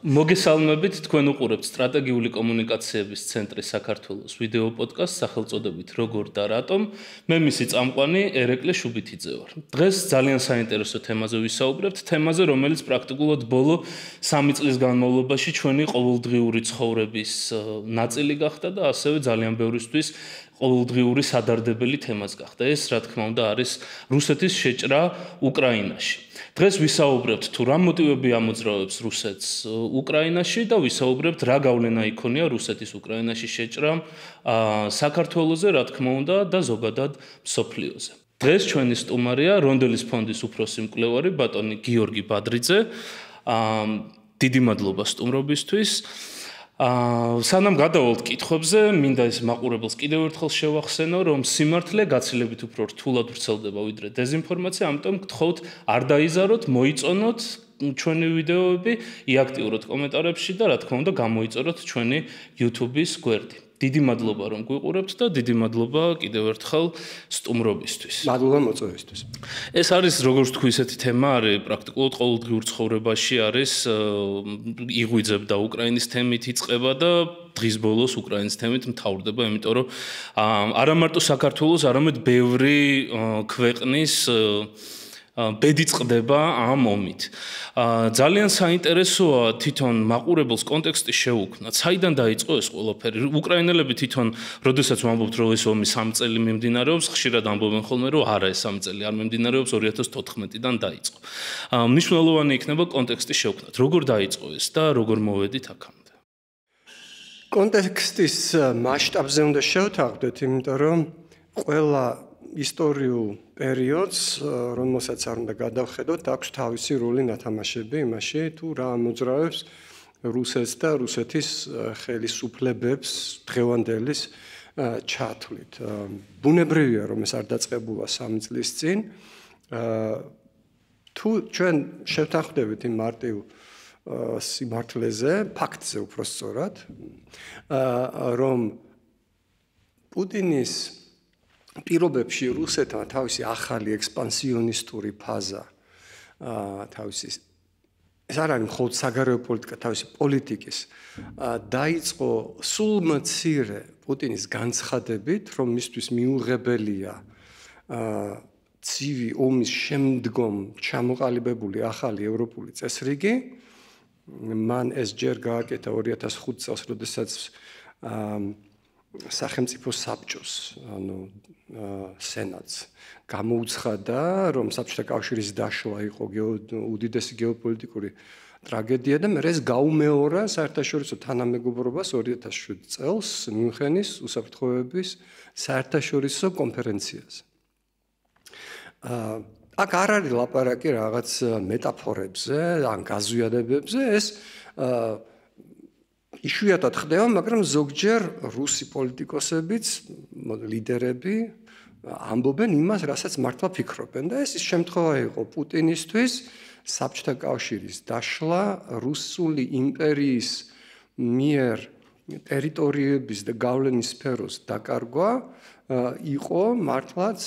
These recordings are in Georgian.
მოგესალმებით, თქვენ უყურებთ სტრატეგიული კომუნიკაციების ცენტრის საქართველოს ვიდეო პოდკასტს სახელწოდებით როგორ და რატომ. მე მისი წამყვანი ერეკლე შუბითიძე ვარ. დღეს ძალიან საინტერესო თემაზე ვისაუბრებთ, თემაზე, რომელიც პრაქტიკულად ბოლო 3 წლის განმავლობაში ჩვენი ყოველდღიური ცხოვრების ნაწილი გახდა და ასევე ძალიან ბევრისთვის ყოველდღიური სადარდებელი თემაც გახდა. ეს, რა თქმა უნდა, არის რუსეთის შეჭრა უკრაინაში. დღეს ვისაუბრებთ თუ რა მოტივები ამოძრავებს რუსეთს უკრაინაში და ვისაუბრებთ რა გავლენა იქონია რუსეთის უკრაინაში შეჭრამ საქართველოზე, რა თქმა უნდა, და ზოგადად მსოფლიოზე. დღეს ჩვენი სტუმარია რონდელის ფონდის უფროსი მკვლევარი ბატონი გიორგი ბადრიძე. დიდი მადლობა სტუმრობისთვის. სანამ გადავალთ კითხვებზე, მინდა ეს მაყურებელს კიდევ ერთხელ შევახსენო, რომ სიმართლე გაცილებით უფრო რთულად ვრცელდება ვიდრე დეზინფორმაცია, ამიტომ გთხოვთ არ დაიზაროთ, მოიწონოთ ჩვენი ვიდეოები, იაქტიუროთ კომენტარებში და რა თქმა უნდა გამოიწეროთ ჩვენი YouTube-ის გვერდი. დიდი მადლობა რომ გვიყურებთ და დიდი მადლობა კიდევ ერთხელ სტუმრობისთვის. მადლობა მოწვევისთვის. ეს არის როგორც თქვი ისეთი თემა არის პრაქტიკულად ყოველდღიურ ცხოვრებაში არის იღვიძებდა უკრაინის თემით იწყება და დღის ბოლოს უკრაინის თემით მთავრდება, იმიტომ რომ არა მარტო საქართველოს, არამედ ბევრი ქვეყნის ბედი წყდება ამ ომით. ძალიან საინტერესოა თვითონ მაყურებელს კონტექსტი შეუქმნათ. საიდან დაიწყო ეს ყველაფერი? უკრაინელები თვითონ, როდესაც ვამბობთ, რომ ეს ომი 3 წელი მიმდინარეობს, ხშირად ამბობენ ხოლმე, რომ არა, ეს 3 წელი არ მიმდინარეობს, 2014-დან დაიწყო. მნიშვნელოვანი იქნება კონტექსტი შეუქმნათ. როგორ დაიწყო ეს და როგორ მოვედით აქამდე? კონტექსტის მასშტაბზე უნდა შევთანხმდეთ, იმიტომ რომ ყველა ისტორიულ პერიოდს, რომელსაც არ უნდა გადავხედოთ, აქვს თავისი როლი ნათამაშები იმაში, თუ რა ამოძრავებს რუსეთს და რუსეთის ხელისუფლებებს დღევანდელის ჩათვლით. ბუნებრივია, რომ ეს არ დაწყებულა 3 წლის წინ. თუ ჩვენ შევთანხმდებით იმ მარტივ სიმართლეზე, ფაქტზე უფრო სწორად, რომ პუტინის პირობებში რუსეთმა თავისი ახალი ექსპანსიონისტური ფაზა, თავისი ეს არ არის მხოლოდ საგარეო პოლიტიკა, თავისი პოლიტიკის დაიწყო სულ მცირე პუტინის განცხადებით, რომ მისთვის მიუღებელია ცივი ომის შემდგომ ჩამოყალიბებული ახალი ევროპული წესრიგი. მან ეს ჯერ გააკეთა 2005 წელს, როდესაც სახელმწიფო საბჭოს, ანუ სენატს გამოუცხადა, რომ საბჭოთა კავშირის დაშლა იყო უდიდესი გეოპოლიტიკური ტრაგედია და მერე ეს გაუმეორა საერთაშორისო თანამეგობრობას 2007 წელს მიუნხენის უსაფრთხოების საერთაშორისო კონფერენციაზე. აქ არ არის ლაპარაკი რაღაც მეტაფორებზე, ან გაზვიადებებზე, ეს იშვიათად ხდება, მაგრამ ზოგჯერ რუსი პოლიტიკოსებიც, ლიდერები ამბობენ იმას, რასაც მართლა ფიქრობენ და ეს შემთხვევა იყო პუტინისთვის საბჭოთა კავშირის დაშლა, რუსული იმპერიის მიერ ტერიტორიების და გავლენის სფეროს დაკარგვა იყო მართლაც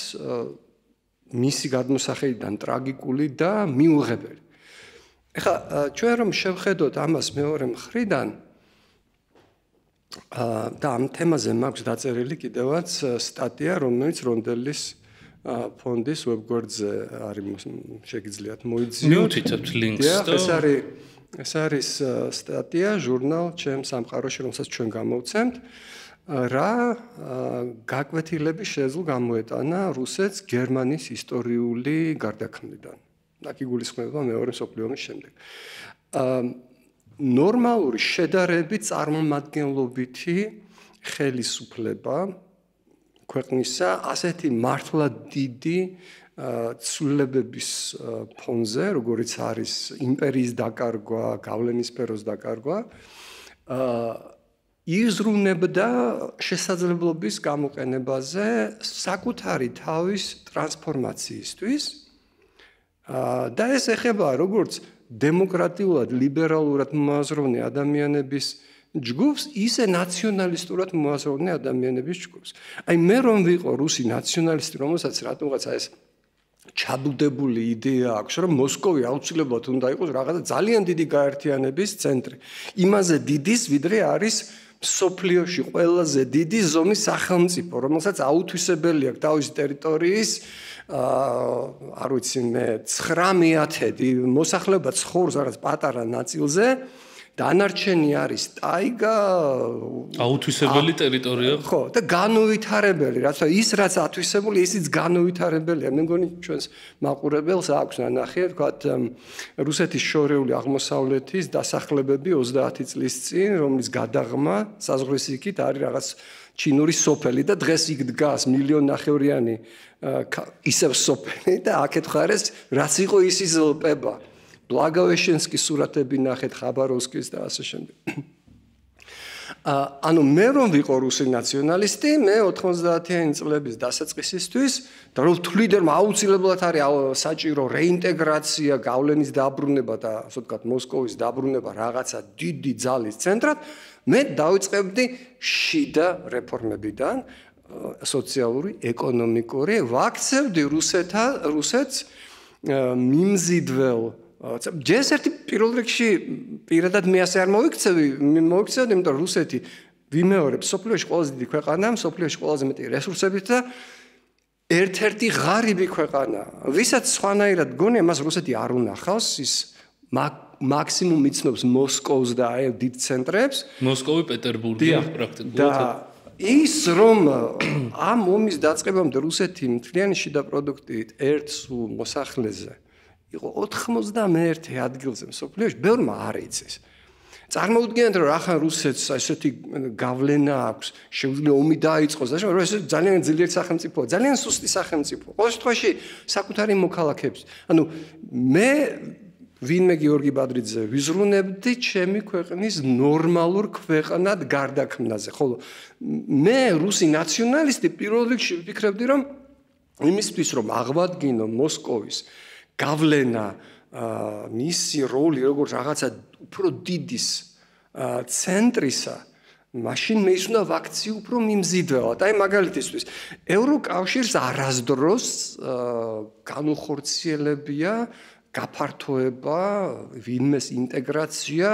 მისი გადმოსახედიდან ტრაგიკული და მიუღებელი. ეხლა ჩვენ რომ შევხედოთ ამას მეორე მხრიდან და ამ თემაზე მაქვს დაწერილი კიდევაც სტატია, რომელიც რონდელის ფონდის ვებგვერდზე არის, შეგიძლიათ მოიძიოთ. მივუთითებთ ლინკს და ეს არის სტატია ჟურნალ ჩემ სამყაროში, რომელსაც ჩვენ გამოვცემთ, რა გაკვეთილები შეეძლო გამოეტანა რუსეთს გერმანიის ისტორიული გარდაქმნიდან. აქ იგულისხმება მეორე მსოფლიო ომის შემდეგ. ნორმალური შედარებით წარმომადგენლობითი ხელისუფლება ქვეყნისა ასეთი მართლა დიდი ცვლილებების ფონზე, როგორიც არის იმპერიის დაკარგვა, გავლენის სფეროს დაკარგვა, იზრუნებდა შესაძლებლობის გამოყენებაზე საკუთარი თავის ტრანსფორმაციისთვის და ეს ეხება როგორც დემოკრატიულად, ლიბერალურად მოაზროვნე ადამიანების ჯგუფს, ისე ნაციონალისტურად მოაზროვნე ადამიანების ჯგუფს. აი მე რომ ვიყო რუსი ნაციონალისტი, რომელსაც რატომღაცა ეს ჩაბუდებული იდეა აქვს, რომ მოსკოვი აუცილებლად უნდა იყოს რაღაცა ძალიან დიდი გაერთიანების ცენტრი. იმაზე დიდის, ვიდრე არის მსოფლიოში ყველაზე დიდი ზომის სახელმწიფო, რომელსაც აუთვისებელი აქვს თავისი ტერიტორიის არ ვიცი მე 9/10 მოსახლეობა ცხოვრობს რაღაც პატარა ნაწილზე. დანარჩენი არის ტაიგა, აუთვისებელი ტერიტორია. ხო, და განუვითარებელი, რაც ის რაც ათვისებული, ისიც განუვითარებელია. მე მგონი ჩვენს მაყურებელს აქვს ნახე, ვთქვათ, რუსეთის შორეული აღმოსავლეთის დასახლებები 30 წლის წინ, რომლის გადაღმა საზღვრის იქით არის რაღაც ჩინური სოფელი და დღეს იქ დგას 1.5 მილიონი ისევ სოფელი და აქეთ ხარეს რაც იყო ის იზლპება. ბლაგავეშენსკის სურათები ნახეთ ხაბაროვსკის და ასე შემდეგ. ანუ მე რომ ვიყო რუსი ნაციონალისტი, მე 90-იანი წლების დასაწყისისთვის და რომ ვთვლიდე რომ აუცილებლად არის საჭირო რეინტეგრაცია, გავლენის დაბრუნება და ასე ვთქვათ მოსკოვის დაბრუნება რაღაცა დიდი ძალის ცენტრად, მე დავიწყებდი შიდა რეფორმებიდან, სოციალური, ეკონომიკური, ვაქცევდი რუსეთს მიმზიდველ ჯერ ერთი პირველ რიგში პირადად მე ასე არ მოიქცევდი, იმიტომ რომ რუსეთი ვიმეორებ სოფლიოში ყველაზე დიდი ქვეყანაა, სოფლიოში ყველაზე მეტი რესურსებით და ერთ-ერთი ღარიბი ქვეყანა. ვისაც სხვანაირად გონია, მას რუსეთი არ უნახავს, ის მაქსიმუმ იცნობს მოსკოვს და აი დიდ ცენტრებს. მოსკოვი, პეტერბურგი პრაქტიკულად. და ის რომ ამ ომის დაწყებამდე რუსეთი მთლიანი შიდა პროდუქტით ერთ სულ მოსახლეზე იყო 91 ადგილზე მსოფლიოში, ბევრმა არ იცის. წარმოუდგენთ რომ ახლა რუსეთს ესეთი გავლენა აქვს, შეუძლია ომი დაიწყოს და რომ ეს ძალიან ძლიერი სახელმწიფოა, ძალიან სუსტი სახელმწიფო. ყოველ შემთხვევაში საკუთარი მოქალაქეებს. ანუ მე ვინმე გიორგი ბადრიძე ვიზრუნებდი ჩემი ქვეყნის ნორმალურ ქვეყნად გარდაქმნაზე. ხოლო მე რუსი ნაციონალისტი პირველ რიგში ვფიქრებდი რომ იმისთვის რომ აღვადგინო მოსკოვის გავლენა, მისი როლი როგორც რაღაცა უფრო დიდის ცენტრისა, მაშინ მე ის უნდა ვაქცი უფრო მიმზიდველად. აი მაგალითისთვის, ევროკავშირს არასდროს განუხორციელებია გაფართოება, ვინმეს ინტეგრაცია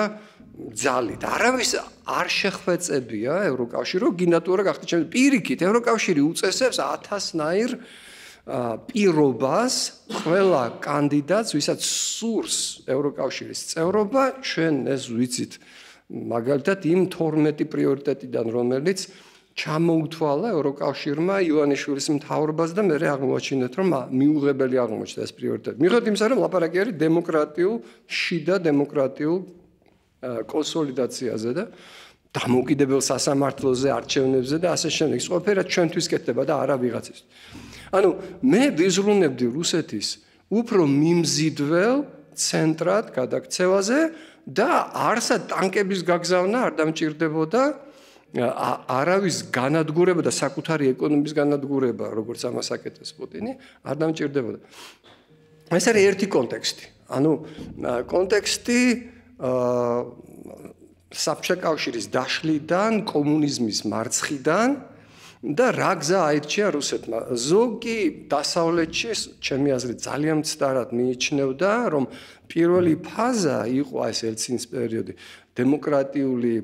ძალით. არავის არ შეხვეწებია ევროკავშირი, რომ გინდა თუ არა გახდეთ ჩემი პირიქით, ევროკავშირი უწესებს 1000-ნაირ პირობას ყველა კანდიდატს, ვისაც სურს ევროკავშირის წევრობა, ჩვენ ეს ვიცით მაგალითად იმ 12 პრიორიტეტიდან, რომელიც ჩამოუთვალა ევროკავშირმა ივანიშვილის მთავრობას და მე აღმოაჩინეთ, რომ მიუღებელი აღმოჩნდა ეს პრიორიტეტი. მიუხედავად იმისა, რომ ლაპარაკი არის დემოკრატიულ, შიდა დემოკრატიულ კონსოლიდაციაზე და დამოუკიდებელ სასამართლოზე, არჩევნებზე და ასე შემდეგ. ის ყველაფერი ჩვენთვის კეთდება და არა ვიღაცის. ანუ მე ვიზრუნებდი რუსეთის უფრო მიმზიდველ ცენტრად გადაქცევაზე და არსა ტანკების გაგზავნა არ დამჭირდებოდა, არავის განადგურება და საკუთარი ეკონომიკის განადგურება, როგორც ამას აკეთებს პუტინი, არ დამჭირდებოდა. ეს არის ერთი კონტექსტი. ანუ კონტექსტი საბჭოთა კავშირის დაშლიდან, კომუნიზმის მარცხიდან და რა გზა აირჩია რუსეთმა. ზოგი დასავლეთში, ჩემი აზრით, ძალიან მცდარად მიიჩნევდა, რომ პირველი ფაზა იყო ეს ელცინის პერიოდი, დემოკრატიული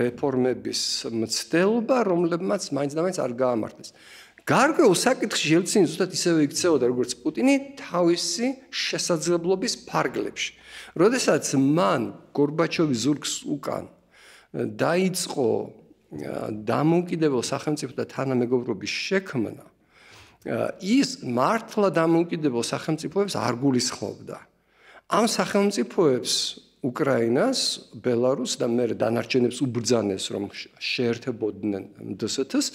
რეფორმების მცდელობა, რომლებმაც მაინც და მაინც არ გაამართლეს. გარკვეულ საკითხში ელცინი ზუსტად ისევე იქცეოდა, როგორც პუტინი თავისი შესაძლებლობის ფარგლებში. როდესაც მან გორბაჩოვის ზურგს უკან დაიწყო დამოუკიდებელ სახელმწიფოთა თანამეგობრობის შექმნა, ის მართლა დამოუკიდებელ სახელმწიფოებს არ გულისხმობდა. ამ სახელმწიფოებს უკრაინას, ბელარუსს და მე დანარჩენებს უბრძანეს, რომ შეერთებოდნენ დსთ-ს,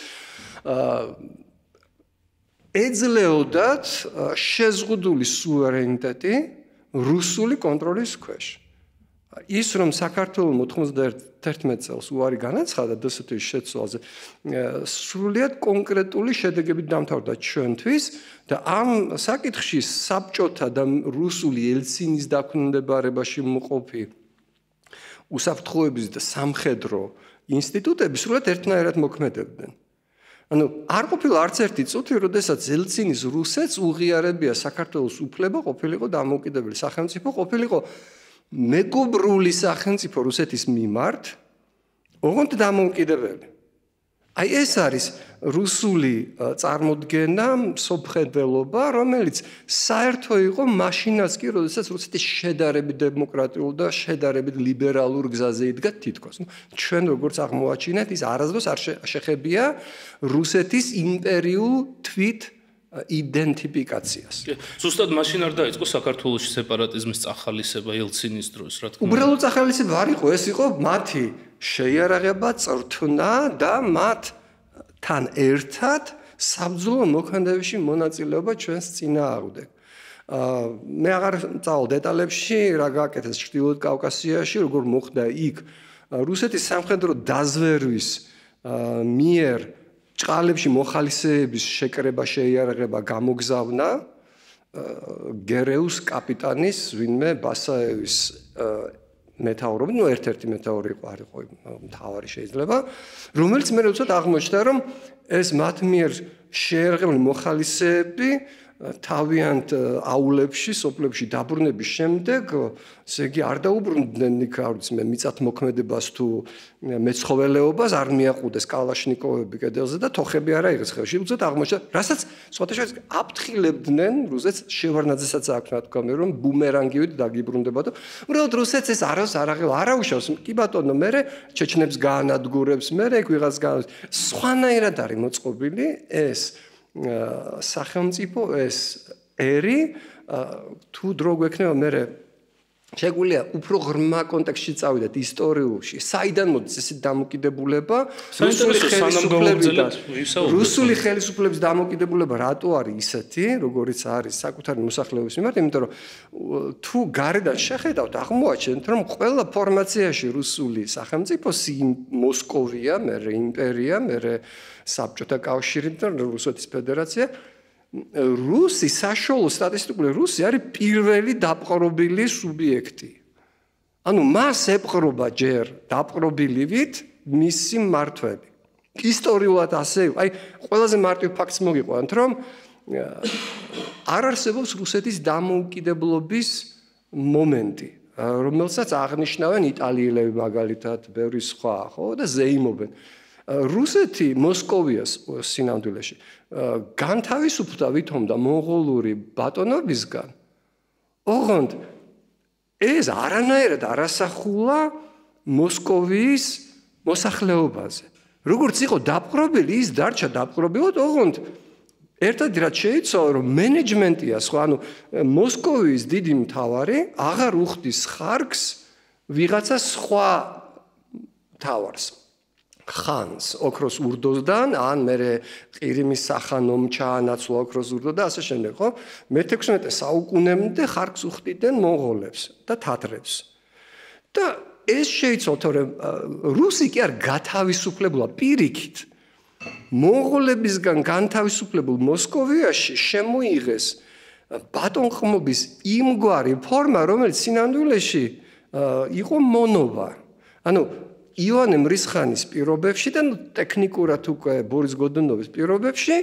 ეძლეოდათ შეზღუდული სუვერენიტეტი რუსული კონტროლის ქვეშ. ის რომ საქართველოს 91 წელს უარი განაცხადა დსთ-ის შეცვლაზე, სრულიად კონკრეტული შედეგებით დამთავრდა ჩვენთვის და ამ საკითხში საბჭოთა და რუსული ელცინის დაქვემდებარებაში მყოფი უსაფრთხოების და სამხედრო ინსტიტუტები სრულიად ერთნაირად მოქმედებდნენ. ანუ არ ყოფილა არც ერთი წუთი, როდესაც ელცინის რუსეთს უღიარებია საქართველოს უფლება ყოფილიყო დამოუკიდებელი სახელმწიფო, ყოფილიყო მეგობრული სახელმწიფო რუსეთის მიმართ, ოღონდ დამოუკიდებელი. აი ეს არის რუსული წარმოდგენა, მსოფლმხედველობა, რომელიც საერთო იყო მაშინაც კი, როდესაც რუსეთი შედარებით დემოკრატიულ და შედარებით ლიბერალურ გზაზე იდგა თითქოს. ჩვენ როგორც აღმოაჩინეთ, ის არასდროს არ შეხებია რუსეთის იმპერიულ თვით იდენტიფიკაციას. ზუსტად მაშინ არ დაიწყო საქართველოში სეპარატიზმის წახალისება ელცინის დროს, რა თქმა უნდა. უბრალოდ წახალისება არ იყო, ეს იყო მათი შეიარაღება, წრთნა და მათთან ერთად საბრძოლო მოქმედებაში მონაწილეობა ჩვენს წინააღმდეგ. მე აღარ წავალ დეტალებში, რა გააკეთეს ჩრდილოეთ კავკასიაში, როგორ მოხდა იქ რუსეთის სამხედრო დაზვერვის მიერ ჭყალებში მოხალისეების შეკრება შეიარაღება გამოგზავნა გერეუს კაპიტანის ვინმე ბასაევის მეთაურობით, ერთ-ერთი მეთაური იყო, არ იყო მთავარი შეიძლება, რომელიც მე უცებ აღმოჩნდა, რომ ეს მათ მიერ შეიარაღებული მოხალისეები თავიანთ აულებში, სოფლებში დაბრუნების შემდეგ, ესე იგი არ დაუბრუნდნენ იქ, არ ვიცი მე, მიწათმოქმედებას თუ მეცხოველეობას, არ მიაყუდეს კალაშნიკოვები კედელზე და თოხები არ აიღეს ხელში. უცებ აღმოჩნდა, რასაც სხვათა შორის აფრთხილებდნენ რუსეთს, შევარნაძესაც აქვს ნათქვამი, რომ ბუმერანგივით დაგიბრუნდება და უბრალოდ რუსეთს ეს არავუშავს. კი ბატონო, მე ჩეჩნებს გაანადგურებს, მე იქ ვიღაც სხვანაირად არის მოწყობილი ეს სახელმწიფო ეს ერი თუ დრო გვექნება მე შეგვიძლია უფრო ღრმა კონტექსტში წავიდეთ ისტორიულში საიდან მოდის ეს დამოკიდებულება რუსული ხელისუფლების დამოკიდებულება რატო არის ისეთი როგორიც არის საკუთარი მოსახლეობის მიმართ იმიტომ რომ თუ გარედან შეხედავთ აღმოაჩენთ რომ ყველა ფორმაციაში რუსული სახელმწიფო მოსკოვია მე იმპერია მე საბჭოთა კავშირი და რუსეთის ფედერაცია რუსი საშუალო სტატისტიკური რუსი არის პირველი დაპყრობილი სუბიექტი. ანუ მას ეპყრობა ჯერ დაპყრობილივით მისი მმართველი. ისტორიულად ასე, აი ყველაზე მარტივ ფაქტს მოგიყვანთ, რომ არ არსებობს რუსეთის დამოუკიდებლობის მომენტი, რომელსაც აღნიშნავენ იტალიელები მაგალითად, ბევრი სხვა, ხო და ზეიმობენ. რუსეთი მოსკოვიას სინამდვილეში განთავისუფლდა ვითომდა მონღოლური ბატონობისგან. ოღონდ ეს არანაირად არასახულა მოსკოვის მოსახლეობაზე. როგორც იყო დაპყრობილი, ის დარჩა დაპყრობილად, ოღონდ ერთად რაც შეიცვალა, რომ მენეჯმენტია სხვა, ანუ მოსკოვის დიდი მთავარი აღარ უხდის ხარკს ვიღაცა სხვა მთავარს. ხანს ოქროს ურდოსდან ან მე ყირიმის სახანომ ჩაანაცვლა ოქროს ურდო და ასე შემდეგ ხო მე-16 საუკუნემდე ხარკს უხდიდნენ მონღოლებს და თათრებს და ეს შეიცვალა თორემ რუსი კი არ გათავისუფლებულა პირიქით მონღოლებისგან განთავისუფლებულ მოსკოვიაში შემოიღეს ბატონყმობის იმგვარი ფორმა რომელიც სინამდვილეში იყო მონობა ანუ ივანე მრისხანის პირობებში და ტექნიკურად უკვე ბორის გოდუნოვის პირობებში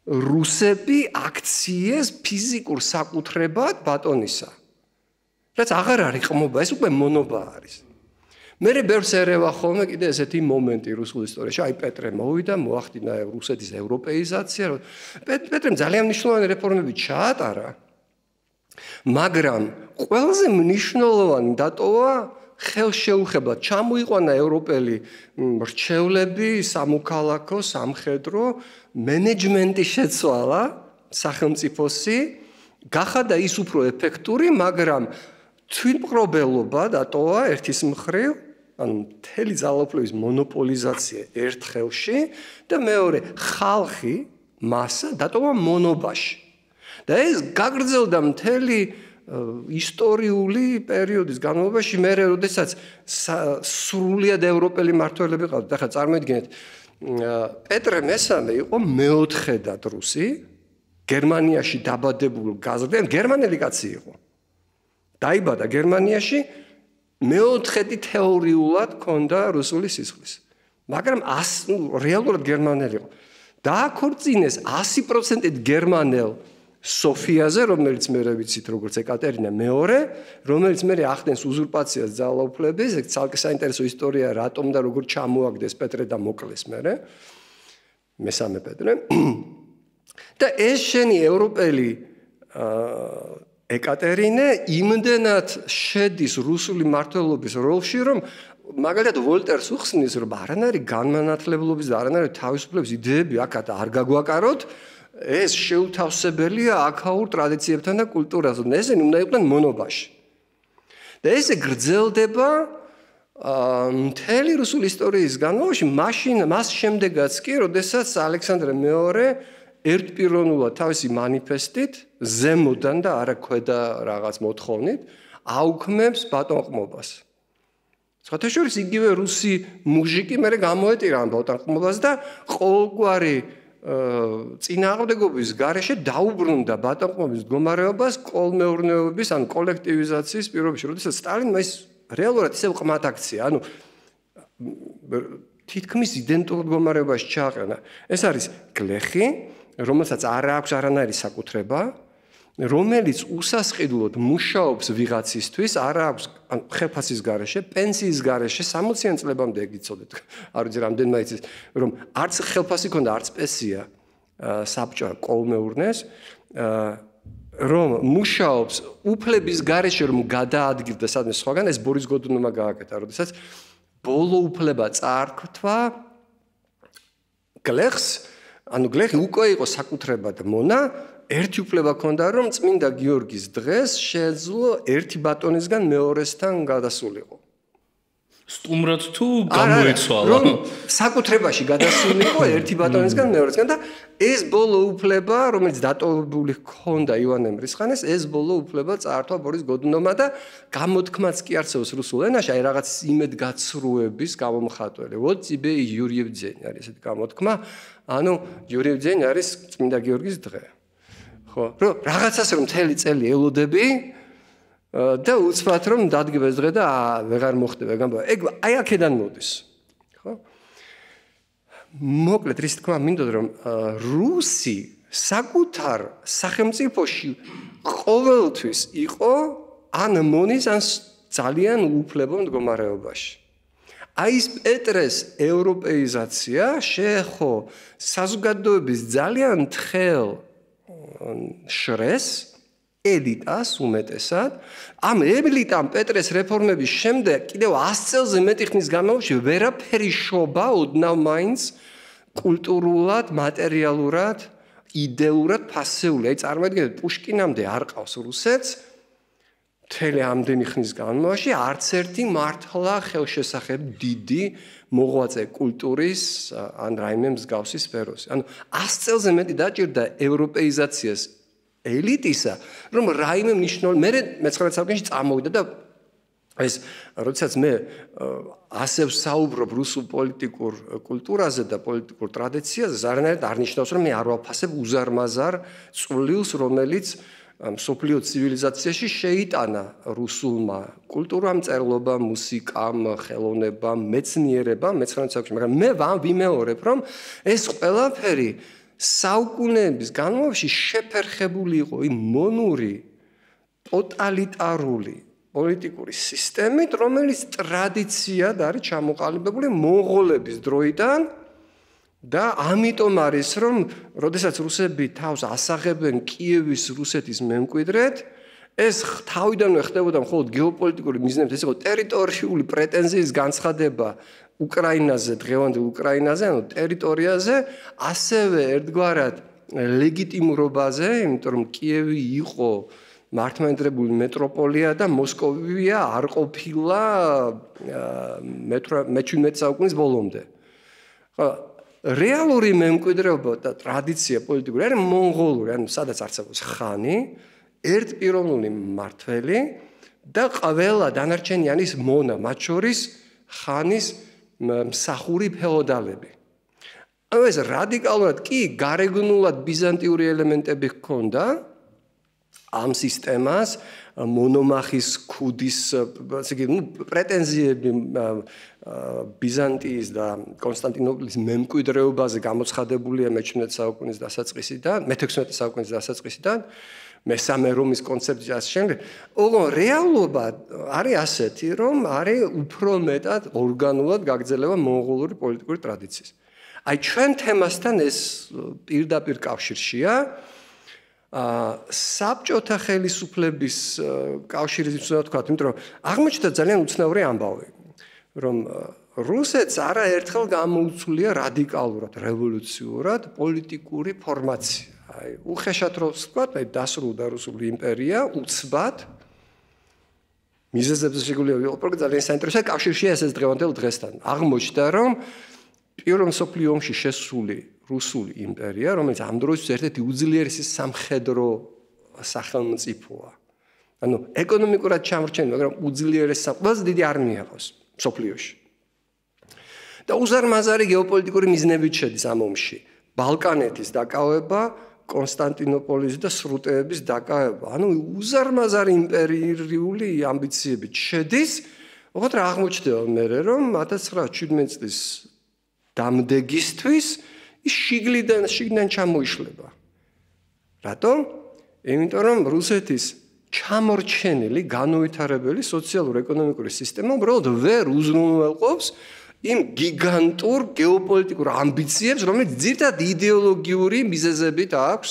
რუსები აქციეს ფიზიკურ საკუთრებად ბატონისა. რაც აღარ არის ყმობა, ეს უკვე მონობა არის. მე ბევრს ერევა ხოლმე კიდე ესეთი მომენტი რუსულ ისტორიაში, აი პეტრე მოვიდა, მოახდინა რუსეთის ევროპეიზაცია. პეტრემ ძალიან მნიშვნელოვანი რეფორმები ჩაატარა, მაგრამ ყველაზე მნიშვნელოვანი დატოვა ხელშეუხებლად ჩამოიყვანა ევროპელი მრჩევლები, სამოქალაქო, სამხედრო, მენეჯმენტი შეცვალა სახელმწიფოსი, გახადა ის უფრო ეფექტური, მაგრამ თვითმპყრობელობა დატოვა ერთის მხრივ, ანუ მთელი ძალაუფლების მონოპოლიზაცია ერთ ხელში და მეორე ხალხი, მასა დატოვა მონობაში. და ეს გაგრძელდა მთელი ისტორიული პერიოდის განმავლობაში მე როდესაც სრულიად ევროპელი მმართველები ყავდა და ხა წარმოიდგინეთ პეტრე მესამე იყო მეოთხედად რუსი გერმანიაში დაბადებულ გაზრდიან გერმანელი კაცი იყო დაიბადა გერმანიაში მეოთხედი თეორიულად ჰქონდა რუსული სისხლის მაგრამ რეალურად გერმანელი იყო დააქორწინეს 100%-ით გერმანელ სოფიაზე, რომელიც მე ვიცით როგორც ეკატერინა მეორე, რომელიც მე ახდენს უზურპაციას ძალაუფლების, ეგ ცალკე საინტერესო ისტორია რატომ და როგორ ჩამოაგდეს პეტრე და მოკლეს მე. მესამე პეტრე. და ეს შენი ევროპელი ეკატერინე იმდენად შედის რუსული მმართველობის როლში, რომ მაგალითად ვოლტერს უხსნის, რომ არანაირი განმანათლებლობის და არანაირი თავისუფლების იდეები აქად არ გაგვაკაროთ, ეს შეუთავსებელია აქაურ ტრადიციებთან და კულტურასთან. ესენი უნდა იყვნენ მონობაში. და ესე გრძელდება მთელი რუსული ისტორიის განმავლობაში, მას შემდეგაც კი, როდესაც ალექსანდრე მეორე ერთპიროვნულად თავისი მანიფესტით, ზემოდან და არა ქვედა რაღაც მოთხოვნით, აუქმებს ბატონყმობას. სხვათა შორის იგივე რუსი მუჟიკი მერე გამოეტირა ამ ბატონყმობას და ყოველგვარი წინააღმდეგობის გარეშე დაუბრუნდა ბატონყმობის მდგომარეობას კოლმეურნეობის ან კოლექტივიზაციის პირობებში, როდესაც სტალინმა ის რეალურად ისევ ყმად აქცია, ანუ თითქმის იდენტურ მდგომარეობაში ჩააყენა. ეს არის გლეხი, რომელსაც არ აქვს არანაირი საკუთრება, რომელიც უსასყიდლოდ მუშაობს ვიღაცისთვის, არ აქვს ხელფასის გარეშე, პენსიის გარეშე 60-იან წლებამდე ეგ იცოდეთ. არ ვიცი რამდენმა იცის, რომ არც ხელფასი ქონდა, არც პენსია საბჭო კოლმეურნეს, რომ მუშაობს უფლების გარეშე, რომ გადაადგილდა სადმე სხვაგან, ეს ბორის გოდუნოვმა გააკეთა, როდესაც ბოლო უფლება წაარქვა გლეხს, ანუ გლეხი უკვე იყო საკუთრებად მონა, ერთი უფლება ქონდა, რომ წმინდა გიორგის დღეს შეეძლო ერთი ბატონისგან მეორესთან გადასულიყო. სტუმრად თუ გამოიცვალა? რომ საკუთრებაში გადასულიყო ერთი ბატონისგან მეორესგან და ეს ბოლო უფლება, რომელიც დატოვებული ჰქონდა ივანე მრისხანეს, ეს ბოლო უფლება წაართვა ბორის გოდუნოვმა და გამოთქმაც კი არსებობს რუსულ ენაში, აი რაღაც იმედგაცრუების გამომხატველი. Вот тебе и Юрьев день არის ესეთი გამოთქმა, ანუ Юрьев день არის წმინდა გიორგის დღე. ხო, რომ რაღაცას რომ მთელი წელი ელოდები და უცბად რომ დადგება ეს დღე და ვეღარ მოხდება გამბა. ეგ აი აქედან მოდის. ხო? მოკლედ ის თქვა მინდოდა რომ რუსი საკუთარ სახელმწიფოში ყოველთვის იყო ან მონის ან ძალიან უფლებო მდგომარეობაში. აი ეს პეტრეს ევროპეიზაცია შეეხო საზოგადოების ძალიან თხელ შრეს ელიტას უმეტესად ამ ელიტამ პეტრეს რეფორმების შემდეგ კიდევ 100 წელზე მეტი ხნის განმავლობაში ვერაფერი შობა ოდნავ მაინც კულტურულად, მატერიალურად, იდეურად ფასეული. აი წარმოიდგინეთ, პუშკინამდე არ ყავს რუსეთს მთელი ამდენი ხნის განმავლობაში არც ერთი მართლა ხელშესახებ დიდი მოღვაწე კულტურის ან რაიმე მსგავსი სფეროზე. ანუ 100 წელზე მეტი დაჭირდა ევროპეიზაციას ელიტისა, რომ რაიმე მნიშვნელოვანი მე 19 საუკუნეში წამოვიდა და ეს როდესაც მე ასე ვსაუბრობ რუსულ პოლიტიკურ კულტურაზე და პოლიტიკურ ტრადიციაზე, ზარნაირად არ ნიშნავს, რომ მე არ ვაფასებ უზარმაზარ წვლილს, რომელიც მსოფლიო ცივილიზაციაში შეიტანა რუსულმა კულტურამ, წერლობამ, მუსიკამ, ხელოვნებამ, მეცნიერებამ 19 საუკუნეში, მაგრამ მე ვიმეორებ, რომ ეს ყველაფერი საუკუნეების განმავლობაში შეფერხებული იყო იმ მონური, ტოტალიტარული პოლიტიკური სისტემით, რომელიც ტრადიციად არის ჩამოყალიბებული მონღოლების დროიდან და ამიტომ არის, რომ როდესაც რუსები თავს ასაღებენ კიევის რუსეთის მემკვიდრედ, ეს თავიდანვე ხდებოდა მხოლოდ გეოპოლიტიკური მიზნებით, ეს იყო ტერიტორიული პრეტენზიის განცხადება უკრაინაზე, დღევანდელ უკრაინაზე, ანუ ტერიტორიაზე, ასევე ერთგვარად ლეგიტიმურობაზე, იმიტომ რომ კიევი იყო მართლმადიდებლური მეტროპოლია და მოსკოვია არ ყოფილა მე-17 საუკუნის ბოლომდე. რეალური მემკვიდრეობა და ტრადიცია პოლიტიკური არის მონღოლური, ანუ სადაც არსებობს ხანი, ერთპიროვნული მმართველი და ყველა დანარჩენი არის მონა, მათ შორის ხანის მსახური ფეოდალები. ანუ ეს რადიკალურად კი გარეგნულად ბიზანტიური ელემენტები ჰქონდა, ამ სისტემას მონომახის ქუდის ასე იგი პრეტენზიები ბიზანტიის და კონსტანტინოპოლის მემკვიდრეობაზე გამოცხადებულია მე-17 საუკუნის დასაწყისიდან, მე-16 საუკუნის დასაწყისიდან, მესამე რომის კონცეფციას შემდეგ. ოღონდ რეალობა არის ასეთი, რომ არის უფრო მეტად ორგანულად გაგრძელება მონღოლური პოლიტიკური ტრადიციის. აი ჩვენ თემასთან ეს პირდაპირ კავშირშია. საბჭოთა ხელისუფლების კავშირის უნდა ვთქვათ, იმიტომ რომ აღმოჩნდა ძალიან უცნაური ამბავი, რომ რუსეთს არაერთხელ გამოუცვლია რადიკალურად, რევოლუციურად პოლიტიკური ფორმაცია. აი, უხეშად რო ვთქვათ, აი დასრულდა რუსული იმპერია, უცბად მიზეზებზე შეგვიძლია ვიყო, ძალიან საინტერესოა კავშირშია ეს დღევანდელ დღესთან. აღმოჩნდა, რომ პირველ მსოფლიო ომში შესული რუსული იმპერია, რომელიც ამ დროისთვის ერთ-ერთი უძლიერესი სამხედრო სახელმწიფოა. ანუ ეკონომიკურად ჩამორჩენილი, მაგრამ უძლიერესი ყველაზე დიდი არმია ყავს მსოფლიოში. და უზარმაზარი გეოპოლიტიკური მიზნებით შედის ამ ომში. ბალკანეთის დაკავება, კონსტანტინოპოლის და სრუტეების დაკავება. ანუ უზარმაზარი იმპერიული ამბიციებით შედის, ოღონდ რა აღმოჩნდება მერე, რომ 1917 წლის დამდეგისთვის ის შიგნიდან ჩამოიშლება. რატომ? იმიტომ რომ რუსეთის ჩამორჩენილი განუვითარებელი სოციალურ-ეკონომიკური სისტემა უბრალოდ ვერ უზრუნველყოფს იმ გიგანტურ გეოპოლიტიკურ ამბიციებს, რომელიც ძირითადად იდეოლოგიური მიზეზებით აქვს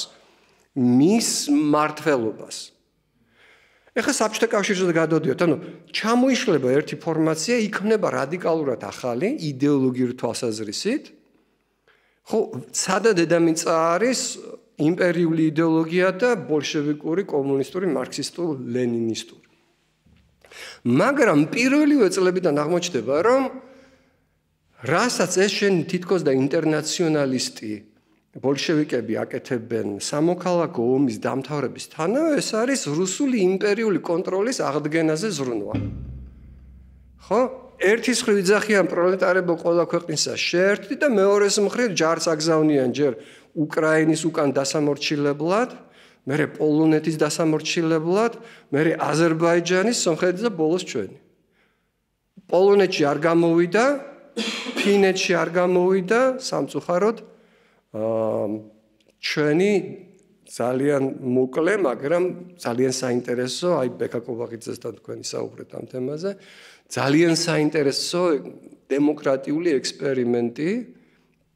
მის მმართველობას. ეხლა საბჭოთა კავშირზე გადავდიოთ, ანუ ჩამოიშლება ერთი ფორმაცია, იქმნება რადიკალურად ახალი იდეოლოგიური თვალსაზრისით. ხო, სადა დედამიწა არის იმპერიული იდეოლოგია და ბოლშევიკური, კომუნისტური, მარქსისტულ-ლენინისტური. მაგრამ პირველივე წლებიდან აღმოჩნდება, რომ რასაც ეს შენი თითქოს და ინტერნაციონალისტი ბოლშევიკები აკეთებენ სამოქალაქო ომის დამთავრებისთანავე, ეს არის რუსული იმპერიული კონტროლის აღდგენაზე ზრუნვა. ხო? ერთის მხრივ იძახიან პროლეტარებო ყველა ქვეყნისა შეერთდი და მეორეს მხრივ ჯარს აგზავნიან ჯერ უკრაინის უკან დასამორჩილებლად, მერე პოლონეთის დასამორჩილებლად, მერე აზერბაიჯანის, სომხეთის და ბოლოს ჩვენი. პოლონეთში არ გამოვიდა, ფინეთში არ გამოვიდა, სამწუხაროდ ჩვენი ძალიან მოკლე, მაგრამ ძალიან საინტერესო, აი ბექა კობახიძესთან თქვენი საუბრეთ ამ თემაზე, ძალიან საინტერესო დემოკრატიული ექსპერიმენტი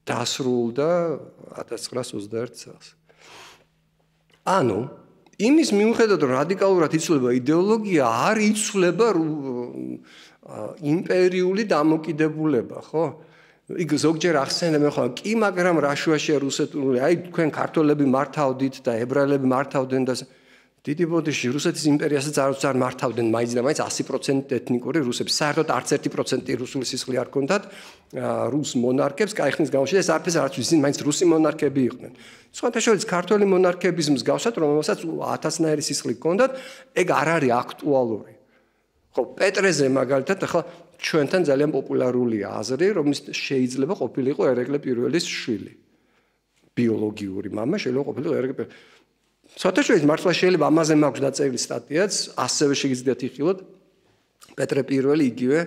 დასრულდა 1921 წელს. ანუ იმის მიუხედავად რომ რადიკალურად იცვლება იდეოლოგია, არ იცვლება იმპერიული დამოკიდებულება, ხო? იქ ზოგჯერ ახსენებენ ხოლმე, კი, მაგრამ რა შუაშია რუსეთული, აი თქვენ ქართველები მართავდით და ებრაელები მართავდნენ და დიდი ბოდიში რუსეთის იმპერიასაც არ მართავდნენ მაინც და მაინც 100% ეთნიკური რუსები. საერთოდ არც 1% რუსული სისხლი არ ჰქონდათ რუს მონარქებს, კაი ხნის განმავლობაში ეს არაფერს არ იცის, მაინც რუსი მონარქები იყვნენ. სხვათა შორის ქართველი მონარქების მსგავსად, რომელსაც 1000-ნაირი სისხლი ჰქონდათ, ეგ არ არის აქტუალური. ხო, პეტრეზე მაგალითად ახლა ჩვენთან ძალიან პოპულარულია აზრი, რომ შეიძლება ყოფილიყო ერეკლე პირველის შვილი. ბიოლოგიური მამა შეიძლება ყოფილიყო ერეკლე პირველი. საერთოდ მართლა შეიძლება ამაზე მაქვს დაწერილი სტატიაც, ასევე შეგიძლიათ იხილოთ პეტრე პირველი იგივე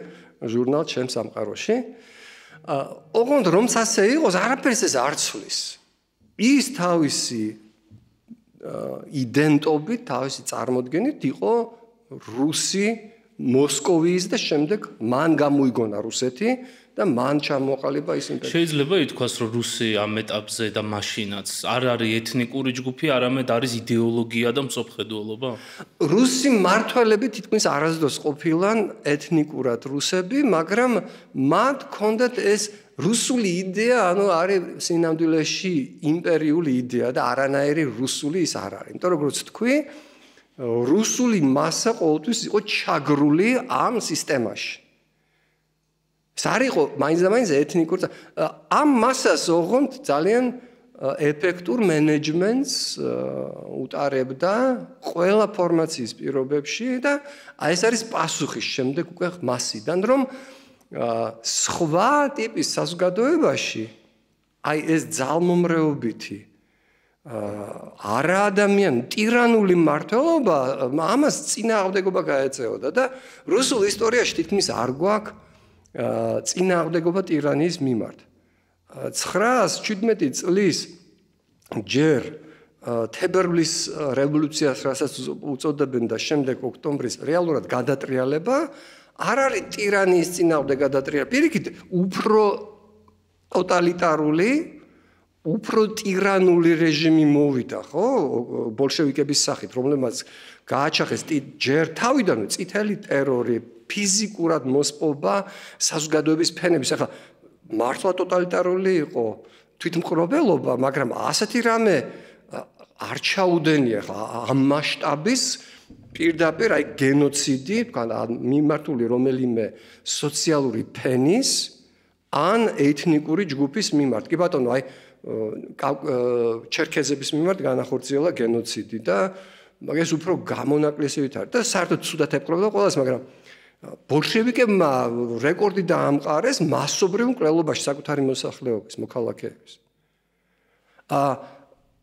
ჟურნალ ჩემს სამყაროში. ოღონდ რომც ასე იყოს, არაფერს ეს არ ცვლის. ის თავისი იდენტობით, თავისი წარმოდგენით იყო რუსი მოსკოვის და შემდეგ მან გამოიგონა რუსეთი და მან ჩამოყალიბა ის იმპერია. შეიძლება ითქვას, რომ რუსი ამ ეტაპზე და მაშინაც არ არის ეთნიკური ჯგუფი, არამედ არის იდეოლოგია და მსოფლმხედველობა? რუსი მმართველები თითქმის არასდროს ყოფილან ეთნიკურად რუსები, მაგრამ მათ ჰქონდათ ეს რუსული იდეა, ანუ არის სინამდვილეში იმპერიული იდეა და არანაირი რუსული ის არ არის. იმიტომ რომ როგორც თქვი, რუსული მასა ყოველთვის იყო ჩაგრული ამ სისტემაში. ეს არ იყო მაინც და მაინც ეთნიკური. ამ მასას ოღონდ ძალიან ეფექტურ მენეჯმენტს უტარებდა ყველა ფორმაციის პირობებში და აი ეს არის პასუხი შემდეგ უკვე მასიდან, რომ სხვა ტიპის საზოგადოებაში აი ეს ძალმომრეობითი არაადამიანი ტირანული მმართველობა ამას წინააღმდეგობა გაეწეოდა და რუსულ ისტორიაში თითქმის არ გვაქვს წინააღმდეგობა ტირანიის მიმართ. 917 წლის ჯერ თებერვლის რევოლუციას, რასაც უწოდებენ და შემდეგ ოქტომბრის რეალურად გადატრიალება არ არის ტირანიის წინააღმდეგ გადატრიალება. პირიქით, უფრო ტოტალიტარული, უფრო ტირანული რეჟიმი მოვიდა, ხო? ბოლშევიკების სახით, რომლებმაც გააჩაღეს ჯერ თავიდანვე წითელი ტერორი, ფიზიკურად მოსპობა, საზოგადოების ფენების. ახლა მართლა ტოტალიტარული იყო თვითმკვლელობა, მაგრამ ასეთი რამე არ ჩაუდენია ამ მასშტაბის პირდაპირ აი გენოციდი, მიმართული რომელიმე სოციალური ფენის ან ეთნიკური ჯგუფის მიმართ. კი ბატონო, აი ჩერქეზების მიმართ განახორციელა გენოციდი და მაგას უფრო გამონაკლისივით არის და საერთოდ ცუდად եպყრობდა ყველას, მაგრამ ბოლშევიკებმა რეკორდი დაამყარეს მასობრივ მკვლელობაში საკუთარი მოსახლეობის, მოქალაქეების.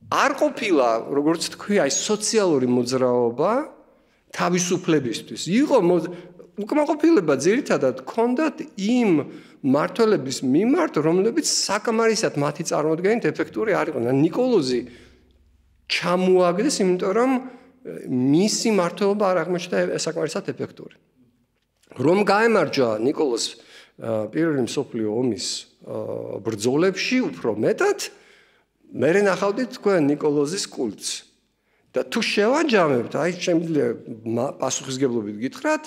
არ ყოფილა, როგორც თქვია, აი სოციალური მოძრაობა თავისუფლებისთვის. იყო უკმაყოფილება ძირითადად ჰქონდათ იმ მმართველების მიმართ, რომლებიც საკმარისად მათი წარმოდგენით ეფექტური არ იყვნენ. ნიკოლოზი ჩამოაგდეს, იმიტომ რომ მისი მმართველობა არ აღმოჩნდა საკმარისად ეფექტური. რომ გაემარჯვა ნიკოლოზ პირველი მსოფლიო ომის ბრძოლებში უფრო მეტად, მე ნახავდით თქვენ ნიკოლოზის კულტს. და თუ შევაჯამებთ, აი შემიძლია პასუხისგებლობით გითხრათ,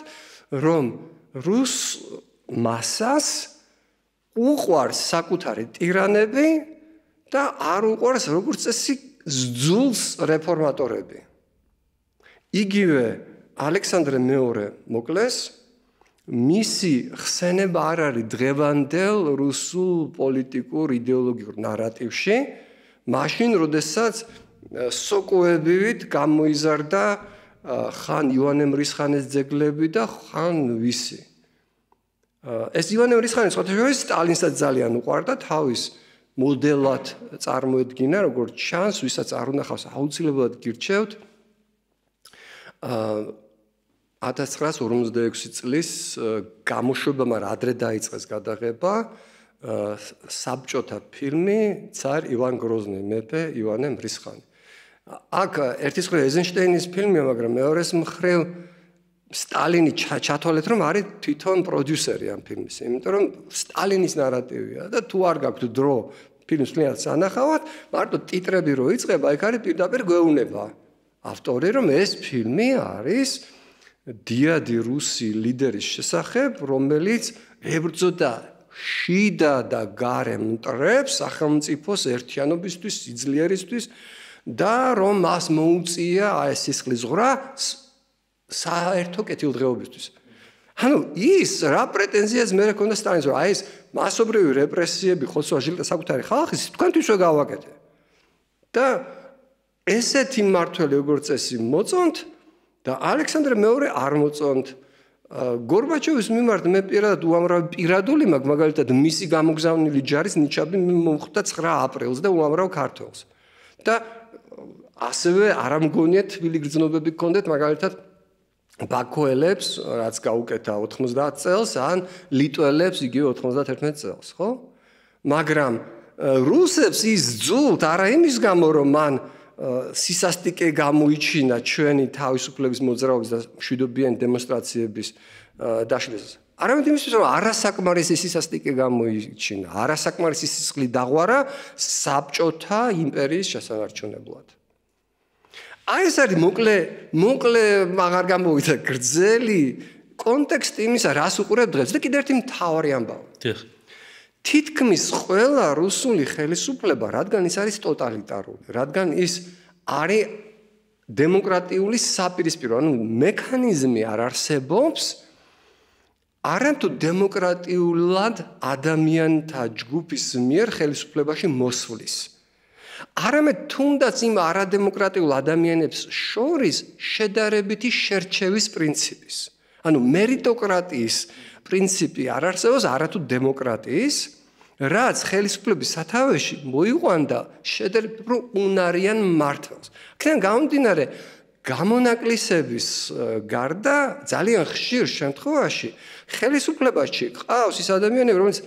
რომ რუს მასას უყვარს საკუთარი ტირანები და არ უყვარს როგორც წესი ზძულს რეფორმატორები. იგივე ალექსანდრე მეორე მოკლეს, მისი ხსენება არ არის დღევანდელ რუსულ პოლიტიკურ იდეოლოგიურ ნარატივში, მაშინ როდესაც სოკოებივით გამოიზარდა ხან ივანე მრისხანეს ძეგლები და ხან ვისი. ეს ივანე მრისხანი სხვათაშორის სტალინსაც ძალიან უყვარდა, თავის მოდელად წარმოედგინა, როგორც ჩანს, ვისაც არ უნახავს აუცილებლად გირჩევთ 1956 წლის გამოშვება, მაგრამ ადრე დაიწყეს გადაღება საბჭოთა ფილმი ცარ ივან გროზნი, მეფე ივანე მრისხანი. აქ ერთის მხრივ ეიზენშტეინის ფილმია, მაგრამ მეორეს მხრივ სტალინი ჩათვალეთ, რომ არის თვითონ პროდიუსერი ამ ფილმის, იმიტომ რომ სტალინის ნარატივია და თუ არ გაქვთ დრო ფილმს მთლიანად სანახავად, მარტო ტიტრები რო იწყება, იქ არის პირდაპირ გვეუბნება ავტორი, რომ ეს ფილმი არის დიადი რუსი ლიდერის შესახებ, რომელიც ებრძოდა შიდა და გარე მტრებს სახელმწიფოს ერთიანობისთვის, სიძლიერისთვის და რომ მას მოუწია აი სისხლის ზღვრა საერთო კეთილდღეობისთვის. ანუ ის რა პრეტენზიას მე ქონდა სტალინს, რომ აი ეს მასობრივი რეპრესიები ხოცვა ჟილტა საკუთარი ხალხის თქვენთვისვე გავაკეთე. და ესეთი მმართველი როგორც წესი მოწონთ და ალექსანდრე მეორე არ მოწონთ. გორბაჩოვის მიმართ მე პირადად უამრავი პირადული მაქვს, მაგალითად მისი გამოგზავნილი ჯარის ნიჩაბი მომხვდა 9 აპრილს და უამრავ ქართველს. და ასევე არ ამგონია თბილი გრძნობები გქონდეთ მაგალითად ბაქოელებს, რაც გაუკეთა 90 წელს, ან ლიტველებს იგივე 91 წელს, ხო? მაგრამ რუსებს ის ძულთ არა იმის გამო, რომ მან სისასტიკე გამოიჩინა ჩვენი თავისუფლების მოძრაობის და მშვიდობიანი დემონსტრაციების დაშლისას. არამედ იმისთვის, რომ არასაკმარისი სისასტიკე გამოიჩინა, არასაკმარისი სისხლი დაღვარა საბჭოთა იმპერიის შესანარჩუნებლად. აი ეს არის მოკლე აღარ გამოვიდა გრძელი კონტექსტი იმისა, რას უყურებ დღეს და კიდევ ერთი მთავარი ამბავი. თითქმის ყველა რუსული ხელისუფლება, რადგან ის არის ტოტალიტარული, რადგან ის არის დემოკრატიული საპირისპირო, ანუ მექანიზმი არ არსებობს, არამედ დემოკრატიულად ადამიანთა ჯგუფის მიერ ხელისუფლებაში მოსვლის. არამედ თუნდაც იმ არადემოკრატიულ ადამიანებს შორის შედარებითი შერჩევის პრინციპის. ანუ მერიტოკრატიის პრინციპი არ არსებობს არათუ დემოკრატიის რაც ხელისუფლების სათავეში მოიყვანდა შედარებით უნარიან მმართველს. აქედან გამომდინარე, გამონაკლისების გარდა ძალიან ხშირ შემთხვევაში ხელისუფლებაში ყავს ის ადამიანები, რომელიც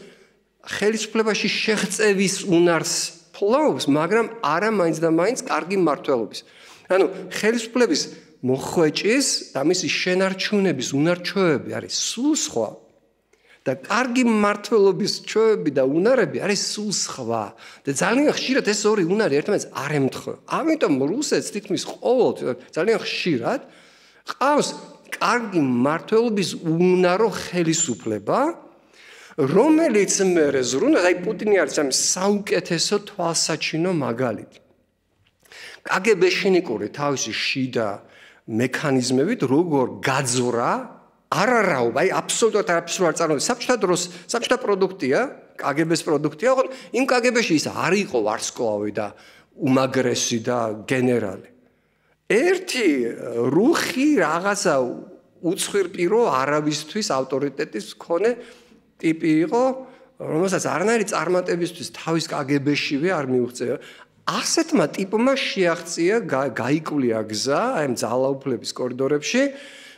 ხელისუფლებაში შეღწევის უნარს ფლობს, მაგრამ არა მაინც და მაინც კარგი მმართველობის. ანუ ხელისუფლების მოხვეჭის და მისი შენარჩუნების უნარჩვევები არის სულ სხვა და კარგი მმართველობის ჩვევები და უნარები არის სულ სხვა და ძალიან ხშირად ეს ორი უნარი ერთმანეთს არ ემთხვევა. ამიტომ რუსეთს თითქმის ყოველთვის ძალიან ხშირად ყავს კარგი მმართველობის უნარო ხელისუფლება, რომელიც მერე ზრუნავს, აი პუტინი არის ამის საუკეთესო თვალსაჩინო მაგალითი. კგბ-შინიკური თავისი შიდა მექანიზმებით როგორ გაძვრა არარაობა, აი აბსოლუტურად არაფერს არ წარმოადგენს. საბჭოთა დროს საბჭოთა პროდუქტია, კგბ-ს პროდუქტია, ხო, იმ კგბ-ში ის არ იყო ვარსკვლავი და უმაგრესი და გენერალი. ერთი რუხი რაღაცა უცხირპირო არავისთვის ავტორიტეტის მქონე ტიპი იყო, რომელსაც არანაირი წარმატებისთვის თავის კგბ-შივე არ მიუღწევა. ასეთმა ტიპმა შეაღწია გაიკვლია გზა აი ამ ძალაუფლების კორიდორებში,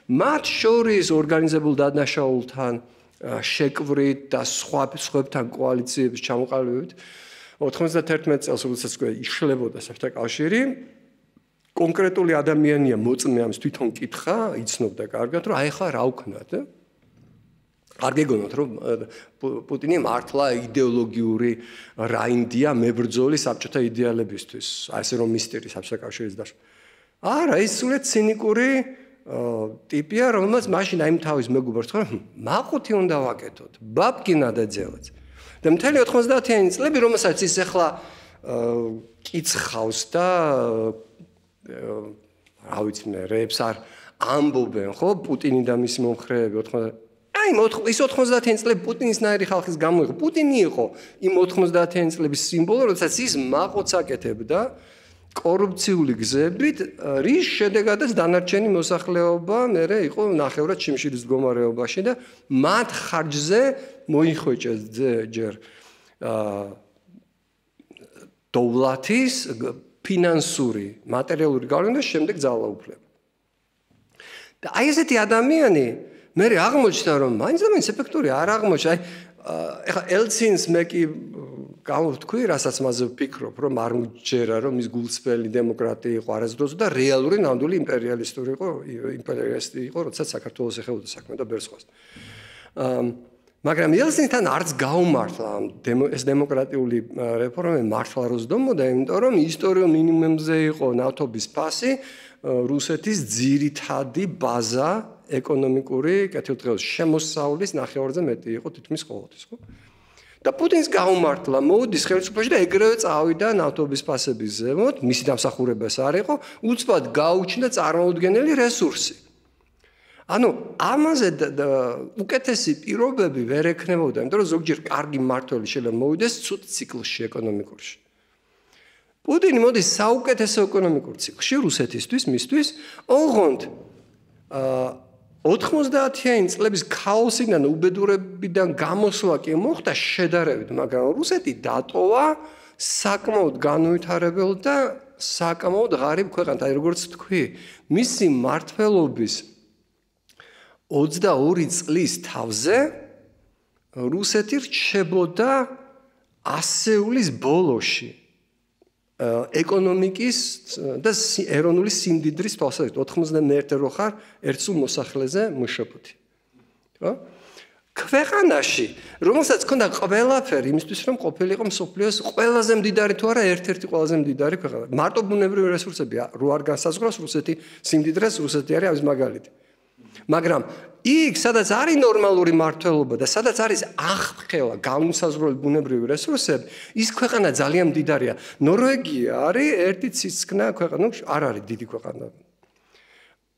მათ შორის ორგანიზებულ დანაშაულთან შეკვრით და სხვებთან კოალიციების ჩამოყალიბებით 91 წელს როდესაც იშლებოდა საბჭოთა კავშირი, კონკრეტული ადამიანია მოწმე ამის თვითონ კითხა, იცნობდა კარგად, რომ აი ხა რა ვქნათ. არ გეგონოთ, რომ პუტინი მართლა იდეოლოგიური რაინდია მებრძოლი საბჭოთა იდეალებისთვის, ასე რომ მისტერი საბჭოთა კავშირის დაშლა. არა, ის სულეთ ცინიკური ტიპია, რომელსაც მაშინ აი თავის მეგობარს თქვა, მაყუთი უნდა ვაკეთოთ, ბაბკინა და ძელაც. და მთელი 90-იანი წლები, რომელსაც ის ახლა კიცხავს და რა ვიცი მე, რეებს არ ამბობენ, ხო, პუტინი და მისი მომხრეები 90 აი ის 90-იანი წლები პუტინისნაირი ხალხის გამოიღო. პუტინი იყო იმ 90-იანი წლების სიმბოლო, როდესაც ის მაყოც აკეთებდა კორუფციული გზებით, რის შედეგადაც დანარჩენი მოსახლეობა მერე იყო ნახევრად შიმშილის მდგომარეობაში და მათ ხარჯზე მოიხვეჭეს ჯერ დოვლათის ფინანსური, მატერიალური გავლენა და შემდეგ ძალაუფლება. და აი ესეთი ადამიანი მე აღმოჩნდა, რომ მაინც და მაინც ეფექტური არ აღმოჩნდა. აი ეხლა ელცინს მე კი გავთქვი, რასაც მასზე ვფიქრობ, რომ არ მჯერა, რომ ის გულწრფელი დემოკრატია იყო არასდროს და რეალური ნამდვილი იმპერიალისტი იყო, როდესაც საქართველოს ეხებოდა საქმე და ბევრ სხვას. მაგრამ ელცინთან არც გაუმართლა ეს დემოკრატიული რეფორმები მართლა რო ზდომოდა, იმიტომ რომ ისტორიულ მინიმუმზე იყო ნავთობის ფასი, რუსეთის ძირითადი ბაზა ეკონომიკური კეთილდღეობის შემოსავლის ნახევარზე მეტი იყო თითქმის ყოველთვის, ხო? და პუტინს გაუმართლა, მოუდის ხელისუფლებაში და ეგრევე წავიდა ნავთობის ფასების ზემოთ, მისი დამსახურებას არ იყო, უცბად გაუჩნდა წარმოუდგენელი რესურსი. ანუ ამაზე უკეთესი პირობები ვერ ექნებოდა, იმიტომ რომ ზოგჯერ კარგი მმართველი შეიძლება მოვიდეს ცუდ ციკლში ეკონომიკურში. პუტინი მოდის საუკეთესო ეკონომიკურ ციკლში რუსეთისთვის, მისთვის, ოღონდ 90-იანი წლების ქაოსიდან, უბედურებიდან გამოსვლა კი მოხდა შედარებით, მაგრამ რუსეთი დატოვა საკმაოდ განუვითარებელ და საკმაოდ ღარიბ ქვეყანად. აი როგორც თქვი, მისი მმართველობის 22 წლის თავზე რუსეთი რჩებოდა ასეულის ბოლოში ეკონომიკის და ეროვნული სიმდიდრის თვალსაზრისით 91 რო ხარ ერთსულ მოსახლეზე მუშაობდი. ხო? ქვეყანაში, რომელსაც ჰქონდა ყველაფერი იმისთვის, რომ ყოფილიყო მსოფლიოს ყველაზე მდიდარი თუ არა ერთ-ერთი ყველაზე მდიდარი ქვეყანა. მარტო ბუნებრივი რესურსები რო არ განსაზღვრავს რუსეთი სიმდიდრეს, რუსეთი არის ამის მაგალითი. მაგრამ იქ, სადაც არის ნორმალური მმართველობა და სადაც არის აღფრთხელა განუსაზღვრელი ბუნებრივი რესურსები, ის ქვეყანა ძალიან მდიდარია. ნორვეგია არის ერთი ცისკნა ქვეყანა, არ არის დიდი ქვეყანა.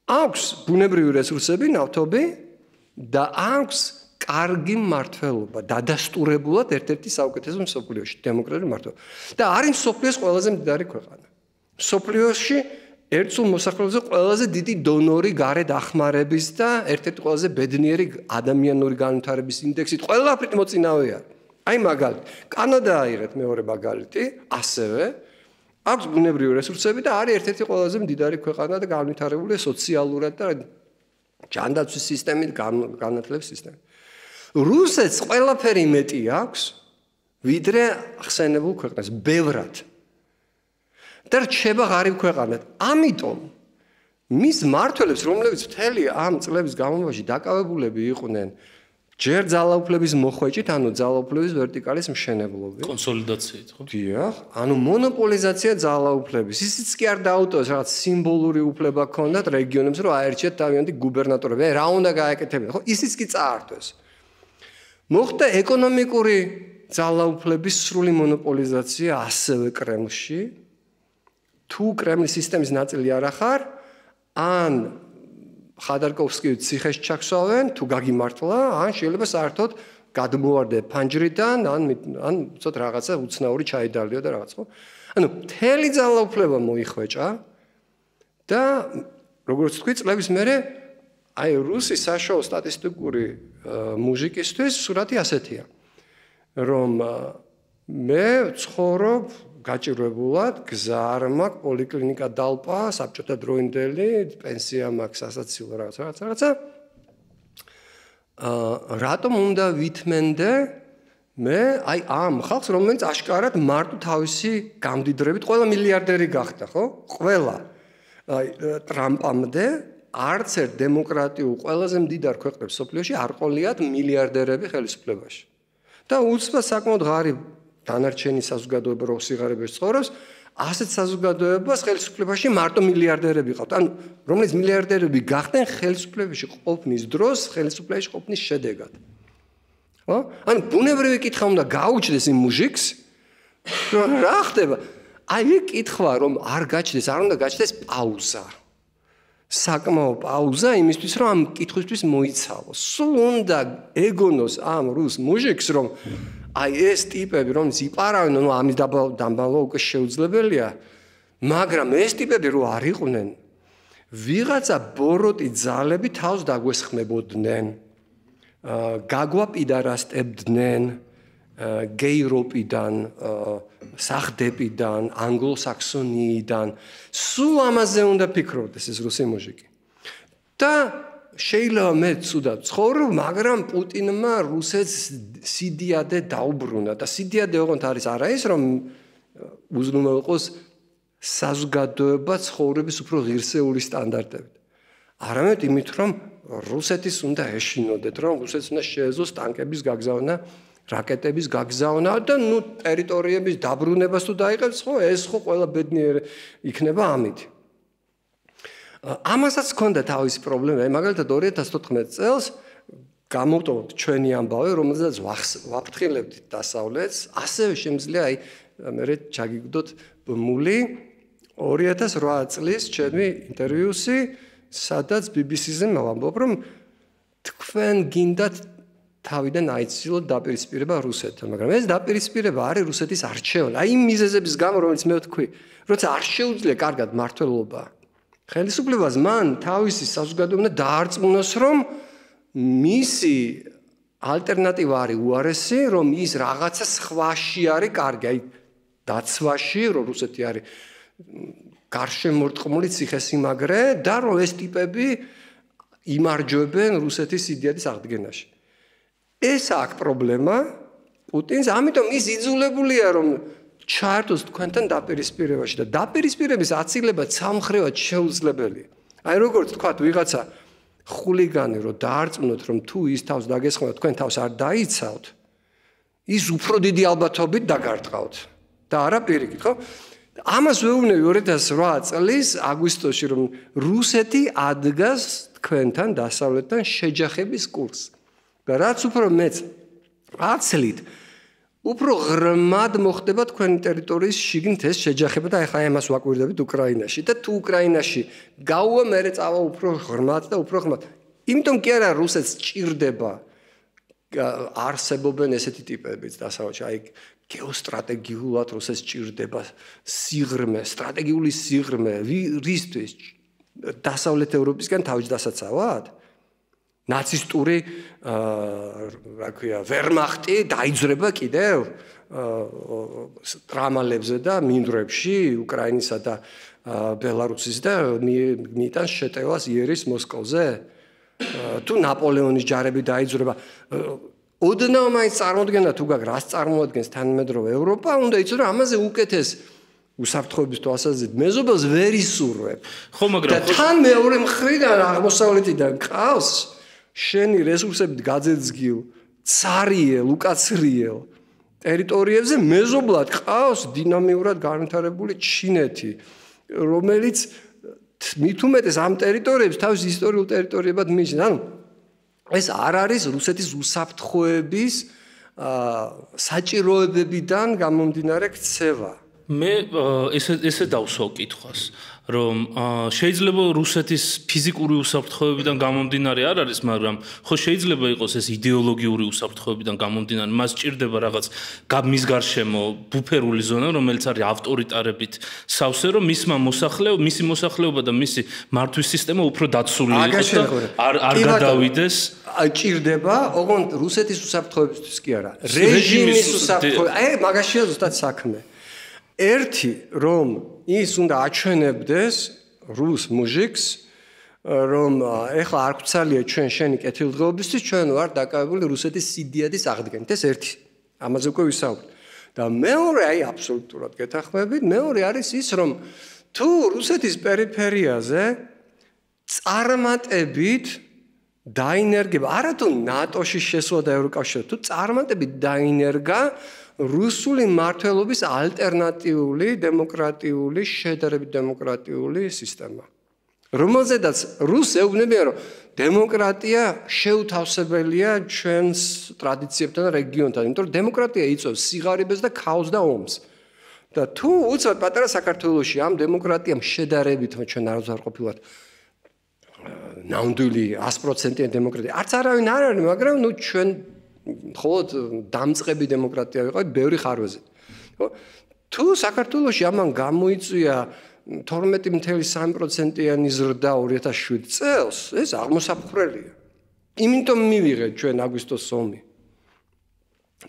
აქვს ბუნებრივი რესურსები, ნავთობი და აქვს კარგი მმართველობა, დადასტურებულად ერთ-ერთი საუკეთესო მსოფლიოში, დემოკრატიული მმართველობა. და არის მსოფლიოს ყველაზე მდიდარი ქვეყანა. მსოფლიოში ერთსულ მოსახლეობაზე ყველაზე დიდი დონორი გარეთ ახმარების და ერთ-ერთი ყველაზე ბედნიერი ადამიანური განვითარების ინდექსით ყველაფრით მოწინავეა. აი მაგალითად, კანადა აიღეთ მეორე მაგალითი, ასევე აქვს ბუნებრივი რესურსები და არის ერთ-ერთი ყველაზე მდიდარი ქვეყანა და განვითარებული სოციალურად და ჯანდაცვის სისტემით, განათლების სისტემით. რუსეთს ყველაფერი მეტი აქვს, ვიდრე ხსენებულ ქვეყნას, ბევრად. და რჩება ღარიბ ქვეყანად. ამიტომ მის მმართველებს, რომლებიც მთელი ამ წლების განმავლობაში დაკავებულები იყვნენ ჯერ ძალაუფლების მოხვეჭით, ანუ ძალაუფლების ვერტიკალის მშენებლობით. კონსოლიდაციით, ხო? დიახ, ანუ მონოპოლიზაცია ძალაუფლების. ისიც კი არ დაუტოვეს, რაღაც სიმბოლური უფლება ჰქონდათ რეგიონებს, რომ აერჩიათ თავიანთი გუბერნატორები. რა უნდა გააკეთებინათ, ხო? ისიც კი წაართვეს. მოხდა ეკონომიკური ძალაუფლების სრული მონოპოლიზაცია ასევე კრემლში. თუ კრემლის სისტემის ნაწილი არ ახარ, ან ხადარკოვსკის ციხეს ჩაქსვავენ, თუ გაგიმართლა, ან შეიძლება საერთოდ გადმოვარდე ფანჯრიდან, ან უცოდ რაღაცა უცნაური ჩაიდალიო და რაღაც, ხო? ანუ მთელი ძალაუფლება მოიხვეჭა და როგორც თქვი, წლების მერე აი რუსი საშუალო სტატისტიკური მუზიკისთვის სურათი ასეთია, რომ მე ცხოვრობ გაჭირვებულად, გზა არ მაქვს, პოლიკლინიკა დალპა, საბჭოთა დროინდელი, პენსია მაქვს, ასაცილო რაღაცა. რატომ უნდა ვითმენდე მე აი ამ ხალხს, რომელიც აშკარად მარტო თავისი გამდიდრებით ყველა მილიარდერი გახდა, ხო? ყველა. აი ტრამპამდე არც ერთ დემოკრატიულ ყველაზე მდიდარ ქვეყნებს სოფლიოში არ ყოლიათ მილიარდერები ხელისუფლებაში. და უცბად საკმაოდ ღარიბ დანარჩენი საზოგადოება რო სიღარიბეში ცხოვრობს, ასეთ საზოგადოებას ხელისუფლებაში მარტო მილიარდერები ყავთ. ანუ რომელიც მილიარდერები გახდნენ ხელისუფლებაში ყოფნის დროს, ხელისუფლებაში ყოფნის შედეგად. ხო? ანუ ბუნებრივი კითხვა უნდა გაუჩნდეს იმ მუჟიკს, რომ რა ხდება? აი კითხვა რომ არ გაჩნდეს, არ უნდა გაჩნდეს პაუზა. საკმაო პაუზა იმისთვის, რომ ამ კითხვისთვის მოიცალოს. სულ უნდა ეგონოს ამ რუს მუჟიკს, რომ აი ეს ტიპები, რომც იპარავენ, ну ამის დამბალვა უკვე შეუძლებელია, მაგრამ ეს ტიპები რო არ იყვნენ, ვიღაცა ბოროტი ძალები თავს დაგვესხმებოდნენ, გაგვაპიდარასტებდნენ გეიროპიდან, სახდებიდან, ანგლო-საქსონიიდან, სულ ამაზე უნდა ფიქრობდეს ეს რუსი მუჟიკი. და შეიძლება მე ცუდად ცხოვრობ, მაგრამ პუტინმა რუსეთს სიდიადე დაუბრუნა და სიდიადე ოღონდ არის არა ის, რომ უზრუნველყოს საზოგადოება ცხოვრების უფრო ღირსეული სტანდარტებით. არამედ იმით, რომ რუსეთის უნდა ეშინოდეთ, რომ რუსეთს უნდა შეეძლოს ტანკების გაგზავნა, რაკეტების გაგზავნა და ნუ ტერიტორიების დაბრუნებას თუ დაიღებს, ხო, ეს ხო ყველა ბედნიერი იქნება ამით. ამასაც ჰქონდა თავისი პრობლემა. მაგალითად 2014 წელს გამოვტოვოთ ჩვენი ამბავი, რომელზეც ვაფრთხილებდით დასავლეთს, ასევე შემიძლია აი მე ჩაგიგდოთ ბმული 2008 წლის ჩემი ინტერვიუსი, სადაც BBC-ზე მოვამბობ, რომ თქვენ გინდათ თავიდან აიცილოთ დაპირისპირება რუსეთთან, მაგრამ ეს დაპირისპირება არის რუსეთის არჩევანი. აი იმ მიზეზების გამო, რომელიც მე ვთქვი, როცა არ შეუძლია კარგად მართლობა, ხელისუფლებას მან თავისი საზოგადოება დაარწმუნოს, რომ მისი ალტერნატივა არის უარესი, რომ ის რაღაცა სხვაში არის კარგი, აი დაცვაში, რომ რუსეთი არის გარშემორტყმული ციხესიმაგრე და რომ ეს ტიპები იმარჯვებენ რუსეთის იდეების აღდგენაში. ეს აქვს პრობლემა პუტინს, ამიტომ ის იძულებულია რომ ჩაერთოს თქვენთან დაპირისპირებაში და დაპირისპირების აცილება სამხრევად შეუძლებელია. აი როგორც თქვათ ვიღაცა ხულიგანი რომ დაარწმუნოთ რომ თუ ის თავს დაგესხმოთ თქვენ თავს არ დაიცავთ, ის უფრო დიდი ალბათობით დაგარტყავთ და არა პირიქით, ხო? ამას ვეუბნები 2008 წლის აგვისტოში რომ რუსეთი ადგას თქვენთან დასავლეთთან შეჯახების კურსს. და რაც უფრო მეც აცლით, უფრო ღრმად მოხდება თქვენი ტერიტორიის შიგნით ეს შეჯახება და ახლა ამას ვაკვირდებით უკრაინაში და თუ უკრაინაში გაუვა მერე წავა უფრო ღრმად და უფრო ღრმად. იმიტომ კი არა რუსეთს ჭირდება არსებობენ ესეთი ტიპებიც დასავლეთში, აი გეოსტრატეგიულად რუსეთს ჭირდება სიღრმე, სტრატეგიული სიღრმე, რისთვის დასავლეთ ევროპისგან თავის დასაცავად? ნაცისტური რა ქვია ვერმახტი დაიძრება კიდევ ტრამალებზე და მინდვრებში უკრაინისა და ბელარუსის და მიიტანს შეტევას იერის მოსკოვზე თუ ნაპოლეონის ჯარები დაიძრება ოდნავ მაინც წარმოადგენდა თუ გაგ რას წარმოადგენს თანამედროვე ევროპა უნდა იცოდე რომ ამაზე უკეთეს უსაფრთხოების თვალსაზრისით მეზობელს ვერ ისურვებ ხო მაგრამ და თან მეორე მხრიდან აღმოსავლეთიდან ყავს შენი რესურსებით გაძეძგილ цариელ უკაცრიელ ტერიტორიებზე მეზობლად ყავს დინამიურად განვითარებული ჩინეთი რომელიც მით უმეტეს ამ ტერიტორიებს თავის ისტორიულ ტერიტორიებად მიიჩნევს ანუ ეს არ არის რუსეთის უსაფრთხოების საჭიროებებიდან გამომდინარე ქცევა მე ესე დავსვავ კითხვას რომ შეიძლება რუსეთის ფიზიკური უსაფრთხოებიდან გამომდინარე არ არის მაგრამ ხო შეიძლება იყოს ეს იდეოლოგიური უსაფრთხოებიდან გამომდინარე მას ჭირდება რაღაც მის გარშემო ბუფერული ზონა რომელიც არის ავტორიტარებით სავსე რომ მისი მოსახლეობა და მისი მართვის სისტემა უფრო დაცული იყოს და არ გადავიდეს ჭირდება ოღონდ რუსეთის უსაფრთხოებისთვის კი არა რეჟიმის უსაფრთხოება მაგაშია ზუსტად საქმე ერთი რომ ის უნდა აჩვენებდეს რუს მუჟიკს რომ ეხლა არ გვცალია ჩვენ შენი კეთილდღეობისთვის ჩვენ ვარ დაკავებული რუსეთის სიდიადის აღდგენით ეს ერთი ამაზე უკვე ვისაუბრეთ და მეორე აი აბსოლუტურად გეთანხმებით მეორე არის ის რომ თუ რუსეთის პერიფერიაზე წარმატებით დაინერგება არათუ ნატოში შესვლა და ევროკავშირში თუ წარმატებით დაინერგა რუსული მმართველობის ალტერნატიული დემოკრატიული შედარებით დემოკრატიული სისტემა რომელზედაც რუსს ეუბნებიან რომ დემოკრატია შეუთავსებელია ჩვენს ტრადიციებთან და რეგიონთან იმიტომ რომ დემოკრატია იწვევს სიღარიბეს და ქაოსს და ომს და თუ უცბად პატარა საქართველოში ამ დემოკრატიამ შედარებით ჩვენ არ ვზარყოფილად ნამდვილი 100%-იანი დემოკრატია არც არავინ არ არის მაგრამ ნუ ჩვენ მხოლოდ დამწყები დემოკრატია ვიყავით ბევრი ხარვეზე. თუ საქართველოში ამან გამოიწვია 12.3%-იანი ზრდა 2007 წელს, ეს აღმოსაფხრელია. იმიტომ მივიღეთ ჩვენ აგვისტოს ომი.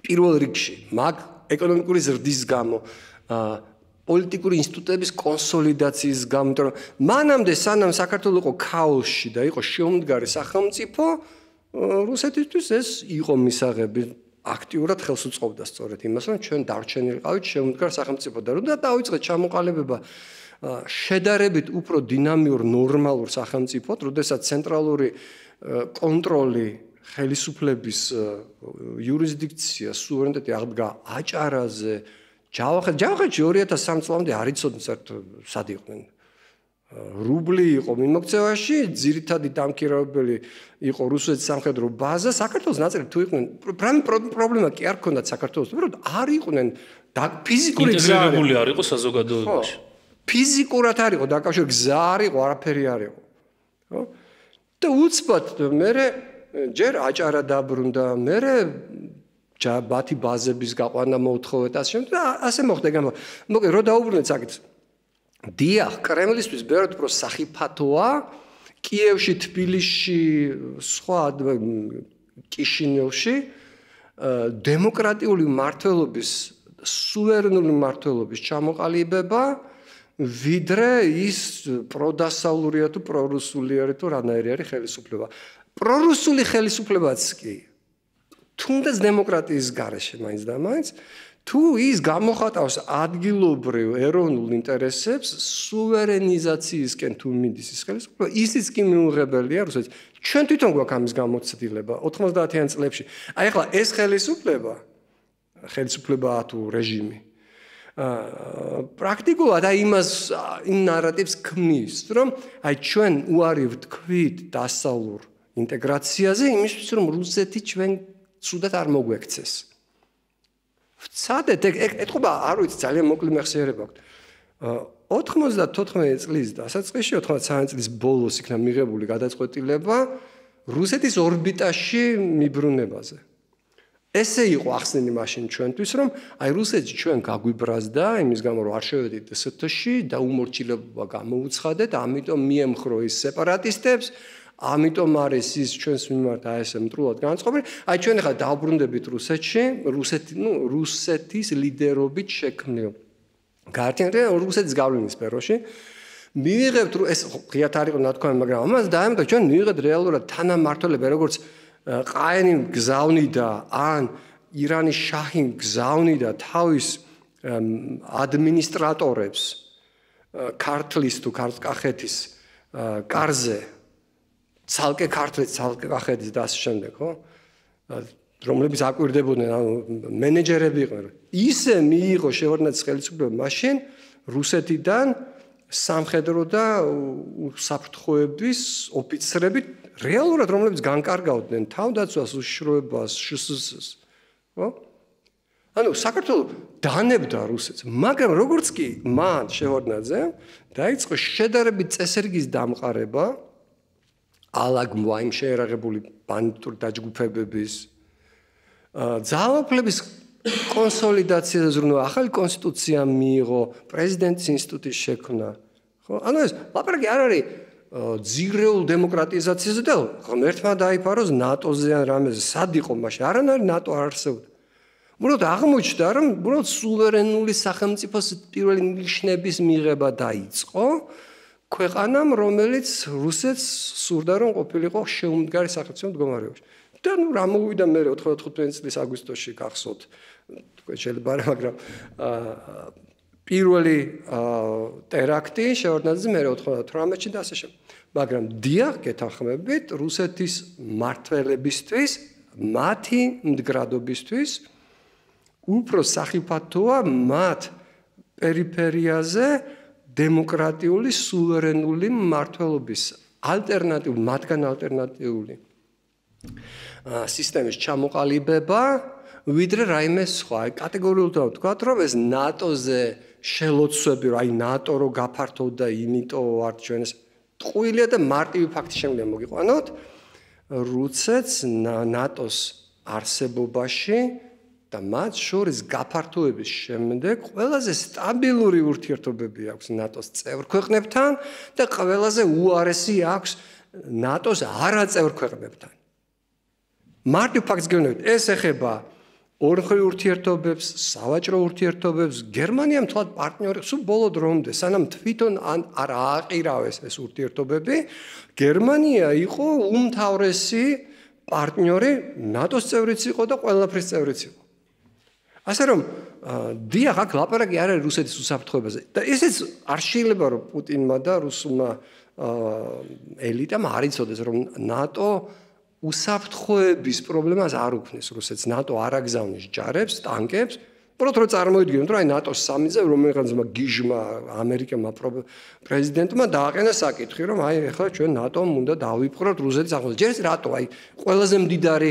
პირველ რიგში, მაგ ეკონომიკური ზრდის გამო, პოლიტიკური ინსტიტუტების კონსოლიდაციის გამო, იმიტომ რომ მანამდე სანამ საქართველო იყო ქაოსში და იყო შეუმდგარი სახელმწიფო რუსეთისთვის ეს იყო მისაღები აქტიურად ხელს უწყობდა სწორედ იმას რომ ჩვენ დარჩენილიყავით შეუმდგარ სახელმწიფო და რომ დაიწყეთ ჩამოყალიბება შედარებით უფრო დინამიურ ნორმალურ სახელმწიფოდ, როდესაც ცენტრალური კონტროლი ხელისუფლების იურისდიქცია სუვერენიტეტი აღდგა აჭარაზე ჯავახეთში 2003 წლამდე არ იცოდნენ საერთოდ სად იყვნენ რუბლი იყო მიმოქცევაში, ძირითადი დამქირავებელი იყო რუსეთის სამხედრო ბაზა, საქართველოს ნაწილი თუ იყვნენ, პრობლემა კი არ ჰქონდათ საქართველოს, უბრალოდ არ იყვნენ ფიზიკური გზა ინტეგრირებული არ იყო საზოგადოებაში. ფიზიკურად არ იყო დაკავშირებული გზა არ იყო, არაფერი არ იყო. ხო? და უცბად მე ჯერ აჭარა დაბრუნდა, მე ბათი ბაზების გაყვანა მოუთხოვეთ ასე მოხდა. მოკლედ რო დაუბრუნდეთ საკითხს დიახ, კრემლისთვის ბევრად უფრო სახიფათოა კიევში, თბილისში, სხვა კიშინევში დემოკრატიული მმართველობის, სუვერენული მმართველობის ჩამოყალიბება, ვიდრე ის პროდასავლურია თუ პრორუსულია თუ რანაირი არის ხელისუფლება. პრორუსული ხელისუფლებაც კი თუნდაც დემოკრატიის გარეშე მაინც და მაინც თუ ის გამოხატავს ადგილობრივ ეროვნულ ინტერესებს სუვერენიზაციისკენ თუ მიდის ის ხელისუფლება ისიც კი მიუღებელია რუსეთს ჩვენ თვითონ გვაქვს ამის გამოცდილება 90-იან წლებში აი ახლა ეს ხელისუფლება თუ რეჟიმი პრაქტიკულად აი იმას იმ ნარატივს ქმნის რომ აი ჩვენ უარი ვთქვით დასავლურ ინტეგრაციაზე იმისთვის რომ რუსეთი ჩვენ ცუდად არ მოგვექცეს ვცადეთ ეთქობა არ ვიცი ძალიან მოკლე მეხსიერება აქვს 94 წლის დასაწყისში 93 წლის ბოლოს იქნა მიღებული გადაწყვეტილება რუსეთის ორბიტაში მიბრუნებაზე ესე იყო ახსნილი მაშინ ჩვენთვის რომ აი რუსეთი ჩვენ გაგვიბრაზდა იმის გამო რომ არ შევედით SST-ში და უმორჩილება გამოუცხადეთ ამიტომ მიემხრო ის სეპარატისტებს ამიტომ არის ის ჩვენს მიმართ აი ესე მტრულად განწყობილი. აი ჩვენ ახლა დავბრუნდებით რუსეთში, რუსეთის ლიდერობით შექმნილ გაერთიანებულ რუსეთის გავლენის სფეროში. მივიღებთ ეს ღიათ არ იყო ნათქვამი, მაგრამ ამას დაემთხვა ჩვენ მივიღეთ რეალურად თანამმართველობა, როგორც ყაენი გზავნიდა ან ირანის შაჰი გზავნიდა თავის ადმინისტრატორებს ქართლის თუ ქართლ-კახეთის კარზე ცალკე ქართლის, ცალკე კახეთის და ასე შემდეგ, ხო? რომლებიც აკვირდებოდნენ, მენეჯერები იყვნენ. ისე მიიღო შევარდნაძის ხელისუფლება მაშინ რუსეთიდან სამხედრო და უსაფრთხოების ოფიცრები რეალურად რომლებიც განკარგავდნენ თავდაცვას, უშიშროებას, შსს-ს, ხო? ანუ საქართველოს დანებდა რუსეთს, მაგრამ როგორც კი მან შევარდნაძე დაიწყო შედარებით წესრიგის დამყარება ალაგმვაიმ შეერაღებული ბანდიტური დაჯგუფებების ძალაუფლების კონსოლიდაციაზე ზრუნვა, ახალი კონსტიტუცია მიიღო, პრეზიდენტის ინსტიტუტის შექმნა. ხო? ანუ ეს ლაპარაკი არ არის ძირეულ დემოკრატიზაციაზე და ღმერთმა დაიფაროს ნატოზე ან რამეზე, სად იყო მაშინ? არანაირი ნატო არ არსებობდა. უბრალოდ აღმოჩნდა, რომ უბრალოდ სუვერენული სახელმწიფოს პირველი ნიშნების მიღება დაიწყო ქვეყანამ, რომელიც რუსეთს სურდა რომ ყოფილიყო შეუმდგარი სახელმწიფო მდგომარეობაში. და ნუ რა მოვიდა მე 95 წლის აგვისტოში გახსოვთ, შეიძლება არა, მაგრამ პირველი ტერაქტი შევარდნაძის მე 98-ში და ასე შემდეგ. მაგრამ დიახ, გეთანხმებით, რუსეთის მმართველებისთვის, მათი მდგრადობისთვის უფრო სახიფათოა მათ პერიფერიაზე დემოკრატიული სუვერენული მმართველობის ალტერნატიული, მათგან ალტერნატიული სისტემის ჩამოყალიბება, ვიდრე რაიმე სხვა. კატეგორიულად ვთქვათ, რომ ეს ნატოზე შელოცვები, აი ნატო რო გაფართოვდა, იმიტომ ვართ ჩვენ ეს ტყუილია და მარტივი ფაქტი შემიძლია მოგიყვანოთ, რუსეთს ნატოს არსებობაში და მათ შორის გაფართოების შემდეგ ყველაზე სტაბილური ურთიერთობები აქვს ნატოს წევრ ქვეყნებთან და ყველაზე უარესი აქვს ნატოს არაწევრ ქვეყნებთან. მარტივ ფაქტს გეუბნებით, ეს ეხება ორმხრივ ურთიერთობებს, სავაჭრო ურთიერთობებს, გერმანიამ თვალ პარტნიორი, სულ ბოლო დრომდე, სანამ თვითონ არ ააყირავეს ეს ურთიერთობები, გერმანია იყო უმთავრესი პარტნიორი, ნატოს წევრიც იყო და ყველაფრის წევრიც იყო. ასე რომ დიახ, აქ ლაპარაკი არ არის რუსეთის უსაფრთხოებაზე და ესეც არ შეიძლება რომ პუტინმა და რუსულმა ელიტამ არ იცოდეს რომ ნატო უსაფრთხოების პრობლემას არ უქმნის რუსეთს, ნატო არ აგზავნის ჯარებს, ტანკებს, უბრალოდ რომ წარმოიდგინოთ რომ აი ნატოს სამიზე რომელიღაცმა გიჟმა ამერიკელმა პრეზიდენტმა დააყენა საკითხი რომ აი ახლა ჩვენ ნატომ უნდა დავიპყროთ რუსეთის აღმოსავლეთ. ჯერ რატო აი ყველაზე მდიდარი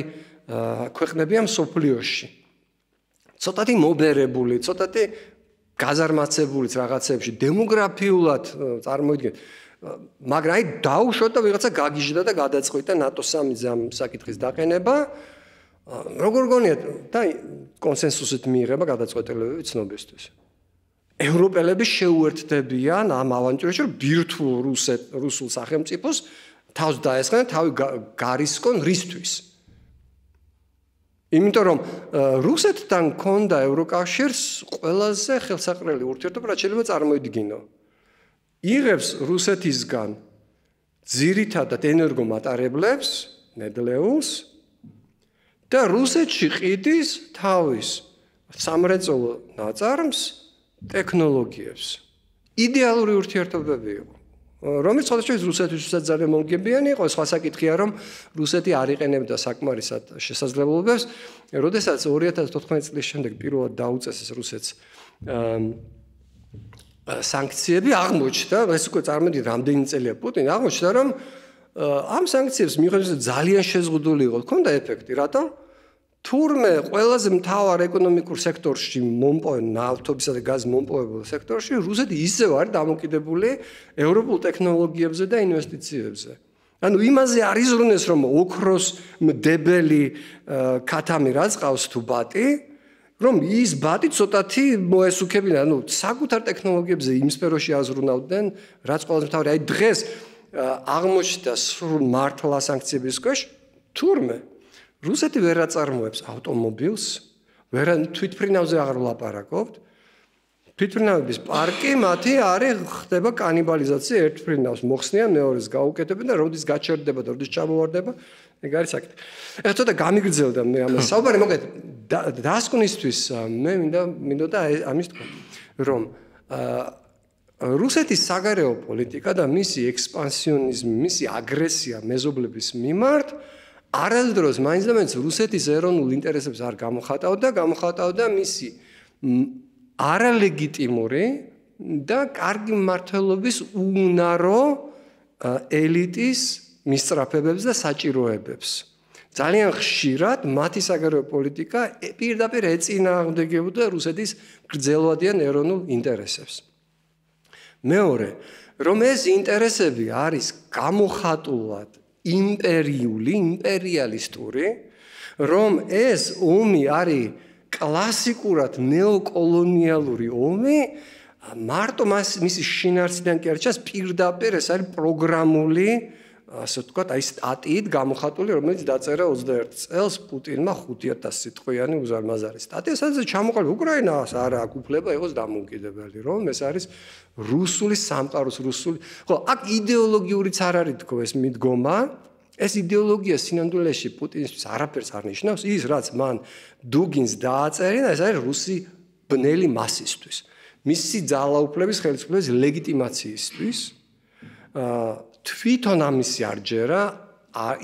ქვეყნებია მსოფლიოში. ცოტათი მობერებული, ცოტათი გაზარმაცებულიც რაღაცებში, დემოგრაფიულად წარმოიდგინეთ. მაგრამ აი დაუშვოთ და ვიღაცა გაგიჟდა და გადაწყვიტა ნატოს სამიზე ამ საკითხის დაყენება. როგორ გონიათ და კონსენსუსით მიიღება გადაწყვეტილებები ცნობისთვის. ევროპელები შეუერთდებიან ამ ავანტიურაში, რომ ბირთვულ რუსულ სახელმწიფოს თავს დაესხნენ თავი გარისკონ რისთვის. იმიტომ რომ რუსეთთან ქონდა ევროკავშირს ყველაზე ხელსაყრელი ურთიერთობა, რაც შეიძლება წარმოიდგინო. იღებს რუსეთისგან ძირითადად ენერგომატარებლებს, ნედლეულს და რუსეთში ყიდის თავის სამრეწველო ნაწარმს, ტექნოლოგიებს. იდეალური ურთიერთობები იყო. რომელიც სხვადასხვა რუსეთისთვისაც ძალიან მომგებიანი იყო, სხვა საკითხია რომ რუსეთი არ იყენებდა საკმარისად შესაძლებლობებს, როდესაც 2014 წლის შემდეგ პირველად დაუწესეს რუსეთს სანქციები, აღმოჩნდა, ეს უკვე წარმოდით რამდენი წელია პუტინი, აღმოჩნდა რომ ამ სანქციებს მიუხედავად ძალიან შეზღუდული იყო, ჰქონდა ეფექტი, რატომ? თურმე ყველაზე მთავარ ეკონომიკურ სექტორში მომპოვებულ ნავთობისა და გაზის მომპოვებულ სექტორში რუსეთი ისევ არის დამოკიდებული ევროპულ ტექნოლოგიებზე და ინვესტიციებზე. ანუ იმაზე არ იზრუნეს რომ ოქროს მდებელი ქათამი რაც ყავს თუ ბატი, რომ ის ბატი ცოტათი მოესუქებინა, ანუ საკუთარ ტექნოლოგიებზე იმ სფეროში აზრუნავდნენ, რაც ყველაზე მთავარი. აი დღეს აღმოჩნდა სრულ მართლა სანქციების ქვეშ, თურმე რუსეთი ვერ აწარმოებს ავტომობილს, თვითმფრინავზე აღარ ვლაპარაკობთ. თვითმფრინავების პარკი მათი არის ხდება კანიბალიზაცია, ერთ ფრინავს მოხსნიან, მეორეს გაუკეთებენ და როდის გაჩერდება და როდის ჩამოვარდება, ეგ არის საკითხი. ეხლა ცოტა გამიგრძელდა მე ამას საუბარი, მოგეთ დასკვნისთვის მე მინდოდა ამის თქვა, რომ რუსეთის საგარეო პოლიტიკა და მისი ექსპანსიონიზმი, მისი აგრესია მეზობლების მიმართ არასდროს მაინც და მაინც რუსეთის ეროვნულ ინტერესებს არ გამოხატავდა მისი არალეგიტიმური და კარგი მმართველობის უნარო ელიტის მისწრაფებებს და საჭიროებებს. ძალიან ხშირად მათი საგარეო პოლიტიკა პირდაპირ ეწინააღმდეგებოდა რუსეთის გრძელვადიან ეროვნულ ინტერესებს. მეორე, რომ ეს ინტერესები არის გამოხატულად იმპერიალისტური, რომ ეს ომი არის კლასიკურად ნეოკოლონიალური ომი, მარტო მისი შინაარსიდან კი არ ჩანს, პირდაპირ ეს არის პროგრამული, ასე ვთქვათ, აი სტატიით გამოხატული, რომელიც დაწერა 21 წელს პუტინმა 5000 სიტყვიანი უზარმაზარი სტატია, სადაც ჩამოყალიბდა უკრაინას არ აქვს უფლება იყოს დამოუკიდებელი, რომ ეს არის რუსული სამყაროს ხო, აქ იდეოლოგიურიც არ არის თქო ეს მიდგომა, ეს იდეოლოგია სინამდვილეში პუტინისთვის არაფერს არ ნიშნავს, ის რაც მან დუგინს დააწერინა, ეს არის რუსი ბნელი მასისთვის, მისი ძალაუფლების ხელისუფლების ლეგიტიმაციისთვის, თვითონ ამისი არ ჯერა,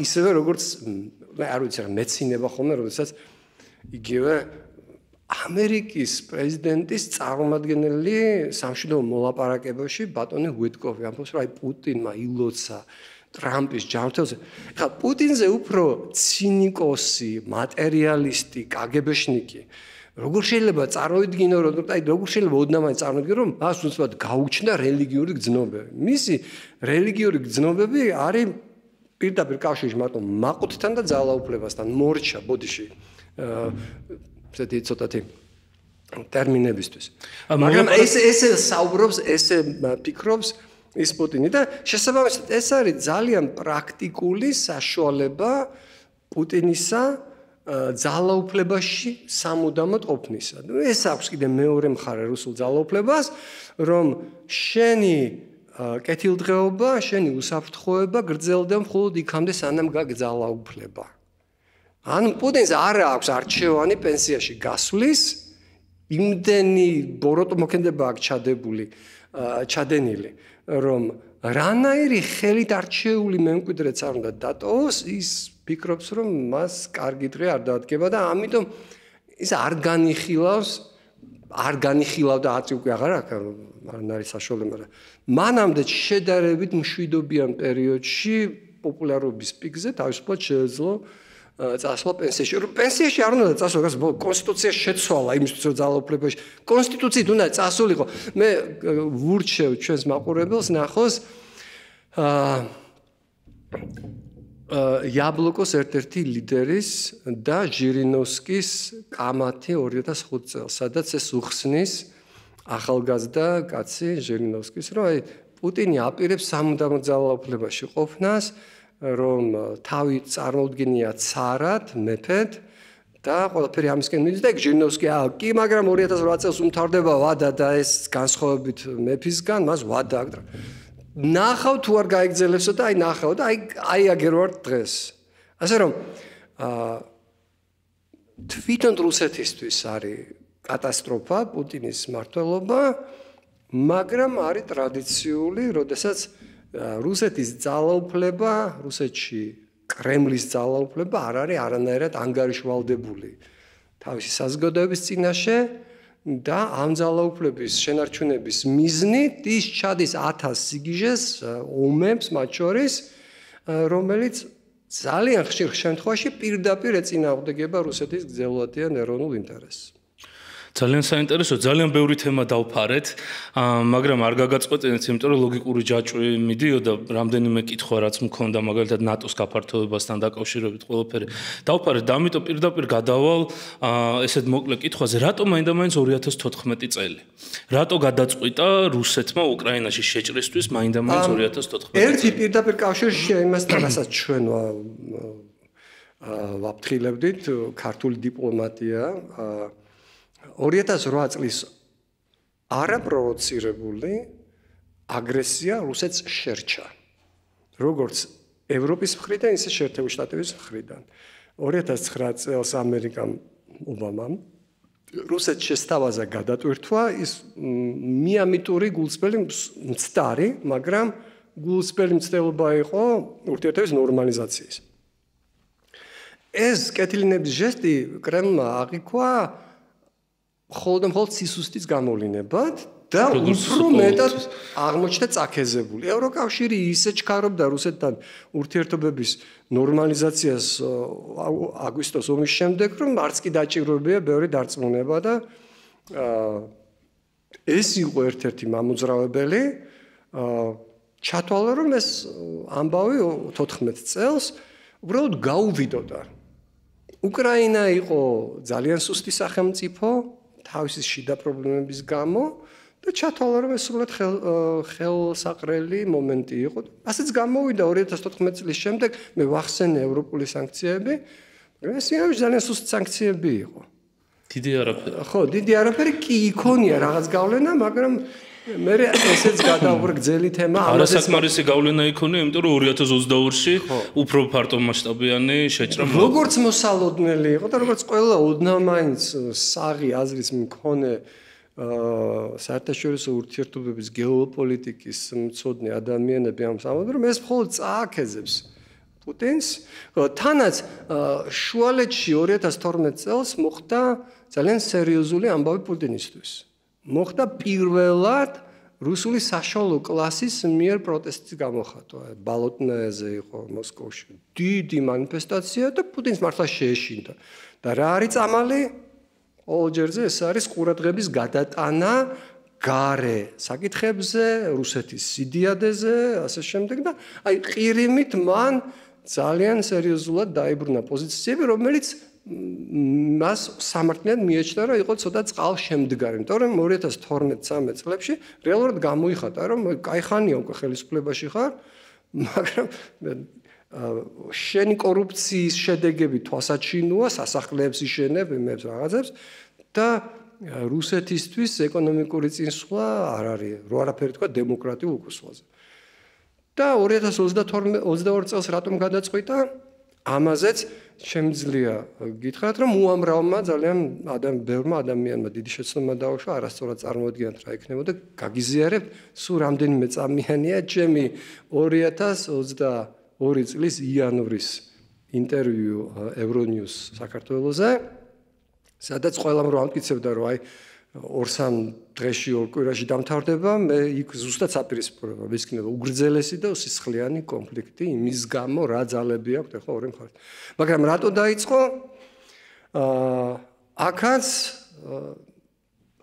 ისევე როგორც არ ვიცი რა მეცინება ხოლმე, როდესაც იგივე ამერიკის პრეზიდენტის წარმომადგენელი სამშვიდობო მოლაპარაკებებში ბატონი უიტკოვი ამბობს, რომ აი პუტინმა ილოცა ტრამპის ჯანმრთელზე. ხა პუტინზე უფრო ცინიკოსი, მატერიალისტი, კაგებეშნიკი როგორ შეიძლება წარმოვიდგინო, როგორ შეიძლება ოდნავ წარმოვიდგინო, რომ მას უცბად გაუჩნდა რელიგიური გრძნობები. მისი რელიგიური გრძნობები არის პირდაპირ კავშირში მარტო მაყუთთან და ძალაუფლებასთან, მორჩა ბოდიში. ესეთი ცოტათი ტერმინებისთვის. მაგრამ ესე საუბრობს, ესე ფიქრობს ის პუტინი და შესაბამისად ეს არის ძალიან პრაქტიკული საშუალება პუტინისა ძალაუფლებაში სამუდამოდ ყოფნისა. ეს აქვს კიდე მეორე მხარე რუსულ ძალაუფლებას, რომ შენი კეთილდღეობა, შენი უსაფრთხოება გრძელდება მხოლოდ იქამდე, სანამ გაგძალაუფლება. ანუ პუტინს არ აქვს არჩევანი პენსიაში გასვლის, იმდენი ბოროტო მოქმედება აქვს ჩადენილი, რომ რანაირი ხელით არჩეული მემკვიდრეც არ უნდა დატოვოს, ის ფიქრობს, რომ მას კარგი დღე არ დაადგება და ამიტომ ის არ განიხილავდა აწი უკვე აღარ არის საშუალება, მაგრამ მანამდე შედარებით მშვიდობიან პერიოდში პოპულარობის პიკზე თავისუფლად შეეძლო წასვლა პენსიაში. პენსიაში არ უნდა წასვლა, კონსტიტუცია შეცვალა იმისთვის, რომ ძალაუფლებაში კონსტიტუციით უნდა წასულიყო. მე ვურჩევ ჩვენს მაყურებელს ნახოს იაბლოკოს ერთ-ერთი ლიდერის და ჟირინოვსკის კამათი 2005 წელს, სადაც ეს უხსნის ახალგაზრდა კაცი ჟირინოვსკის, რომ აი პუტინი აპირებს სამუდამო ძალაუფლებაში ყოფნას, რომ თავი წარმოუდგენია ცარად, მეფედ და ყველაფერი ამისკენ მიდის და ეგ ჟირინოვსკი კი, მაგრამ 2008 წელს უმთავრდება ვადა და ეს განსხვავებით მეფისგან მას ვადა აქვს. ნახავ თუ არ გაიგრძელებსო და აი ნახავ და აი აგერ ვარ დღეს. ასე რომ თვითონ რუსეთისთვის არის კატასტროფა პუტინის მმართველობა, მაგრამ არის ტრადიციული, როდესაც რუსეთის ძალაუფლება, რუსეთში კრემლის ძალაუფლება არ არის არანაირად ანგარიშვალდებული თავისი საზოგადოების წინაშე და ამ ძალაუფლების შენარჩუნების მიზნით ის ჩადის 1000 სიგიჟეს ომებს მათ შორის, რომელიც ძალიან ხშირ შემთხვევაში პირდაპირ ეწინააღმდეგება რუსეთის გრძელვადიან ეროვნულ ინტერესს. ძალიან საინტერესო, ძალიან ბევრი თემა დავფარეთ, მაგრამ არ გაგაწყვეტინეთ, იმიტომ რომ ლოგიკური ჯაჭვი მიდიოდა, რამდენიმე კითხვა რაც მქონდა, მაგალითად ნატოს გაფართოებასთან დაკავშირებით ყველაფერი. დავფარეთ, და ამიტომ პირდაპირ გადავალ ესეთ მოკლე კითხვაზე, რატომ მაინდა-მაინც 2014 წელი? რატო გადაწყვიტა რუსეთმა უკრაინაში შეჭრისთვის მაინდა-მაინც 2014 წელი? ერთი პირდაპირ კავშირში იმასთან, რასაც ჩვენ ვაფრთხილებდით, ქართული დიპლომატია 2008 წლის არაპროვოცირებული აგრესია რუსეთს შერჩა. როგორც ევროპის მხრიდან, ისე შეერთებული შტატების მხრიდან. 2009 წელს ამერიკამ ობამამ რუსეთს შესთავაზა გადატვირთვა, ის მიამიტური გულწრფელი მცდარი, მაგრამ გულწრფელი მცდელობა იყო ურთიერთობის ნორმალიზაციის. ეს კეთილინების ჟესტი კრემლმა აღიქვა მხოლოდ სისუსტის გამოვლინებად და უფრო მეტად აღმოჩნდა წაქეზებული. ევროკავშირი ისე ჩქარობდა რუსეთთან ურთიერთობების ნორმალიზაციას აგვისტოს ომის შემდეგ, რომ არც კი დაჭიროებია ბევრი დარწმუნება და ეს იყო ერთ-ერთი მამოძრავებელი. ჩათვალა, რომ ეს ამბავი 14 წელს უბრალოდ გაუვიდოდა. უკრაინა იყო ძალიან სუსტი სახელმწიფო თავისი შიდა პრობლემების გამო და ჩათვალა, რომ ეს სრულად ხელსაყრელი მომენტი იყო. ასეც გამოვიდა 2014 წლის შემდეგ, მე ვახსენე ევროპული სანქციები, მაგრამ ეს ძალიან სუსტი სანქციები იყო. დიდი არაფერი. ხო, დიდი არაფერი კი იქონია რაღაც გავლენა, მაგრამ მე ესეც გადავღრ გძელი თემა. არასაკმარისი გავლენა იქონია, იმიტომ რომ 2022-ში უფრო ფართომასშტაბიანი შეჭრა მოხდა. როგორც მოსალოდნელი იყო და როგორც ყველა ოდნავ მაინც საღი აზრის მქონე საერთაშორისო ურთიერთობების გეოპოლიტიკის მცოდნე ადამიანები ამბობენ, რომ ეს მხოლოდ წააქეზებს პუტინს. თანაც შუალედში 2012 წელს მოხდა ძალიან სერიოზული ამბავი პუტინისთვის. მოხდა პირველად რუსული საშუალო კლასის მიერ პროტესტის გამოხატვა. ბალოტნაეზე იყო მოსკოვში დიდი მანიფესტაცია და პუტინს მართლა შეეშინდა. და რა არის წამალი? ყოველჯერზე ეს არის ყურადღების გადატანა გარე საკითხებზე, რუსეთის სიდიადეზე, ასე შემდეგ და აი ყირიმით მან ძალიან სერიოზულად დაიბრუნა პოზიციები, რომელიც მას სამართლიანად მიეჩნდა, რომ იყო ცოტა წყალშემდგარი, იმიტომ რომ 2012-13 წლებში რეალურად გამოიხატა, რომ კაი ხანია უკვე ხელისუფლებაში ხარ, მაგრამ შენი კორუფციის შედეგები თვალსაჩინოა, სასახლეებს იშენებ, იმებს რაღაცებს და რუსეთისთვის ეკონომიკური წინსვლა არ არის, რო არაფერი თქვა დემოკრატიულ უკუსვაზე. და 2022 წელს რატომ გადაწყვიტა? ამაზეც შემიძლია გითხრათ, რომ უამრავმა ძალიან ბევრმა ადამიანმა დიდი შეცდომა დაუშვა, არასწორად წარმოადგენთ რა იქნებოდა, გაგიზიარებთ, სულ რამდენიმე წამიანია ჩემი 2022 წლის იანვრის ინტერვიუ Euronews საქართველოზე, სადაც ყველამ რო ამტკიცებდა, რომ აი 2-3 დღეში ორ კვირაში დამთავრდება, მე იქ ზუსტად საპირისპიროება ვისკნებ უგრძელესი და სისხლიანი კონფლიქტი იმის გამო, რა ძალები აქვს ახლა ორი მხარე. მაგრამ რატო დაიწყო? აქაც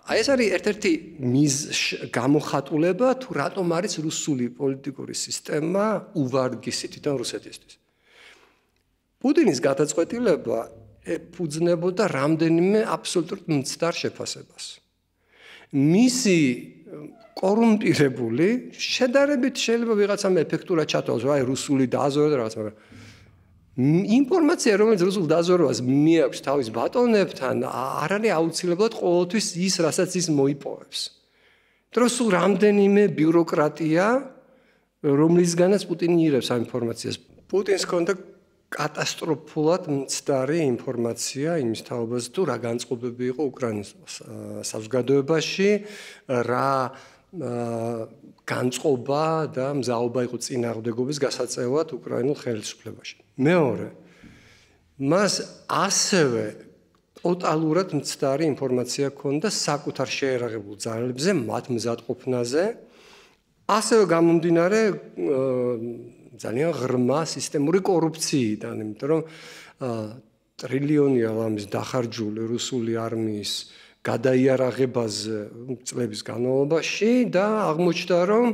აი ეს არის ერთ-ერთი გამოხატულება, თუ რატომ არის რუსული პოლიტიკური სისტემა უვარგისი თვითონ რუსეთისთვის. პუტინის გადაწყვეტილება ეფუძნებოდა რამდენიმე აბსოლუტურად მცდარ შეფასებას. მისი კორუმპირებული შედარებით შეიძლება ვიღაცამ ეფექტურად ჩათვალოს, რომ აი რუსული დააზოვა და რაღაც, მაგრამ ინფორმაცია, რომელიც რუსულ დაზორვას მიაქვს თავის ბატონებთან, არ არის აუცილებლად ყოველთვის ის, რასაც ის მოიპოვებს. დროს სულ რამდენიმე ბიუროკრატია, რომლისგანაც პუტინი იღებს ამ ინფორმაციას. პუტინს ჰქონდა კატასტროფულად მცდარი ინფორმაცია იმის თაობაზე, თუ რა განწყობები იყო უკრაინის საზოგადოებაში, რა განწყობა და მზაობა იყო წინააღმდეგობის გასაწევად უკრაინულ ხელისუფლებაში. მეორე, მას ასევე ტოტალურად მცდარი ინფორმაცია ჰქონდა საკუთარ შეერაღებულ ძალებზე, მათ მზადყოფნაზე, ასევე გამომდინარე ძალიან ღრმა სისტემური კორუფციიდან, იმიტომ რომ ტრილიონი ლამის დახარჯული რუსული არმიის გადაიარაღებაზე წლების განმავლობაში და აღმოჩნდა, რომ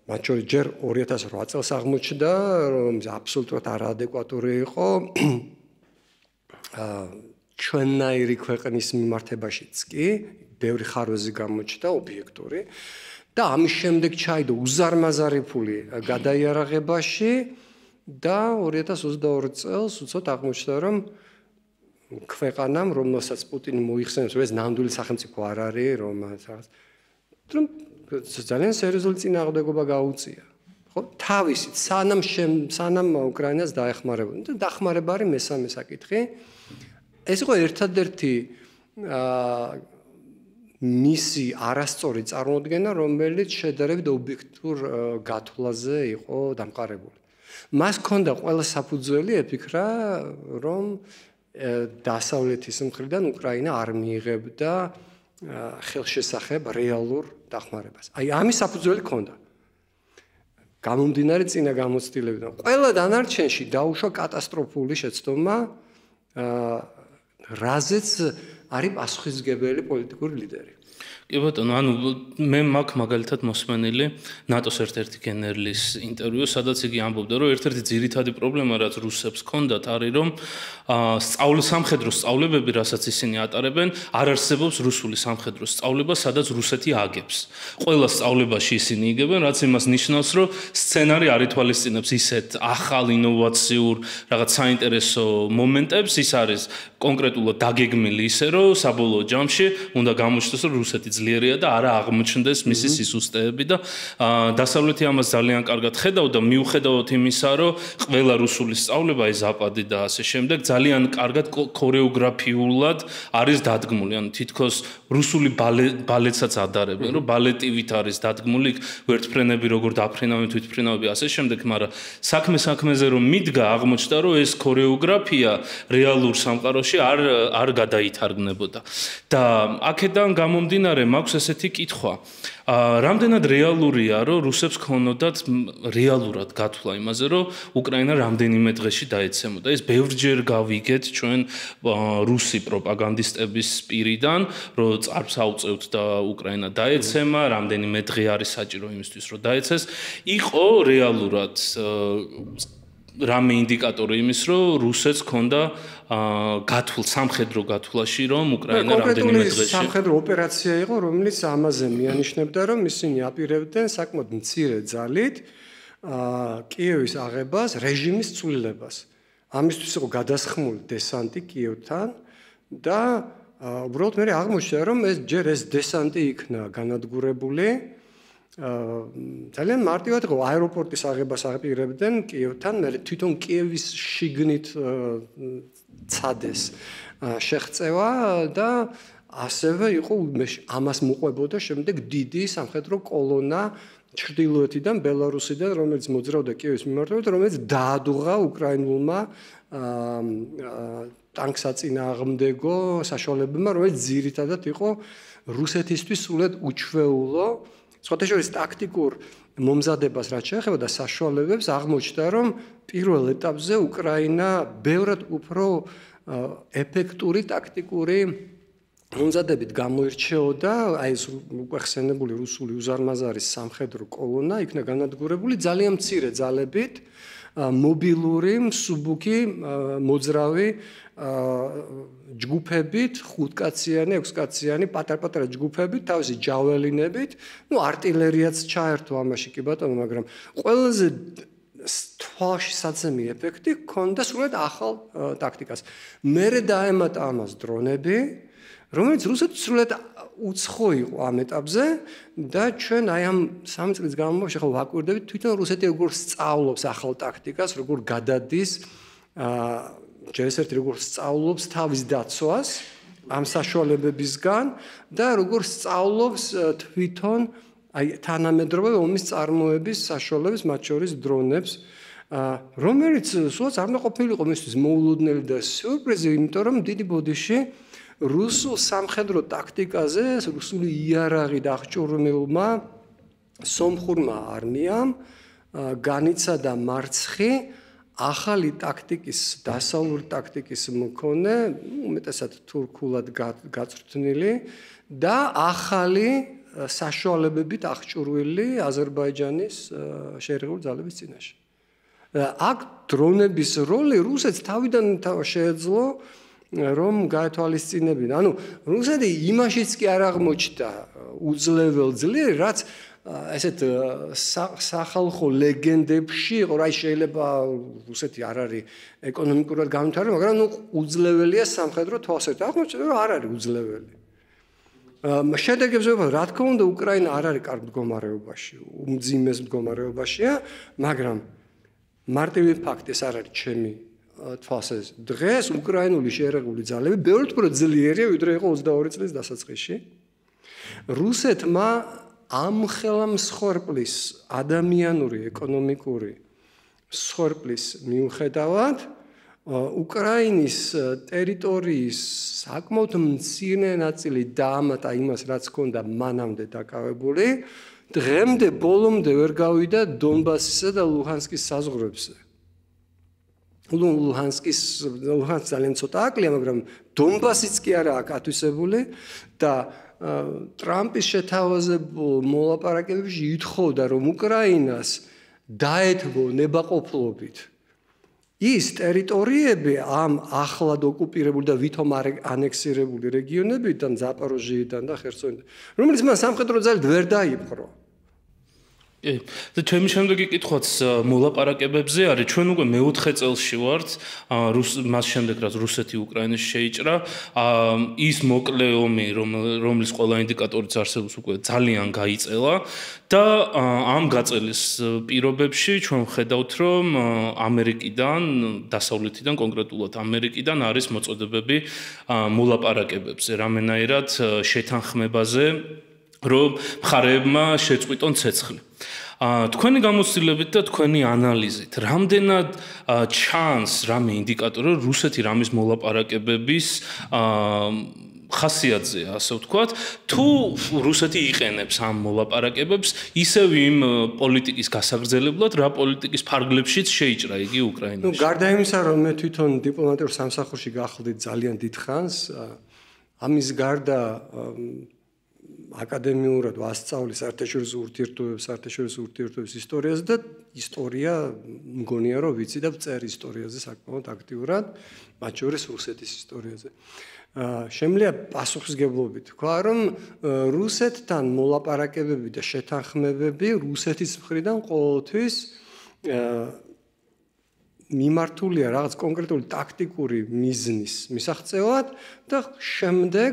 მათ შორის ჯერ 2008 წელს აღმოჩნდა, რომ აბსოლუტურად არაადეკვატური იყო ჩვენნაირი ქვეყნის მიმართებაშიც კი, ბევრი ხარვეზი გამოჩნდა ობიექტური და ამის შემდეგ ჩაიდო უზარმაზარი ფული გადაიარაღებაში და 2022 წელს უცოდ აღმოჩნდა, რომ ქვეყანამ, რომელსაც პუტინი მოიხსენებს, რომ ეს ნამდვილი სახელმწიფო არ არის, რომ ძალიან სერიოზული წინააღმდეგობა გაუწია. ხო, თავისით სანამ უკრაინას დაეხმარებოდა. დახმარება არის მესამე საკითხი. ეს იყო ერთადერთი მისი არასწორი წარმოდგენა, რომელიც შედარებით ობიექტურ გათვლაზე იყო დამყარებული. მას ჰქონდა ყველა საფუძველი ეფიქრა, რომ დასავლეთის მხრიდან უკრაინა არ მიიღებდა ხელშესახებ რეალურ დახმარებას. აი ამის საფუძველი ჰქონდა. გამომდინარე წინა გამოცდილებიდან. ყველა დანარჩენში დაუშვა კატასტროფული შეცდომა, რაზეც არის პასუხისმგებელი პოლიტიკური ლიდერი. კი ბატონო, ანუ მე მაქვს მაგალითად მოსმენილი ნატოს ერთ-ერთი გენერლის ინტერვიუ, სადაც იგი ამბობდა, რომ ერთ-ერთი ძირითადი პრობლემა, რაც რუსებს ჰქონდათ, არის რომ სამხედრო სწავლებები, რასაც ისინი ატარებენ, არ არსებობს რუსული სამხედრო სწავლება, სადაც რუსეთი აგებს. ყველა სწავლებაში ისინი იგებენ, რაც იმას ნიშნავს, რომ სცენარი არ ითვალისწინებს ისეთ ახალ ინოვაციურ რაღაც საინტერესო მომენტებს, ის არის კონკრეტულად დაგეგმილი ისე, რომ საბოლოო ჯამში უნდა გამოჩნდეს, რომ რუსეთი ძლიერია და არა აღმოჩნდეს მისი სისუსტეები და დასავლეთი ამას ძალიან კარგად ხედავდა, მიუხედავად იმისა, რომ ყველა რუსული სწავლება, აი ზაპადი და ასე შემდეგ, ძალიან კარგად ქორეოგრაფიულად არის დადგმული. ანუ თითქოს რუსული ბალეტსაც ადარებენ, რომ ბალეტივით არის დადგმული, ვერტფრენები როგორ დაფრინავენ, თვითფრინავები ასე შემდეგ, მაგრამ საქმეზე რომ მიდგა, აღმოჩნდა, რომ ეს ქორეოგრაფია რეალურ სამყაროში არ გადაითარგმნებოდა. და აქედან გამომდინარე მაქვს ესეთი კითხვა. რამდენად რეალურია, რომ რუსებს ქონოდათ რეალურად გათვლა იმაზე, რომ უკრაინა რამდენიმე დღეში დაეცემოდა. ეს ბევრჯერ გავიგეთ ჩვენ რუსი პროპაგანდისტების პირიდან, რომ წარბს აუწევთ და უკრაინა დაეცემა, რამდენიმე დღე არის საჭირო იმისთვის, რომ დაეცეს. იყო რეალურად რამე ინდიკატორი იმის, რომ რუსეთს ქონდა სამხედრო გათვლაში, რომ უკრაინა რამდენიმე დღეში სამხედრო ოპერაცია იყო, რომელიც ამაზე მიანიშნებდა, რომ ისინი აპირებდნენ საკმაოდ მცირე ძალით კიევის აღებას, რეჟიმის ცვლილებას. ამისთვის იყო გადასხმული დესანტი კიევთან და უბრალოდ მე აღმოჩნდა, რომ ეს დესანტი იქნა განადგურებული. ძალიან მარტივად იყო აეროპორტის აღებას აპირებდნენ კიევთან, მე თვითონ კიევის შიგნით ცადეს შეღწევა და ასევე იყო ამას მოყვებოდა შემდეგ დიდი სამხედრო კოლონა ჩრდილოეთიდან ბელარუსიდან, რომელიც მოძრაობდა კიევის მიმართულებით, რომელიც დაადუღა უკრაინულმა ტანკსაწინააღმდეგო საშუალებებმა, რომელიც ძირითადად იყო რუსეთისთვის სულად უჩვეულო. სხვათა შორის ტაქტიკურ მომზადებას რაც შეეხება და საშუალებებს აღმოჩნდა, რომ პირველ ეტაპზე უკრაინა ბევრად უფრო ეფექტური ტაქტიკური მომზადებით გამოირჩეოდა, აი ეს უკვე ხსენებული რუსული უზარმაზარი სამხედრო კოლონა იქნა განადგურებული ძალიან მცირე ძალებით, მობილური, მსუბუქი, მოძრავი ჯგუფებით, 5-კაციანი, 6-კაციანი, პატარ-პატარა ჯგუფებით, თავისი ჯაველინებით, არტილერიაც ჩაერთო ამაში კი ბატონო, მაგრამ ყველაზე თვალში საცემი ეფექტი ჰქონდა სულად ახალ ტაქტიკას. მერე დაემატა ამას დრონები, რომელიც რუსეთს სულად უცხო იყო ამ ეტაპზე და ჩვენ აი ამ 3 წლის განმავლობაში ხო ვაკვირდებით თვითონ რუსეთი როგორ სწავლობს ახალ ტაქტიკას, როგორ გადადის ჯერ ერთ როგორ სწავლობს თავის დაცვას ამ საშუალებებისგან და როგორ სწავლობს თვითონ აი თანამედროვე ომის წარმოების საშუალებას, მათ შორის დრონებს, რომელიც სულაც არ უნდა ყოფილიყო მისთვის მოულოდნელი და სიურპრიზი, იმიტომ რომ დიდი ბოდიში რუსულ სამხედრო ტაქტიკაზე, რუსული იარაღი დახჭურმილმა სომხურმა არმიამ განიცადა მარცხი ახალი ტაქტიკის, დასავლური ტაქტიკის მქონე, უმეტესად თურქულად გაწვრთნილი და ახალი საშუალებებით აღჭურვილი აზერბაიჯანის შეერაღებული ძალების წინაშე. აქ დრონების როლი რუსეთს თავიდან შეეძლო რომ გაეთვალისწინებინა. ანუ რუსეთი იმაშიც კი არ აღმოჩნდა უძლეվել ძლიერი, რაც ესეთ სახალხო ლეგენდებში იყო, რა შეიძლება რუსეთი არ არის ეკონომიკურად განვითარებული, მაგრამ უძლეველია სამხედრო თვალსაჩინო. აღმოჩნდა რომ არ არის უძლეველი. შედეგებს ვეუბნებ, რა თქმა უნდა, უკრაინა არ არის კარგ მდგომარეობაში, უმძიმეს მდგომარეობაშია, მაგრამ მარტივი ფაქტი ეს არ არის ჩემი თვალსაზრისით. დღეს უკრაინული შეერაღებული ძალები ბევრად უფრო ძლიერია, ვიდრე იყო 22 წლის დასაწყისში. რუსეთმა ამ ხელამსხვერპლის ადამიანური, ეკონომიკური მსხვერპლის მიუხედავად უკრაინის ტერიტორიის საკმაოდ მცირე ნაწილი დაამატა იმას, რაც ჰქონდა მანამდე დაკავებული, დღემდე ბოლომდე ვერ გავიდა დონბასისა და ლუჰანსკის საზღვრებზე. ლუჰანსკის ძალიან ცოტა აკლია, მაგრამ დონბასიც კი არაა ათვისებული და ტრამპის შეთავაზებულ მოლაპარაკებებში ითხოვდა, რომ უკრაინას დაეთმო ნებაყოფლობით ის ტერიტორიები ამ ახლად ოკუპირებული და ვითომ ანექსირებული რეგიონებიდან, ზაპოროჟიიდან და ხერსონიდან, რომელიც მან სამხედრო ძალით ვერ დაიპყრო. და ჩემი შემდეგი კითხვაც მოლაპარაკებებზე არის. ჩვენ უკვე მე-4 წელში ვართ, მას შემდეგ რაც რუსეთი უკრაინას შეიჭრა, ის მოკლე ომი, რომლის ყველა ინდიკატორიც არსებობს, უკვე ძალიან გაიწელა და ამ გაწელის პირობებში ჩვენ ვხედავთ, რომ ამერიკიდან, დასავლეთიდან, კონკრეტულად ამერიკიდან არის მოწოდებები მოლაპარაკებებზე, რამენაირად შეთანხმებაზე, რომ მხარეებმა შეწყვიტონ ცეცხლი. თქვენი გამოცდილებით და თქვენი ანალიზით, რამდენად ჩანს რამე ინდიკატორი, რომ რუსეთი რამის მოლაპარაკებების ხასიათზეა, ასე ვთქვათ, თუ რუსეთი იყენებს ამ მოლაპარაკებებს ისევ იმ პოლიტიკის გასაგრძელებლად, რა პოლიტიკის ფარგლებშიც შეიჭრა იგი უკრაინაში. გარდა იმისა, რომ მე თვითონ დიპლომატიურ სამსახურში გახლდით ძალიან დიდ ხანს, ამის გარდა აკადემიურად ვასწავლი საერთაშორისო ურთიერთობების ისტორიაზე და ისტორია მგონია რომ ვიცი და ვწერ ისტორიაზე საკმაოდ აქტიურად, მათ შორის რუსეთის ისტორიაზე. შემიძლია პასუხისგებლობით თქვა, რომ რუსეთთან მოლაპარაკებები და შეთანხმებები რუსეთის მხრიდან ყოველთვის მიმართულია რაღაც კონკრეტული ტაქტიკური მიზნის მისაღწევად და შემდეგ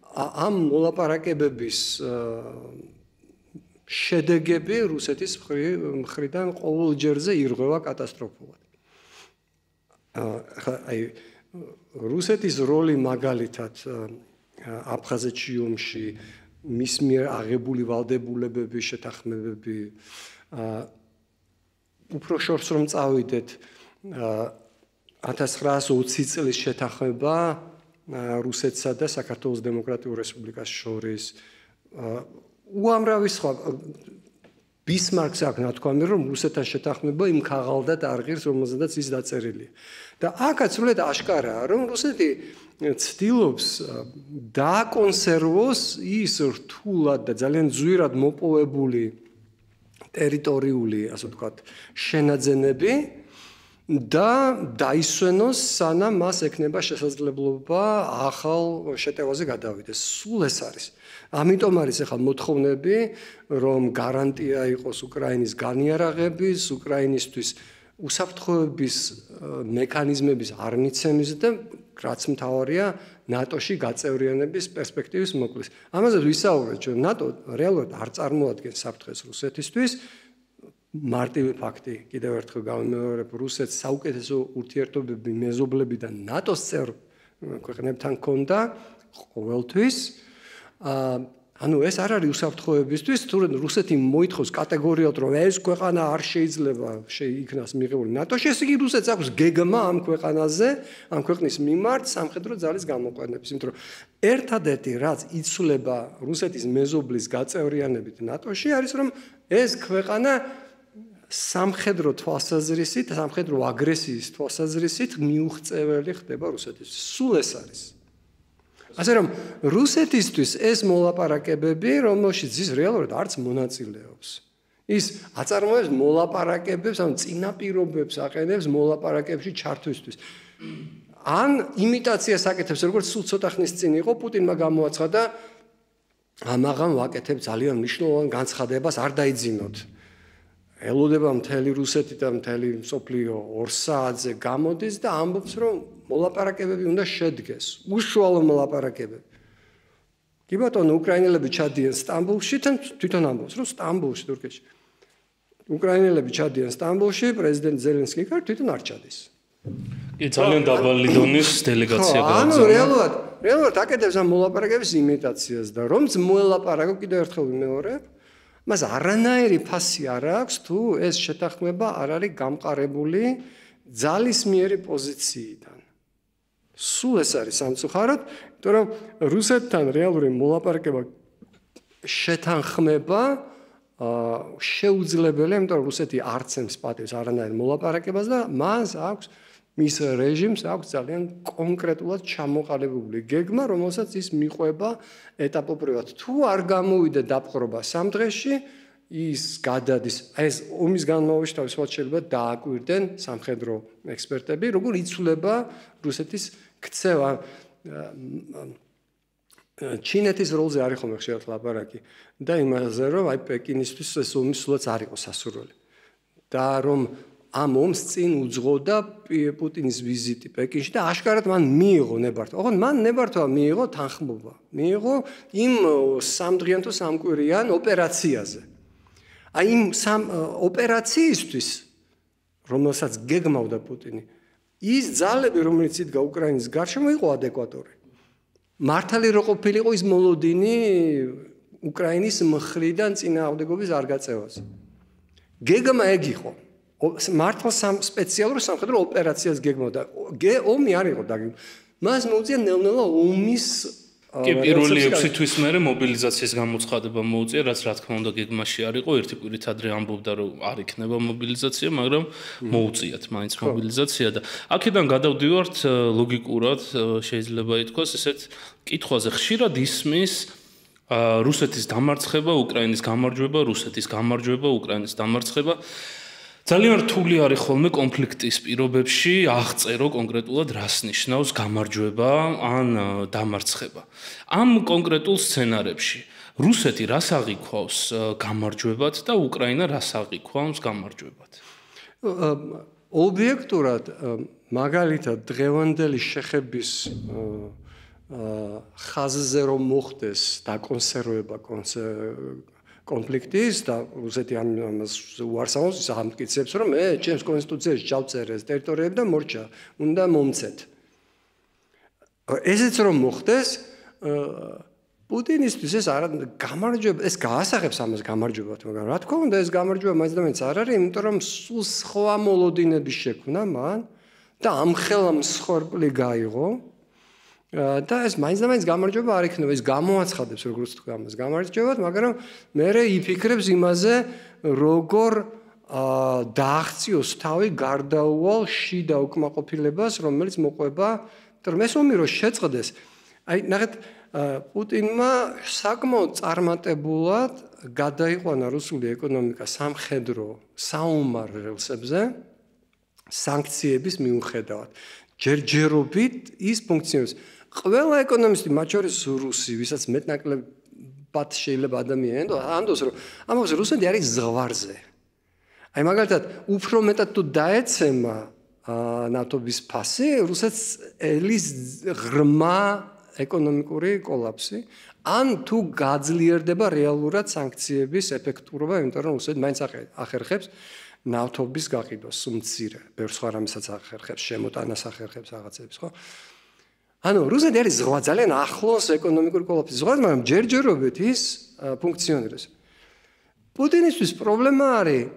ამ მოლაპარაკებების შედეგები რუსეთის მხრიდან ყოველ ჯერზე ირღვევა კატასტროფულად. აი რუსეთის როლი მაგალითად აფხაზეთში ომში, მის მიერ აღებული ვალდებულებების შეთანხმებები, უფრო შორს რომ წავიდეთ 1920 წლის შეთანხმება რუსეთსა და საქართველოს დემოკრატიულ რესპუბლიკას შორის უამრავი სხვა ბისმარკს აქვს ნათქვამი, რომ რუსეთთან შეთანხმება იმ ქაღალდად არღირს, რომელზედაც ის დაწერილია. და აქაც სრულიად აშკარაა, რომ რუსეთი ცდილობს დააკონსერვოს ის რთულად და ძალიან ძვირად მოპოვებული ტერიტორიული, ასე ვთქვათ, შენაძენები და დაისვენოს, სანამ მას ექნება შესაძლებლობა ახალ შეტევაზე გადავიდეს. სულ ეს არის. ამიტომ არის ახლა მოთხოვნები, რომ გარანტია იყოს უკრაინის განიარაღების, უკრაინისთვის უსაფრთხოების მექანიზმების არნიცემის და რაც მთავარია ნატოში გაწევრიანების პერსპექტივის მოკლის. ამაზე ვისაუბრეთ, რომ ნატო რეალურად არ წარმოადგენს საფრთხეს რუსეთისთვის. მარტივი ფაქტი, კიდევ ერთხელ გავიმეორებ, რუსეთს საუკეთესო ურთიერთობები მეზობლებიდან ნატოს წევრ ქვეყნებთან ჰქონდა ყოველთვის. ანუ ეს არ არის უსაფრთხოებისთვის, თუ რუსეთი მოითხოვს კატეგორიულად, რომ ეს ქვეყანა არ შეიძლება იქნას მიღებული ნატოში, ეს იგი რუსეთს აქვს გეგმა ამ ქვეყანაზე, ამ ქვეყნის მიმართ სამხედრო ძალის გამოყენების, იმიტომ რომ ერთადერთი რაც იცვლება რუსეთის მეზობლის გაწევრიანებით ნატოში არის, რომ ეს ქვეყანა სამხედრო თვალსაზრისით, სამხედრო აგრესიის თვალსაზრისით მიუღწეველი ხდება რუსეთის. სულ ეს არის. ასე რომ რუსეთისთვის ეს მოლაპარაკებები, რომელშიც ის რეალურად არც მონაწილეობს. ის აწარმოებს მოლაპარაკებებს, ანუ წინაპირობებს აყენებს მოლაპარაკებებში ჩართვისთვის. ან იმიტაციას აკეთებს, როგორც სულ ცოტა ხნის წინ იყო, პუტინმა გამოაცხადა, ამაღამ ვაკეთებ ძალიან მნიშვნელოვან განცხადებას, არ დაიძინოთ. ელოდება მთელი რუსეთი და მთელი მსოფლიო 2 საათზე გამოდის და ამბობს, რომ მოლაპარაკებები უნდა შედგეს, უშუალო მოლაპარაკებები. კი ბატონო, უკრაინელები ჩადიან სტამბოლში, თვითონ ამბობს, რომ სტამბოლში, თურქეთში. უკრაინელები ჩადიან სტამბოლში, პრეზიდენტ ზელენსკი თვითონ არ ჩადის. კი, ძალიან დაბალი დონის დელეგაცია გააგზავნა. ანუ რეალურად აკეთებს ამ მოლაპარაკების იმიტაციას და რომც მოლაპარაკო კიდევ ერთხელ ვიმეორებ, მას არანაირი ფასი არ აქვს, თუ ეს შეთანხმება არ არის გამყარებული ძალისმიერი პოზიციიდან. სულ ეს არის სამწუხაროდ, იმიტომ რომ რუსეთთან რეალური მოლაპარაკება შეთანხმება შეუძლებელია, იმიტომ რომ რუსეთი არც ემს პატივს არანაირ მოლაპარაკებას და მას აქვს მის რეჟიმს აქვს ძალიან კონკრეტულად ჩამოყალიბებული გეგმა, რომელსაც ის მიყვება ეტაპობრივად. თუ არ გამოვიდა დაპყრობა 3 დღეში, ის გადადის. ეს ომის განმავლობაში თავისუფლად შეიძლება დააკვირდნენ სამხედრო ექსპერტები, როგორ იცვლება რუსეთის ქცევა. ჩინეთის როლზე არის ხოლმე ხშირად ლაპარაკი და იმაზე, რომ აი პეკინისთვის ეს ომი სულაც არ იყო სასურველი. და რომ ამ ომს წინ უძღოდა პუტინის ვიზიტი პეკინში და აშკარად მან მიიღო ნებართვა. ოღონდ მან ნებართვა მიიღო თანხმობა. მიიღო იმ 3 დღიან თუ 3 კვირიან ოპერაციაზე. აი იმ ოპერაციისთვის, რომელსაც გეგმავდა პუტინი, ის ძალები, რომელიც იდგა უკრაინის გარშემო, იყო ადეკვატური. მართალი რო ყოფილიყო ის მოლოდინი უკრაინის მხრიდან წინააღმდეგობის არ გაწევაზე. გეგმა ეგ იყო. მართლა სპეციალურ სამხედრო ოპერაციას გეგმავდა. ომი არ იყო დაგეგმილი. მას მოუწია ნელ-ნელა ომის კი პირველი 6 თვის მერე მობილიზაციის გამოცხადება მოუწია, რაც რა თქმა უნდა გეგმაში არ იყო. ერთი კვირით ადრე ამბობდა, რომ არ იქნება მობილიზაცია, მაგრამ მოუწიათ მაინც მობილიზაცია და აქედან გადავდივართ ლოგიკურად შეიძლება ითქვას ესეთ კითხვაზე ხშირად ისმის რუსეთის დამარცხება, უკრაინის გამარჯვება, რუსეთის გამარჯვება, უკრაინის დამარცხება. ძალიან რთული არის ხოლმე კონფლიქტის პირობებში აღწერო კონკრეტულად რას ნიშნავს გამარჯვება ან დამარცხება. ამ კონკრეტულ სცენარებში რუსეთი რას აღიქვავს გამარჯვებად და უკრაინა რას აღიქვავს გამარჯვებად? ობიექტურად მაგალითად დღევანდელი შეხების ხაზზე რომ მოხდეს დაკონსერვება კონფლიქტის და რუსეთი ამას უარსავოს, ის ამტკიცებს, რომ მე ჩემს კონსტიტუციაში ჩავწერე ეს ტერიტორიები და მორჩა, უნდა მომცეთ. ესეც რომ მოხდეს, პუტინისთვის ეს არა გამარჯვება, ეს გაასახებს ამას გამარჯვებად, მაგრამ რა თქმა უნდა ეს გამარჯვება მაინც და მაინც არ არის, იმიტომ რომ სულ სხვა მოლოდინების შექმნა მან და ამხელა მსხვერპლი გაიღო. და ეს მაინც და მაინც გამარჯვება არ იქნება, ის გამოაცხადებს როგორც თქვა ამას გამარჯვებად, მაგრამ მერე იფიქრებს იმაზე, როგორ დააღწიოს თავი გარდაუვალ შიდა უკმაყოფილებას, რომელიც მოყვება, რომ ეს ომი რო შეწყდეს, აი ნახეთ, პუტინმა საკმაოდ წარმატებულად გადაიყვანა რუსული ეკონომიკა სამხედრო საომარ რელსებზე სანქციების მიუხედავად. ჯერჯერობით ის ფუნქციონირებს. ყველა ეკონომისტი, მათ შორის რუსი, ვისაც მეტნაკლებად შეიძლება ადამიანი ანდოს, რომ ამას რუსეთი არის ზღვარზე. აი მაგალითად, უფრო მეტად თუ დაეცემა ნატობის ფასი, რუსეთს ელის ღრმა ეკონომიკური კოლაფსი, ან თუ გაძლიერდება რეალურად სანქციების ეფექტურობა, იმიტომ რომ რუსეთი მაინც ახერხებს ნავთობის გაყიდვას, მცირე, ბევრ სხვა რამესაც ახერხებს, შემოტანას ახერხებს რაღაცებს, ხო? ანუ რუსეთი არის ზღვა, ძალიან ახლოს ეკონომიკური კოლაფსის ზღვა, მაგრამ ჯერჯერობით ის ფუნქციონირებს. პუტინისთვის პრობლემა არის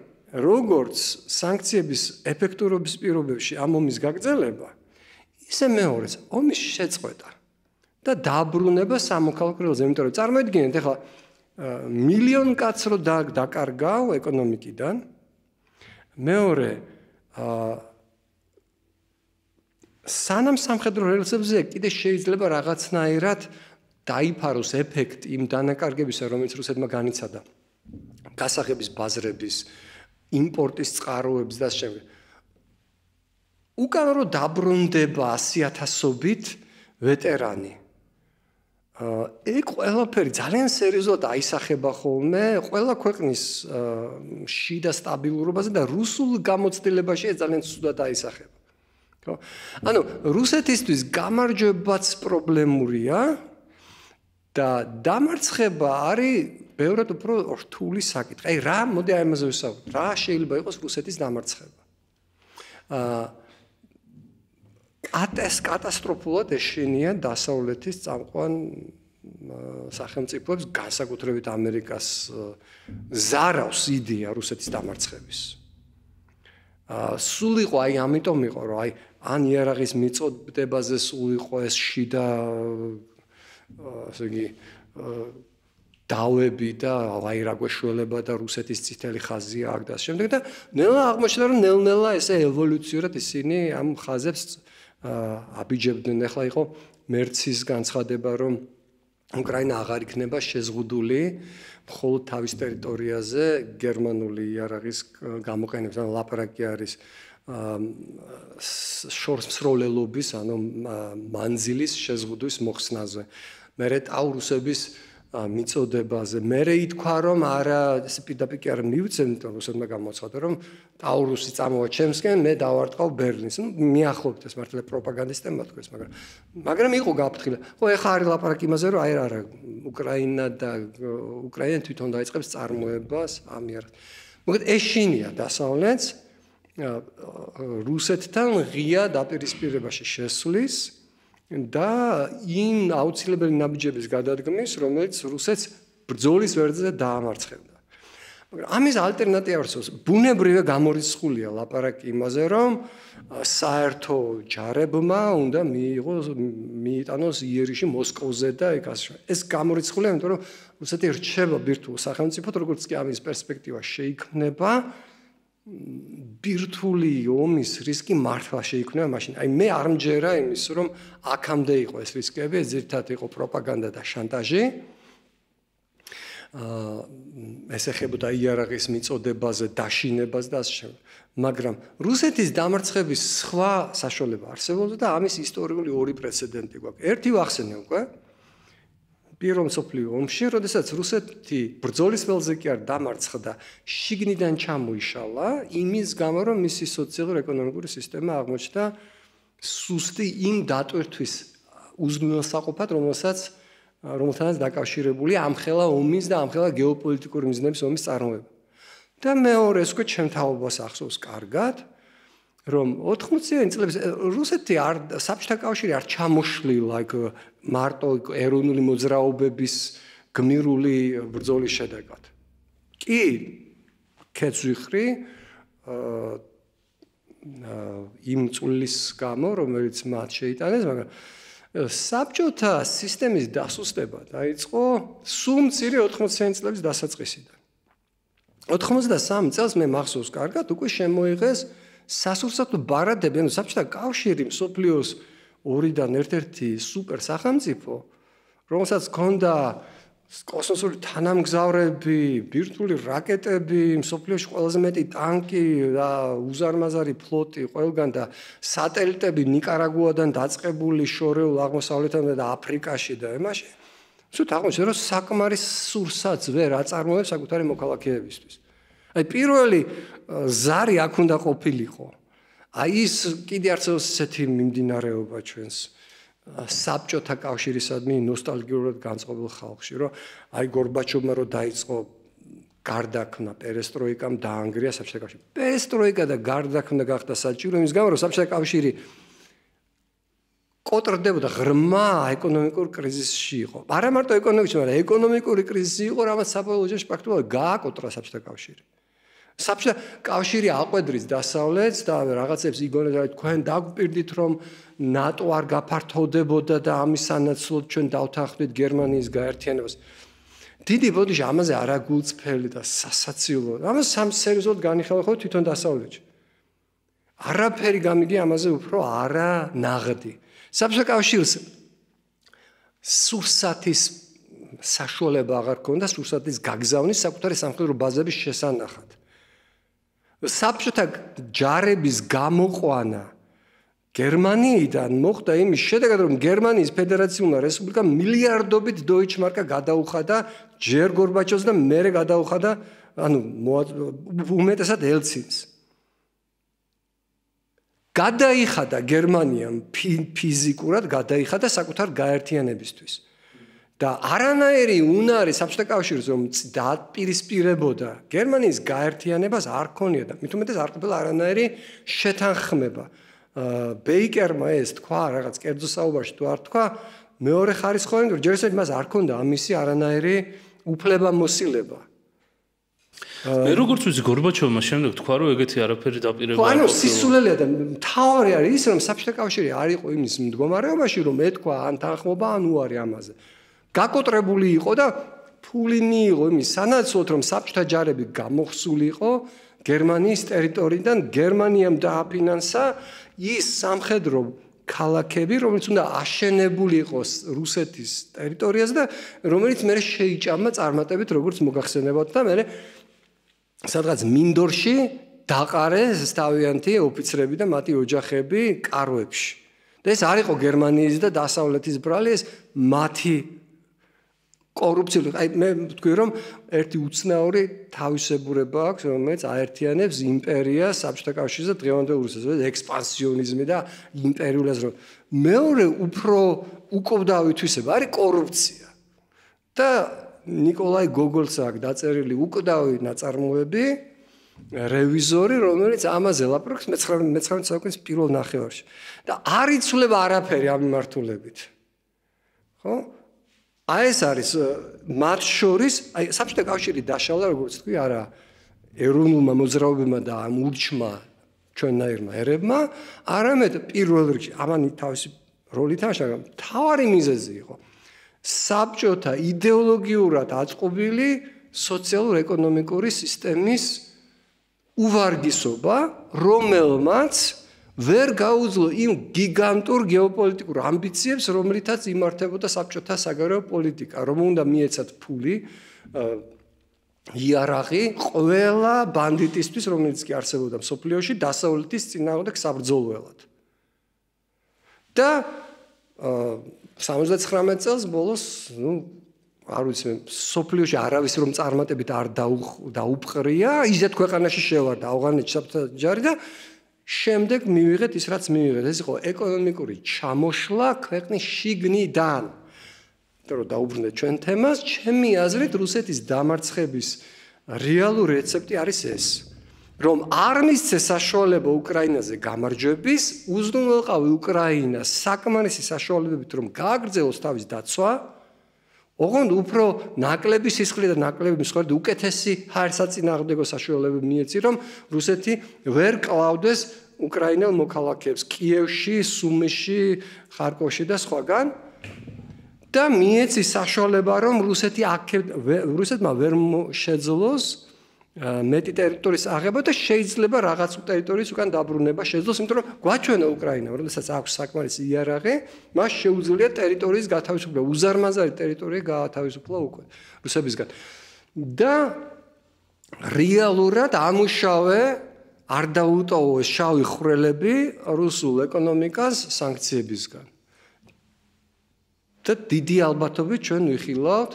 როგორც სანქციების ეფექტურობის პირობებში ამ ომის გაგრძელება, ისე მეორეც ომის შეწყვეტა და დაბრუნება სამოქალაქო რელზე, იმიტომ რომ წარმოიდგინეთ, ახლა მილიონ კაცს რო დაკარგავ ეკონომიკიდან, მეორე სანამ სამხედრო რელსებზე კიდე შეიძლება რაღაცნაირად დაიფაროს ეფექტი იმ დანაკარგებისა, რომელიც რუსეთმა განიცადა გასაღების ბაზრების, იმპორტის წყაროების და შემდეგ. უკან რო დაბრუნდება 100,000-ობით ვეტერანი. ეგ ყველაფერი ძალიან სერიოზულად აისახება ხოლმე ყველა ქვეყნის შიდა სტაბილურობაზე და რუსულ გამოცდილებაში ეს ძალიან ცუდად აისახება. ხო? ანუ რუსეთისთვის გამარჯვებაც პრობლემურია და დამარცხება არის ბევრად უფრო რთული საკითხი. აი რა, მოდი აი ამაზე ვისაუბროთ. რა შეიძლება იყოს რუსეთის დამარცხება? კატასტროფულად ეშინია დასავლეთის წამყვან სახელმწიფოებს, განსაკუთრებით ამერიკას ზარავს იდეა რუსეთის დამარცხების. სულ იყო აი ამიტომ იყო რომ აი ან იარაღის მიწოდებაზე სულ იყო ეს შიდა ასე იგი დავები და აი რა გვეშველება და რუსეთის წითელი ხაზია აქ და შემდეგ და ნელა აღმოჩნდა რომ ნელ-ნელა ესე ევოლუციურად ისინი ამ ხაზებს აბიჯებდნენ. ახლა იყო მერცის განცხადება რომ უკრაინა აღარ იქნება შეზღუდული მხოლოდ თავის ტერიტორიაზე გერმანული იარაღის გამოყენების, ანუ ლაპარაკი არის შორსმსროლელობის, ანუ მანძილის შეზღუდვის მოხსნაზე. მერე ტაურუსების მიწოდებაზე. მერე ითქვა რომ არა, ეს პირდაპირ კი არ მივცემ, იმიტომ რომ რუსეთმა გამოცხადა რომ ტაურუსი წამოვა ჩემსკენ, მე დავარტყავ ბერლინს. მიახლოვეთ ეს მართლა პროპაგანდისტებმა თქვეს, მაგრამ იყო გაფრთხილება. ხო, ეხლა არის ლაპარაკი იმაზე, რომ აი რა უკრაინა და უკრაინა თვითონ დაიწყებს წარმოებას ამ იარაღს. მოკლედ ეშინია დასავლეთს რუსეთთან ღია დაპირისპირებაში შესვლის და იმ აუცილებელი ნაბიჯების გადადგმის, რომელიც რუსეთს ბრძოლის ვერძზე დაამარცხებდა. მაგრამ ამის ალტერნატივა რსოს ბუნებრივია გამორიცხულია ლაპარაკი იმაზე, რომ საერთო ჯარებმა უნდა მიიტანოს იერიში მოსკოვზე და ეს გამორიცხულია, იმიტომ რომ რუსეთი რჩება ბირთვულ სახელმწიფოდ, როგორც კი ამის პერსპექტივა შეიქმნება, ბირთვული ომის რისკი მართლა შეიქმნება მაშინ. აი მე არ მჯერა იმის, რომ აქამდე იყო ეს რისკები, ზირთად იყო პროპაგანდა და შანტაჟი. ეს ეხებოდა იარაღის მიწოდებაზე, დაშინებას და ასე შემდეგ. მაგრამ რუსეთის დამარცხების სხვა საშუალება არსებობდა და ამის ისტორიული ორი პრეცედენტი გვაქვს. ერთი ვახსენე უკვე პირველ მსოფლიო ომში, როდესაც რუსეთი ბრძოლის ველზე კი არ დამარცხდა, შიგნიდან ჩამოიშალა, იმის გამო, რომ მისი სოციალურ-ეკონომიკური სისტემა აღმოჩნდა სუსტი იმ დატვირთვის უზრუნველსაყოფად, რომელთანაც დაკავშირებული ამხელა ომის და ამხელა გეოპოლიტიკური მიზნების ომის წარმოება. და მეორე ეს უკვე ჩემ თაობას ახსოვს კარგად, რომ 80-იანი წლების რუსეთი საბჭოთა კავშირი არ ჩამოშლილა მარტო ეროვნული მოძრაობების გმირული ბრძოლის შედეგად. კი, ქეცვიხრი იმ წulis გამო, რომელიც მათ შეიტანეს, მაგრამ საბჭოთა სისტემის დასუსტება დაიწყო სულ მცირე 80-იანი წლების დასაწყისიდან. 93 წელს მე მახსოვს კარგად, უკვე შემოიღეს სასურსათო ბარადები, ანუ საბჭოთა კავშირი მსოფლიოს ორიდან ერთ-ერთი სუპერ სახელმწიფო, რომელსაც ჰქონდა კოსმოსური თანამგზავრები, ბირთვული რაკეტები, მსოფლიოში ყველაზე მეტი ტანკი და უზარმაზარი ფლოტი ყველგან და სატელიტები ნიკარაგუადან დაწყებული შორეულ აღმოსავლეთამდე და აფრიკაში და ემაში. სულ აღმოჩნდა, რომ საკმარის სურსაც ვერ აწარმოებს საკუთარი მოქალაქეებისთვის. აი პირველი ზარი აქ უნდა ყოფილიყო. აი ის კიდე არსებობს ესეთი მიმდინარეობა ჩვენს საბჭოთა კავშირისადმი ნოსტალგიურად განწყობილ ხალხში, რომ აი გორბაჩოვმა რო დაიწყო გარდაქმნა პერესტროიკამ დაანგრია საბჭოთა კავშირი. პერესტროიკა და გარდაქმნა გახდა საჭირო იმის გამო, რომ საბჭოთა კავშირი კოტრდებოდა ღრმა ეკონომიკურ კრიზისში იყო. არა მარტო ეკონომიკაში, მაგრამ ეკონომიკური კრიზისი იყო, რამაც საბოლოო ჯამში პრაქტიკულად გააკოტრა საბჭოთა კავშირი. საბჭოთა კავშირი აყვედრის დასავლეთს და რაღაცებს იგონებდა, თქვენ დაგვპირდით, რომ ნატო არ გაფართოვდებოდა და ამის სანაცვლოდ ჩვენ დავთანხმდით გერმანიის გაერთიანებას. დიდი ბოდიში ამაზე არა გულწრფელი და სასაცილო. ამას სამ სერიოზულად განიხილავ ხო თვითონ დასავლეთში. არაფერი გამიგი ამაზე უფრო არა ნაღდი. საბჭოთა კავშირს სურსათის საშუალება აღარ ქონდა სურსათის გაგზავნის საკუთარი სამხედრო ბაზების შესანახად. საბჭოთა ჯარების გამოყვანა გერმანიიდან მოხდა იმის შედეგად, რომ გერმანიის ფედერაციულმა რესპუბლიკამ მილიარდობით დოიჩმარკა გადაუხადა ჯერ გორბაჩოვს და მერე გადაუხადა, უმეტესად ელცინს. გადაიხადა გერმანიამ ფიზიკურად გადაიხადა საკუთარ გაერთიანებისთვის. და არანაირი უნარი საბჭოთა კავშირს რომ დააპირისპირებოდა გერმანიის გაერთიანებას არ ქონია და მით უმეტეს არ ყოფილა არანაირი შეთანხმება. ბეიკერმა ეს თქვა რაღაც კერძო საუბარში თუ არ თქვა მეორე ხარისხოვანი რომ ჯერ ისევ მას არ ქონდა ამისი არანაირი უფლებამოსილება. მე როგორც ვიცი გორბაჩოვმა შემდეგ თქვა რომ ეგეთი არაფერი დაპირება არ ყოფილა. სისულელია და მთავარი არის ის რომ საბჭოთა კავშირი არ იყო იმის მდგომარეობაში რომ ეთქვა ან თანხმობა ან უარი ამაზე. გაკოტრებული იყო და ფული მიიღო იმის სანაცვლოდ რომ საბჭოთა ჯარები გამოხსული იყო გერმანიის ტერიტორიიდან გერმანიამ დააფინანსა ის სამხედრო ქალაქები რომელიც უნდა აშენებული იყოს რუსეთის ტერიტორიაზე და რომელიც მე შეიჭამა წარმატებით როგორც მოგახსენებათ და მე სადღაც მინდორში დაყარეს თავიანთი ოფიცრები და მათი ოჯახები კარვებში და ეს არ იყო გერმანიის და დასავლეთის ბრალი ეს მათი კორუფციული აი მე ვთქვი რომ ერთი უცნაური თავისებურება აქვს რომელიც აერთიანებს იმპერიას საბჭოთა კავშირს და დღევანდელ რუსეთს ექსპანსიონიზმი და იმპერიულიზმი მეორე უფრო უკობდავი თვისება არის კორუფცია და ნიკოლაი გოგოლს აქვს დაწერილი უკდავი ნაწარმოები რევიზორი რომელიც ამაზე ლაპარაკობს მე-19 საუკუნის პირველ ნახევარში და არ იცვლება არაფერი ამ მიმართულებით ხო აი ეს არის მათ შორის აი საბჭოთა კავშირი დაშალა როგორც თქვი არა ეროვნულმა მოძრაობებმა და ამ ურჩმა ჩვენნაირმა ერებმა არამედ პირველ რიგში ამანი თავისი როლი თამაშა თავარი მიზეზი იყო საბჭოთა იდეოლოგიურად აწყობილი სოციალურ-ეკონომიკური სისტემის უვარგისობა რომელმაც ვერ გაუძლო იმ გიგანტურ გეოპოლიტიკურ ამბიციებს, რომლითაც იმართებოდა საბჭოთა საგარეო პოლიტიკა, რომ უნდა მიეცათ ფული, იარაღი ყველა ბანდიტისთვის, რომელიც კი არსებობდა მსოფლიოში, დასავლეთის წინააღმდეგ საბრძოლველად. და 79 წელს ბოლოს, არ ვიცი, მსოფლიოში არავის რომ წარმატებით არ დაუპყრია, ისეთ ქვეყანაში შევარდა ავღანეთში საბჭოთა ჯარი და შემდეგ მივიღეთ ის რაც მივიღეთ ეს იყო ეკონომიკური ჩამოშლა ქვეყნის შიგნიდან. იმიტომ რომ დაუბრუნდეთ ჩვენ თემას, ჩემი აზრით რუსეთის დამარცხების რეალური რეცეპტი არის ეს, რომ არ მისცე საშუალება უკრაინაზე გამარჯვების, უზრუნველყავი უკრაინას საკმარისი საშუალებებით რომ გააგრძელოს თავის დაცვა, ოღონდ უფრო ნაკლები სისხლი და ნაკლები მსხვერპლი უკეთესი ჰაერსაწინააღმდეგო საშუალებები მიეცი, რომ რუსეთი ვერ კლავდეს უკრაინელ მოქალაქეებს კიევში, სუმიში, ხარკოვში და სხვაგან და მიეცი საშუალება, რომ რუსეთმა ვერ შეძლოს მეტი ტერიტორიის აღება და შეიძლება რაღაც ტერიტორიის უკან დაბრუნება შეძლოს, იმიტომ რომ გვაჩვენა უკრაინამ, როდესაც აქვს საკმარისი იარაღი, მას შეუძლია ტერიტორიის გათავისუფლება, უზარმაზარი ტერიტორია გაათავისუფლა უკვე რუსებისგან. და რეალურად ამუშავე არ დაუტოვოს შავი ხვრელები რუსულ ეკონომიკას სანქციებისგან. და დიდი ალბათობით ჩვენ ვიხილავთ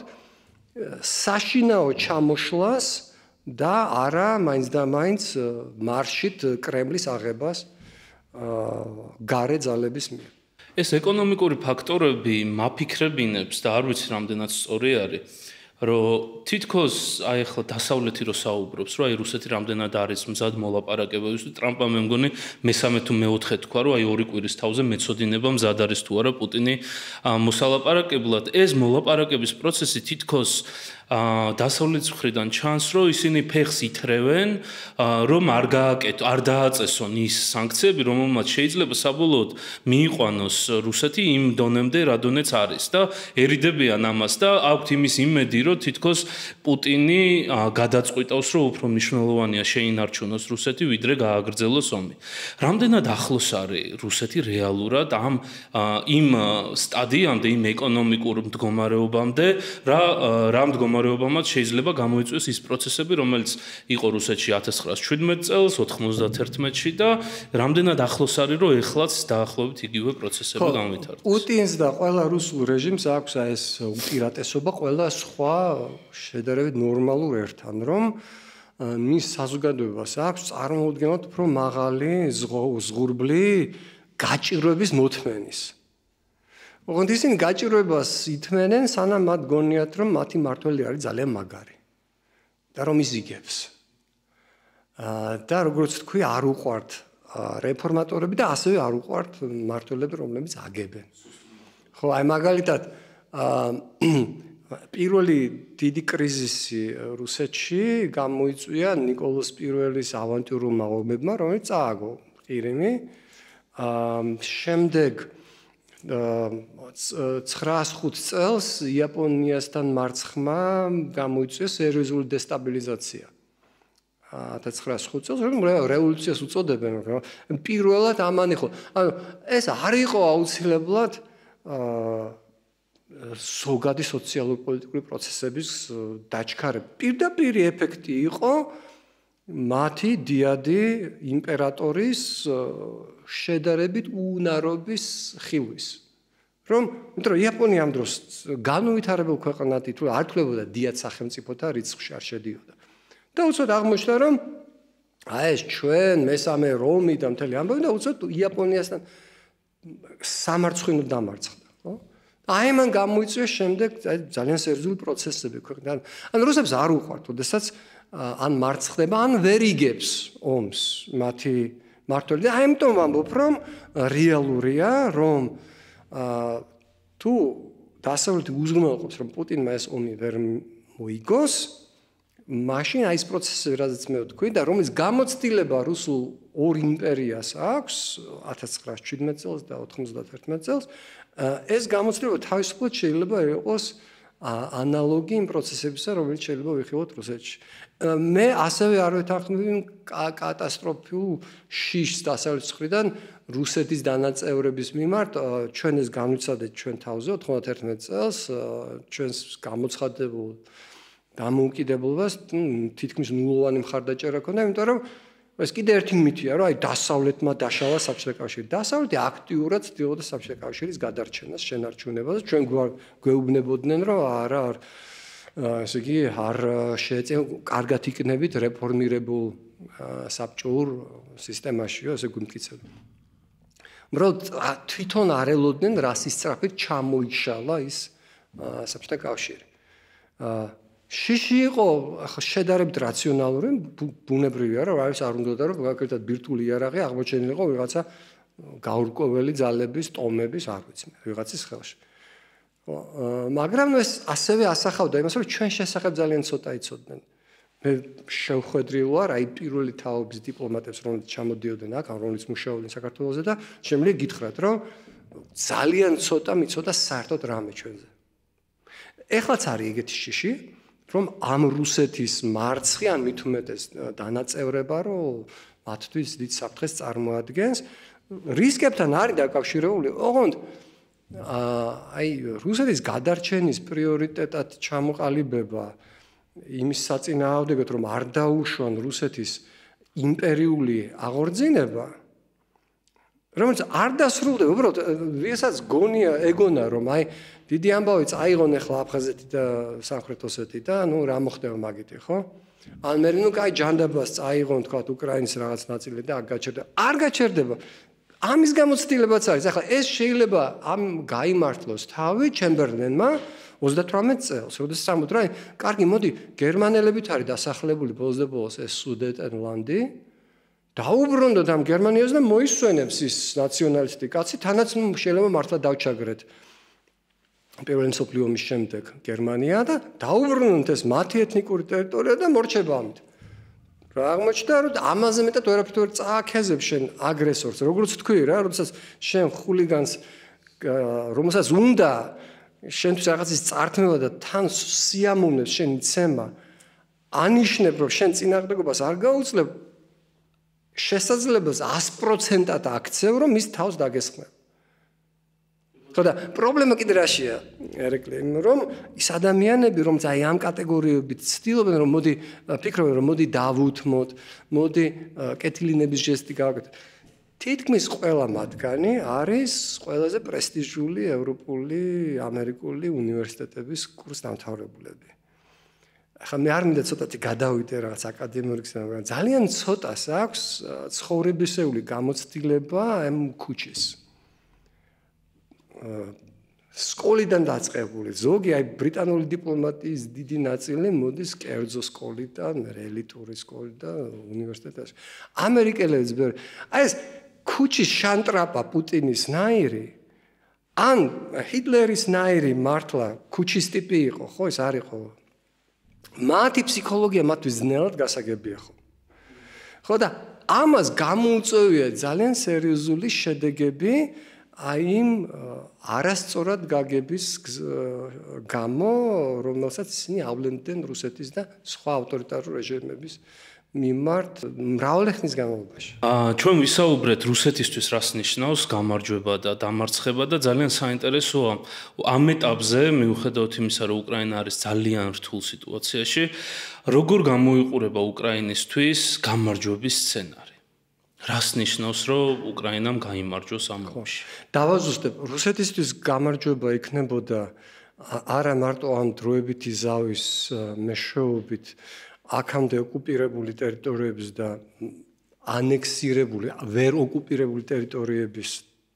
საშინაო ჩამოშლას და არა მაინც და მაინც მარშით კრემლის აღებას გარე ძალების მიერ. ეს ეკონომიკური ფაქტორები მაფიქრებინებს და არ ვიცი რამდენად სწორი არის, რომ თითქოს აი ახლა დასავლეთი რო საუბრობს, რომ აი რუსეთი რამდენად არის მზად მოლაპარაკებების, ტრამპმა მე მგონი მესამე თუ მეოთხე თქვა, რომ აი ორი კვირის თავზე მეწოდინება მზად არის თუ არა პუტინი მოსალაპარაკებლად. ეს მოლაპარაკების პროცესი თითქოს დასავლეთ მხრიდან ჩანს, რომ ისინი ფეხს ითრევენ, რომ არ დააწესონ ის სანქციები, რომელმაც შეიძლება საბოლოოდ მიიყვანოს რუსეთი იმ დონემდე, რადონეც არის და ერიდებიან ამას და აქვთ იმის იმედი, რომ თითქოს პუტინი გადაწყვიტავს, რომ უფრო მნიშვნელოვანია შეინარჩუნოს რუსეთი, ვიდრე გააგრძელოს ომი. რამდენად ახლოს არის რუსეთი რეალურად იმ სტადიამდე, იმ ეკონომიკურ მდგომარეობამდე, რა მდგომარეობამაც შეიძლება გამოიწვიოს ის პროცესები, რომელიც იყო რუსეთში 1917 წელს, 91-ში და რამდენად ახლოს არის, რომ ეხლაც დაახლოებით იგივე პროცესები განვითარდეს. პუტინს და ყველა რუსულ რეჟიმს აქვს ეს უპირატესობა ყველა სხვა შედარებით ნორმალურ ერთან, რომ მის საზოგადოებას აქვს წარმოუდგენლად უფრო მაღალი ზღურბლი გაჭირვების მოთმენის. ოღონდ ისინი გაჭირვებას ითმენენ, სანამ მათ გონიათ, რომ მათი მმართველი არის ძალიან მაგარი და რომ იზიგებს. და როგორც თქვი, არ უყვართ რეფორმატორები და ასევე არ უყვართ მმართველები, რომლებიც აგებენ. ხო, აი მაგალითად პირველი დიდი კრიზისი რუსეთში გამოიწვია ნიკოლოზ პირველის ავანტიურულმა ომებმა, რომელიც წააგო ყირიმი. შემდეგ 905 წელს იაპონიასთან მარცხმა გამოიწვია სერიოზული დესტაბილიზაცია. 1905 წელს რევოლუციას უწოდებენ, მაგრამ პირველად ამან იყო. ანუ ეს არ იყო აუცილებლად ზოგადი სოციალურ-პოლიტიკური პროცესების დაჩქარება. პირდაპირ ეფექტი იყო მათი დიადი იმპერატორის შედარებით უნარობის ხილვის. იმიტომ რომ იაპონია ამ დროს განუვითარებელ ქვეყნად თუ არ თვლებოდა დიად სახელმწიფოთა რიცხვში არ შედიოდა. და უცოდ აღმოჩნდა, რომ ეს ჩვენ მესამე რომი და მთელი ამბავი და უცოდ იაპონიასთან სამარცხინო დამარცხდა, ხო? აი მან გამოიწვია შემდეგ ძალიან სერიოზული პროცესები ქვეყნიდან. ანუ რუსებს არ უყვართ, ოდესაც ან მარცხდება, ან ვერ იგებს ომს მათი მმართველი. და ამიტომ ვამბობ, რომ რეალურია, რომ თუ დასავლეთი უზრუნველყოფს, რომ პუტინმა ეს ომი ვერ მოიგოს, მაშინ აი ეს პროცესები, რაზეც მე ვთქვი და რომლის გამოცდილება რუსულ ორ იმპერიას აქვს 1917 წელს და 91 წელს, ეს გამოცდილება თავისუფლად შეიძლება იყოს ანალოგი იმ პროცესებისა, რომელიც შეიძლება ვიხილოთ რუსეთში. მე ასევე არ ვეთანხმები კატასტროფულ შიშს დასავლეთის მხრიდან რუსეთის დანაწევრების მიმართ. ჩვენ ეს განვიცადეთ ჩვენ თავზე 91 წელს, ჩვენს გამოცხადებულ დამოუკიდებლობას თითქმის ნულოვანი მხარდაჭერა ჰქონდა, იმიტომ რომ ეს კიდე ერთი მითია, რომ აი დასავლეთმა დაშალა საბჭოთა კავშირი. დასავლეთი აქტიურად ცდილობდა საბჭოთა კავშირის გადარჩენას, შენარჩუნებას. ჩვენ გვეუბნებოდნენ, რომ არა, ესე იგი, არ შეეწია კარგად იქნებით რეფორმირებულ საბჭოურ სისტემაშიო, ესე გვიმტკიცებდნენ. უბრალოდ თვითონ არ ელოდნენ, რა სისწრაფით ჩამოიშალა ის საბჭოთა კავშირი. შიში იყო შედარებით რაციონალური, ბუნებრივია, რომ არავის არ უნდოდა, რომ მაგალითად ბირთვული იარაღი აღმოჩენილიყო ვიღაცა გაურკვეველი ძალების, ტომების, არ ვიცი, ვიღაცის ხელში. მაგრამ ეს ასევე ასახავდა იმას, რომ ჩვენ შესახებ ძალიან ცოტა იცოდნენ. მე შევხვედრილ ვარ აი პირველი თაობის დიპლომატებს, რომლებიც ჩამოდიოდნენ აქ, რომლებიც მუშაობდნენ საქართველოზე და შემიძლია გითხრათ, რომ ძალიან ცოტა მიცოდა საერთოდ რამე ჩვენზე. ეხლაც არის ეგეთი შიში, რომ ამ რუსეთის მარცხი ან მით უმეტეს დანაწევრება, რომ მათთვის დიდ საფრთხეს წარმოადგენს, რისკებთან არის დაკავშირებული. ოღონდ აი რუსეთის გადარჩენის პრიორიტეტად ჩამოყალიბება იმის საწინააღმდეგოდ, რომ არ დაუშვან რუსეთის იმპერიული აღორძინება, რომელიც არ დასრულდება, უბრალოდ ვისაც ეგონა, რომ აი დიდი ამბავი წაიღონ ახლა აფხაზეთი და სამხრეთ ოსეთი და ნუ რა მოხდება მაგითი, ხო? ან მე ნუ კაი ჯანდაბას წაიღონ თქვა უკრაინის რაღაც ნაწილი და აქ გაჩერდება. არ გაჩერდება. ამის გამოცდილებაც არის. ახლა ეს შეიძლება ამ გაიმართლოს თავი ჩემბერლენმა 38 წელს, როდესაც ამბობთ, რა, კარგი, მოდი, გერმანელებიც არის დასახლებული ბოლოს და ბოლოს ეს სუდეტენლანდი. დაუბრუნდოთ ამ გერმანიას და მოისვენებს ის ნაციონალისტი კაცი, თანაც შეიძლება მართლა დავჩაგრეთ პირველი მსოფლიო ომის შემდეგ გერმანია და დაუბრუნდათ ეს მათი ეთნიკური ტერიტორია და მორჩება ამით. რა აღმოჩნდა რომ ამაზე მეტად ვერაფერ ვერ წააქეზებ შენ აგრესორს, როგორც თქვი რა, როდესაც შენ ხულიგანს რომელსაც უნდა შენთვის რაღაცის წართმევა და თან სიამოვნებს შენ იცემა, ანიშნებ რომ შენ წინააღმდეგობას არ გაუძლებ, შესაძლებას 100%-ად აქცევ რომ ის თავს დაგესხმებ. ხოდა პრობლემა კიდე რაშია, ერეკლე, რომ ის ადამიანები, რომ აი ამ კატეგორიებით ცდილობენ, რომ მოდი ფიქრობენ, რომ მოდი დავუთმოთ, მოდი კეთილინების ჟესტი გავაკეთოთ. თითქმის ყველა მათგანი არის ყველაზე პრესტიჟული ევროპული, ამერიკული უნივერსიტეტების კურსდამთავრებულები. ახლა მე არ მინდა ცოტათი გადავიდე რაღაც აკადემიური გზით, მაგრამ ძალიან ცოტას აქვს ცხოვრებისეული გამოცდილება ამ ქუჩის. სკოლიდან დაწყებული, ზოგი აი ბრიტანული დიპლომატიის დიდი ნაწილი მოდის კერძო სკოლიდან, ელიტური სკოლიდან, უნივერსიტეტში. ამერიკელებს ბერ აი ეს ქუჩის შანტრაპა პუტინის ნაირი, ან ჰიტლერის ნაირი მართლა ქუჩის ტიპი იყო, ხო ეს არ იყო. მათი ფსიქოლოგია მათთვის ძნელად გასაგებია ხო. ხო და ამას გამოუწევია ძალიან სერიოზული შედეგები აი იმ არასწორად გაგების გამო, რომელსაც ისინი ავლენდნენ რუსეთის და სხვა ავტორიტარულ რეჟიმების მიმართ მრავალი ხნის განმავლობაში. ჩვენ ვისაუბრეთ რუსეთისთვის რას ნიშნავს გამარჯვება და დამარცხება და ძალიან საინტერესოა ამ ეტაპზე, მიუხედავად იმისა, რომ უკრაინა არის ძალიან რთულ სიტუაციაში, როგორ გამოიყურება უკრაინისთვის გამარჯვების სცენარი. რას ნიშნავს, რომ უკრაინამ გაიმარჯვოს ამ ომში? დავაზუსტებ, რუსეთისთვის გამარჯვება იქნებოდა არა მარტო ამ დროებითი ზავის მეშვეობით აქამდე ოკუპირებული ტერიტორიების და ანექსირებული, ვერ ოკუპირებული ტერიტორიების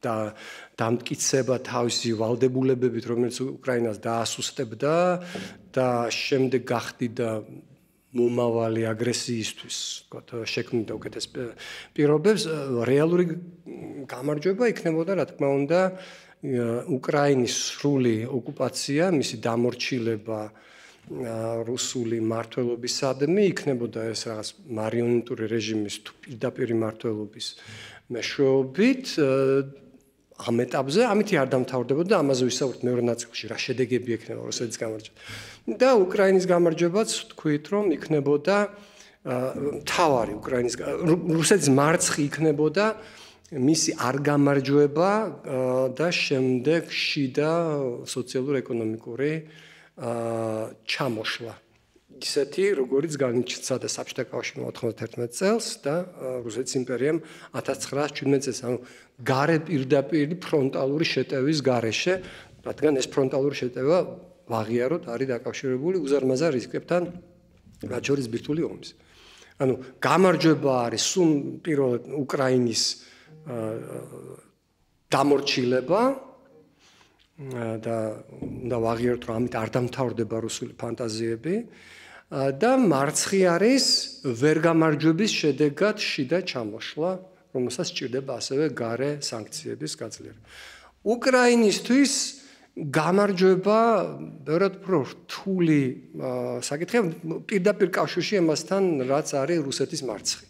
და დამტკიცება თავისი ვალდებულებებით, რომელიც უკრაინას დაასუსტებდა და შემდეგ გახდიდა მომავალი აგრესიისთვის, შექმნიდა უკეთეს პირობებს, რეალური გამარჯვება იქნებოდა, რა თქმა უნდა, უკრაინის სრული ოკუპაცია, მისი დამორჩილება რუსული მმართველობისადმი, იქნებოდა ეს რაღაც მარიონეტული რეჟიმის თუ პირდაპირი მმართველობის მეშვეობით, ამ ეტაპზე, ამითი არ დამთავრდებოდა, ამაზე ვისაუბრეთ მეორე ნაწილში, რა შედეგები ექნება რუსეთის გამარჯვება. და უკრაინის გამარჯვებაც თქვით, რომ იქნებოდა მთავარი უკრაინის რუსეთის მარცხი იქნებოდა მისი არ გამარჯვება და შემდეგ შიდა სოციალურ-ეკონომიკური ჩამოშლა. ისეთი, როგორც განიცადა საბჭოთა კავშირმა 91 წელს და რუსეთის იმპერიამ 1917 წელს, ანუ გარე პირდაპირ ფრონტალური შეტევის გარეშე, რადგან ეს ფრონტალური შეტევა ვაღიაროთ არის დაკავშირებული უზარმაზარ რისკებთან, რაც შორის ბირთვული ომის. ანუ გამარჯვება არის სულ პირველად უკრაინის დამორჩილება და უნდა ვაღიაროთ, რომ ამით არ დამთავრდება რუსული ფანტაზიები და მარცხი არის ვერ გამარჯვების შედეგად შიდა ჩამოშლა, რომელსაც სჭირდება ასევე გარე სანქციების გაძლიერება. უკრაინისთვის გამარჯვება ბევრად უფრო რთული საკითხია, პირდაპირ კავშირში ამასთან, რაც არის რუსეთის მარცხი.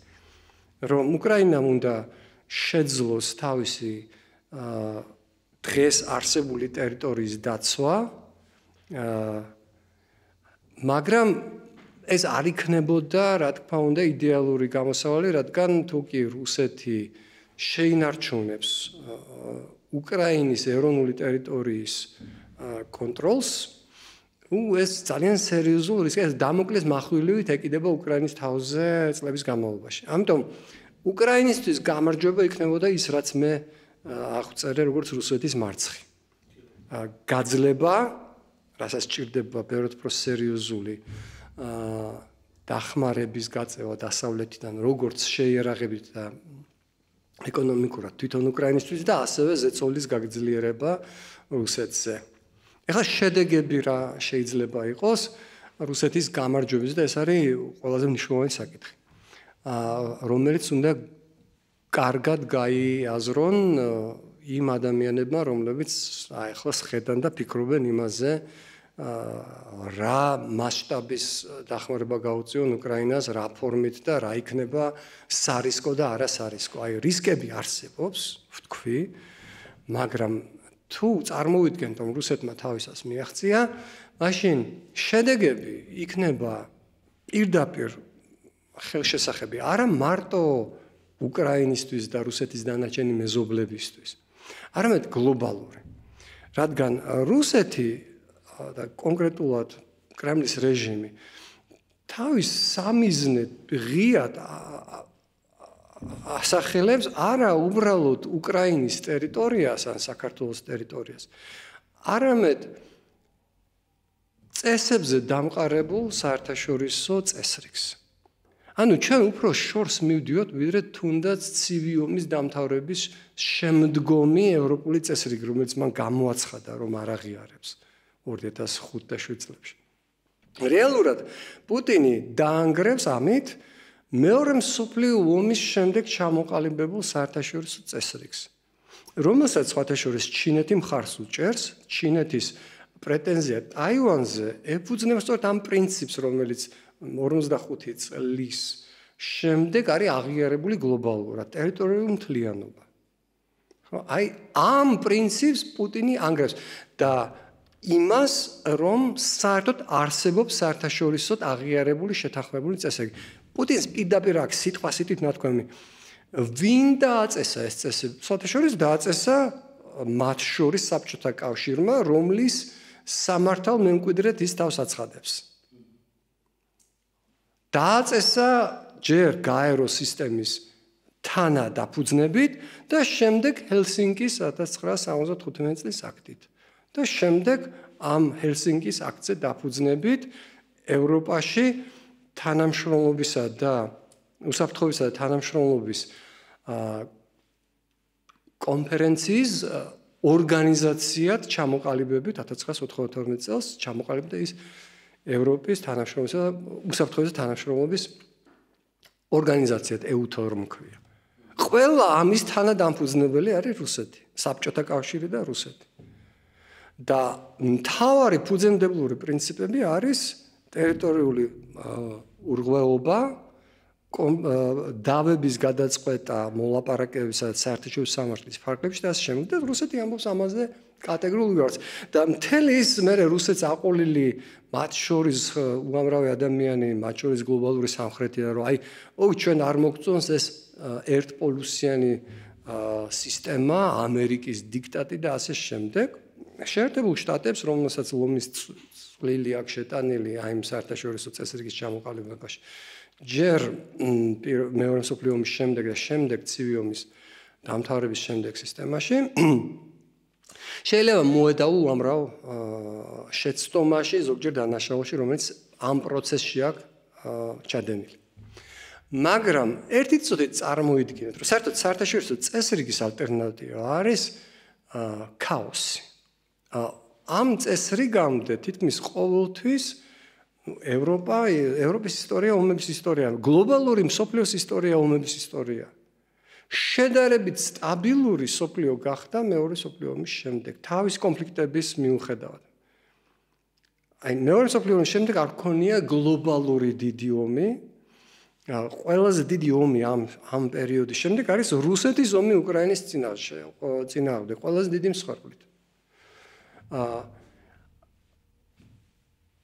რომ უკრაინამ უნდა შეძლოს თავისი დღეს არსებული ტერიტორიის დაცვა, მაგრამ ეს არ იქნებოდა, რა თქმა უნდა, იდეალური გამოსავალი, რადგან თუ კი რუსეთი შეინარჩუნებს უკრაინის ეროვნული ტერიტორიის კონტროლს, ეს ძალიან სერიოზული რისკია, ეს დამოკლეს מחვილივით ეკიდება უკრაინის თავზე წლების განმავლობაში. ამიტომ უკრაინისთვის გამარჯვება იქნებოდა ის, რაც მე აღწერე როგორც რუსეთის მარცხი. გაძლება, რასაც სჭირდება ბევრად უფრო სერიოზული დახმარების გაწევა დასავლეთიდან, როგორც შეიარაღებით და ეკონომიკურად თვითონ უკრაინისთვის და ასევე ზეწოლის გაგძლიერება რუსეთზე. ეხლა შედეგები რა შეიძლება იყოს რუსეთის გამარჯვების და ეს არის ყველაზე მნიშვნელოვანი საკითხი, რომელიც უნდა კარგად გაიაზრონ იმ ადამიანებმა, რომლებიც ახლა ხედან და ფიქრობენ იმაზე, რა მასშტაბის დახმარება გაუწიონ უკრაინას, რა ფორმით და რა იქნება სარისკო და არასარისკო. აი რისკები არსებობს, ვთქვი, მაგრამ თუ წარმოვიდგენთ, რომ რუსეთმა თავისას მიაღწია, მაშინ შედეგები იქნება პირდაპირ ხელშესახები არა მარტო უკრაინისთვის და რუსეთის დანარჩენი მეზობლებისთვის, არამედ გლობალური. რადგან რუსეთი და კონკრეტულად კრემლის რეჟიმი თავის სამიზნედ ღიად ასახელებს არა უბრალოდ უკრაინის ტერიტორიას ან საქართველოს ტერიტორიას, არამედ წესებზე დამყარებულ საერთაშორისო წესრიგს. ანუ ჩვენ უფრო შორს მივდივართ, ვიდრე თუნდაც ცივი ომის დამთავრების შემდგომი ევროპული წესრიგი, რომელიც მან გამოაცხადა, რომ არ აღიარებს 2005-7 წლებში. რეალურად პუტინი დაანგრევს ამით მეორე მსოფლიო ომის შემდეგ ჩამოყალიბებულ საერთაშორისო წესრიგს, რომელსაც სხვათა შორის ჩინეთი მხარს უჭერს, ჩინეთის პრეტენზია ტაივანზე ეფუძნება სწორედ ამ პრინციპს, რომელიც 45 წლის შემდეგ არის აღიარებული გლობალურად ტერიტორიული მთლიანობა. აი ამ პრინციპს პუტინი ანგრევს და იმას, რომ საერთოდ არსებობს საერთაშორისოდ აღიარებული შეთანხმებული წესრიგი. პუტინს პირდაპირ აქვს სიტყვასიტყვით ნათქვამი, ვინ დააწესა ეს წესები? სხვათა შორის დააწესა მათ შორის საბჭოთა კავშირმა, რომლის სამართალ მემკვიდრედ ის თავს აცხადებს. დააწესა ჯერ გაერო სისტემის თანა დაფუძნებით და შემდეგ ჰელსინკის 1975 წლის აქტით. და შემდეგ ამ ჰელსინკის აქტზე დაფუძნებით ევროპაში თანამშრომლობისა და უსაფრთხოებისა და თანამშრომლობის კონფერენციის ორგანიზაციად ჩამოყალიბებით 1992 წელს ჩამოყალიბდა ის ევროპის თანამშრომლობისა და უსაფრთხოებისა თანამშრომლობის ორგანიზაციად EUTORM ქვია. ყველა ამის თანადამფუძნებელი არის რუსეთი, საბჭოთა კავშირი და რუსეთი. და მთავარი ფუძემდებლური პრინციპები არის ტერიტორიული ურღვეობა, დავების გადაწყვეტა მოლაპარაკებისა და საერთაშორისო სამართლის ფარგლებში და ასე შემდეგ. და რუსეთი ამბობს ამაზე კატეგორიულად გარს. და მთელი ის მერე რუსეთს აყოლილი მათ შორის უამრავი ადამიანი, მათ შორის გლობალური სამხრეთიდან, რომ აი, ჩვენ არ მოგწონს ეს ერთპოლუსიანი სისტემა, ამერიკის დიქტატი და ასე შემდეგ. შეერთებულ შტატებს, რომელსაც ლომის წვლილი აქვს შეტანილი აი ამ საერთაშორისო წესრიგის ჩამოყალიბებაში. ჯერ მეორე მსოფლიო ომის შემდეგ და შემდეგ ცივი ომის დამთავრების შემდეგ სისტემაში შეიძლება მოედაო უამრავ შეცდომაში, ზოგჯერ დანაშაულში, რომელიც ამ პროცესში აქვს ჩადენილი. მაგრამ ერთი წუთით წარმოიდგინეთ, რომ საერთოდ საერთაშორისო წესრიგის ალტერნატივა არის ქაოსი. ამ წესრიგამდე თითქმის ყოველთვის ევროპის ისტორია, ომების ისტორია, გლობალური მსოფლიოს ისტორია, ომების ისტორია. შედარებით სტაბილური სოფლიო გახდა მეორე მსოფლიო ომის შემდეგ, თავის კონფლიქტების მიუხედავად. აი მეორე მსოფლიო ომის შემდეგ არ ქონია გლობალური დიდი ომი. ყველაზე დიდი ომი ამ პერიოდის შემდეგ არის რუსეთის ომი უკრაინის წინააღმდეგ, ყველაზე დიდი მსხვერპლით.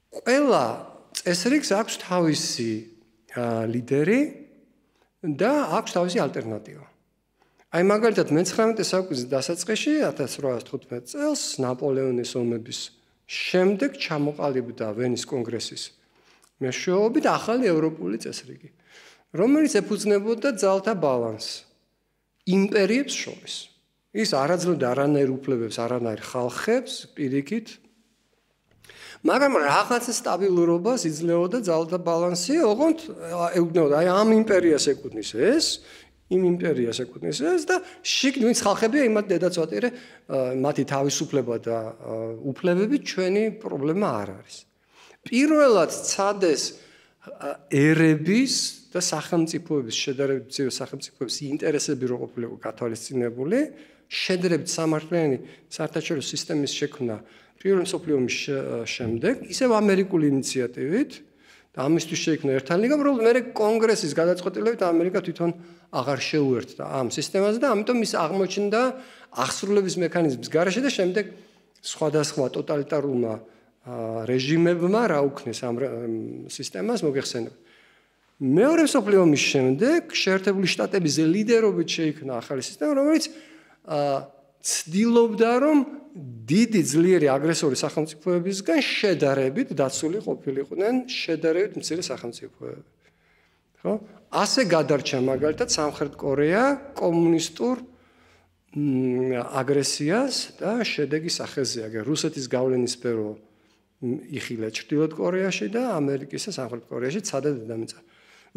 ყველა წესრიგს აქვს თავისი ლიდერი და აქვს თავისი ალტერნატივა. აი მაგალითად მე-19 საუკუნის დასაწყისში 1815 წელს ნაპოლეონის ომების შემდეგ ჩამოყალიბდა ვენის კონგრესის მეშვეობით ახალი ევროპული წესრიგი, რომელიც ეფუძნებოდა ძალთა ბალანსს იმპერიებს შორის. ის არ აძლევდა არანაირ უფლებებს, არანაირ ხალხებს პირიქით, მაგრამ რაღაც სტაბილურობას იძლეოდა ძალთა ბალანსი, ოღონდ ეუბნებოდა, აი ამ იმპერიას ეკუთვნის ეს, იმ იმპერიას ეკუთვნის ეს და შიგნით ხალხებია იმათ დედაცვატირე, მათი თავისუფლება და უფლებები ჩვენი პრობლემა არ არის. პირველად ცადეს ერების და სახელმწიფოების შედარებით ძლიერი სახელმწიფოების ინტერესები რო ყოფილიყო გათვალისწინებული, შედარებით სამართლიანი საერთაშორისო სისტემის შექმნა პირველი მსოფლიო ომის შემდეგ, ისევ ამერიკული ინიციატივით და ამისთვის შეიქმნა ერთიანი ლიგა, უბრალოდ მე კონგრესის გადაწყვეტილებით ამერიკა თვითონ აღარ შეუერთდა ამ სისტემაზე და ამიტომ ის აღმოჩნდა აღსრულების მექანიზმის გარეშე და შემდეგ სხვადასხვა ტოტალიტარულმა რეჟიმებმა რა უქნეს ამ სისტემას მოგეხსენებათ. მეორე მსოფლიო ომის შემდეგ შეერთებული შტატების ლიდერობით შეიქმნა ახალი სისტემა, რომელიც ცდილობდა რომ დიდი ძლიერი აგრესორი სახელმწიფოებისგან შედარებით დაცული ყოფილიყვნენ შედარებით მცირე სახელმწიფოები. ხო? ასე გადარჩა მაგალითად სამხრეთ კორეა კომუნისტურ აგრესიას და შედეგის ახეზეა. რუსეთის გავლენის სფერო იხილა ჩრდილოეთ კორეაში და ამერიკისა სამხრეთ კორეაში ცადა დედამიწა.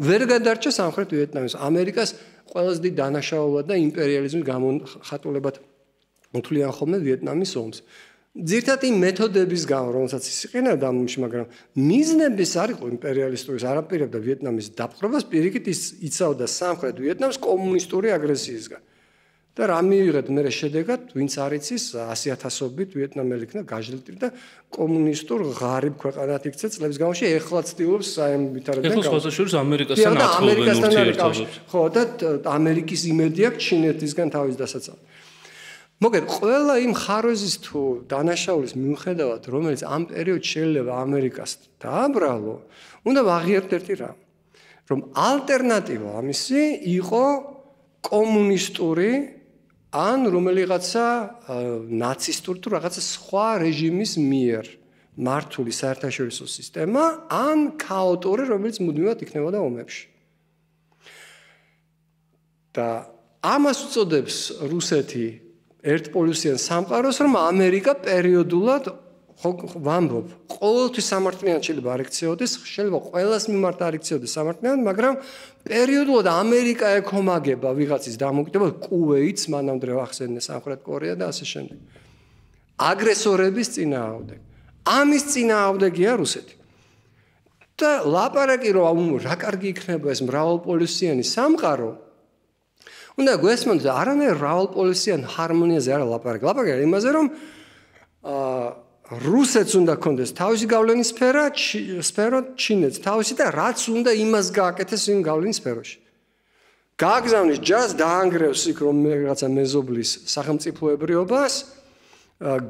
ვერ გადარჩა სამხრეთ ვიეტნამის. ამერიკას ყველაზე დიდი დანაშაულად და იმპერიალიზმის გამოხატულებად უთვლიან ხოლმე ვიეტნამის ომს. ძირითადად იმ მეთოდების გამო, რომელსაც ის იყენებდა ამ ომში, მაგრამ მიზნების არ იყო იმპერიალისტურის, არ აპირებდა ვიეტნამის დაპყრობას, პირიქით ის იცავდა სამხრეთ ვიეტნამს კომუნისტური აგრესიისგან. და რა მიიღეთ მე შედეგად, ვინც არ იცის 100,000-ობით ვიეტნამელი იქნა გაჟლიტი და კომუნისტურ ღარიბ ქვეყანად იქცა წლების განმავლობაში, ეხლა ცდილობს საერთაშორისო ეხლა სხვადასხვა ამერიკასთან ახლობენ ურთიერთობებს. ხო, და ამერიკის იმედი აქვს ჩინეთისგან თავის დასაცავად. მოგეთ, ყველა იმ ხარვეზის თუ დანაშაულის მიუხედავად, რომელიც ამ პერიოდში შეიძლება ამერიკას დააბრალო, უნდა ვაღიაროთ ერთი რამ, რომ ალტერნატივა ამისი იყო კომუნისტური ან რომელიღაცა ნაცისტური თუ რაღაცა სხვა რეჟიმის მიერ მართული საერთაშორისო სისტემა ან ქაოტური, რომელიც მუდმივად იქნებოდა ომებში. და ამას უწოდებს რუსეთი ერთპოლუსიან სამყაროს, რომ ამერიკა პერიოდულად ვამბობ, ყოველთვის სამართლიანად შეიძლება არ იქცეოდეს, შეიძლება ყველას მიმართ არ იქცეოდეს სამართლიანად, მაგრამ პერიოდულად ამერიკა ეკომაგება ვიღაცის დამოკიდებულად, კუვეიტს, მანამდე ახსენე სამხრეთ კორეა და ასე შემდეგ. აგრესორების წინააღმდეგ. ამის წინააღმდეგია რუსეთი. და ლაპარაკი რომ რა კარგი იქნება ეს მრავალპოლუსიანი სამყარო, უნდა გვესმოთ არანაირ მრავალპოლუსიან ჰარმონიაზე არა ლაპარაკი. ლაპარაკი იმაზე რომ რუსეთს უნდა კონდეს თავისი გავლენის სფერო, ჩინეთს თავისი და რაც უნდა იმას გააკეთეს იმ გავლენის სფეროში. გააგზავნის ჯაზს, დაანგრევს იქ რომ რაღაცა მეზობლის სახელმწიფოებრიობას,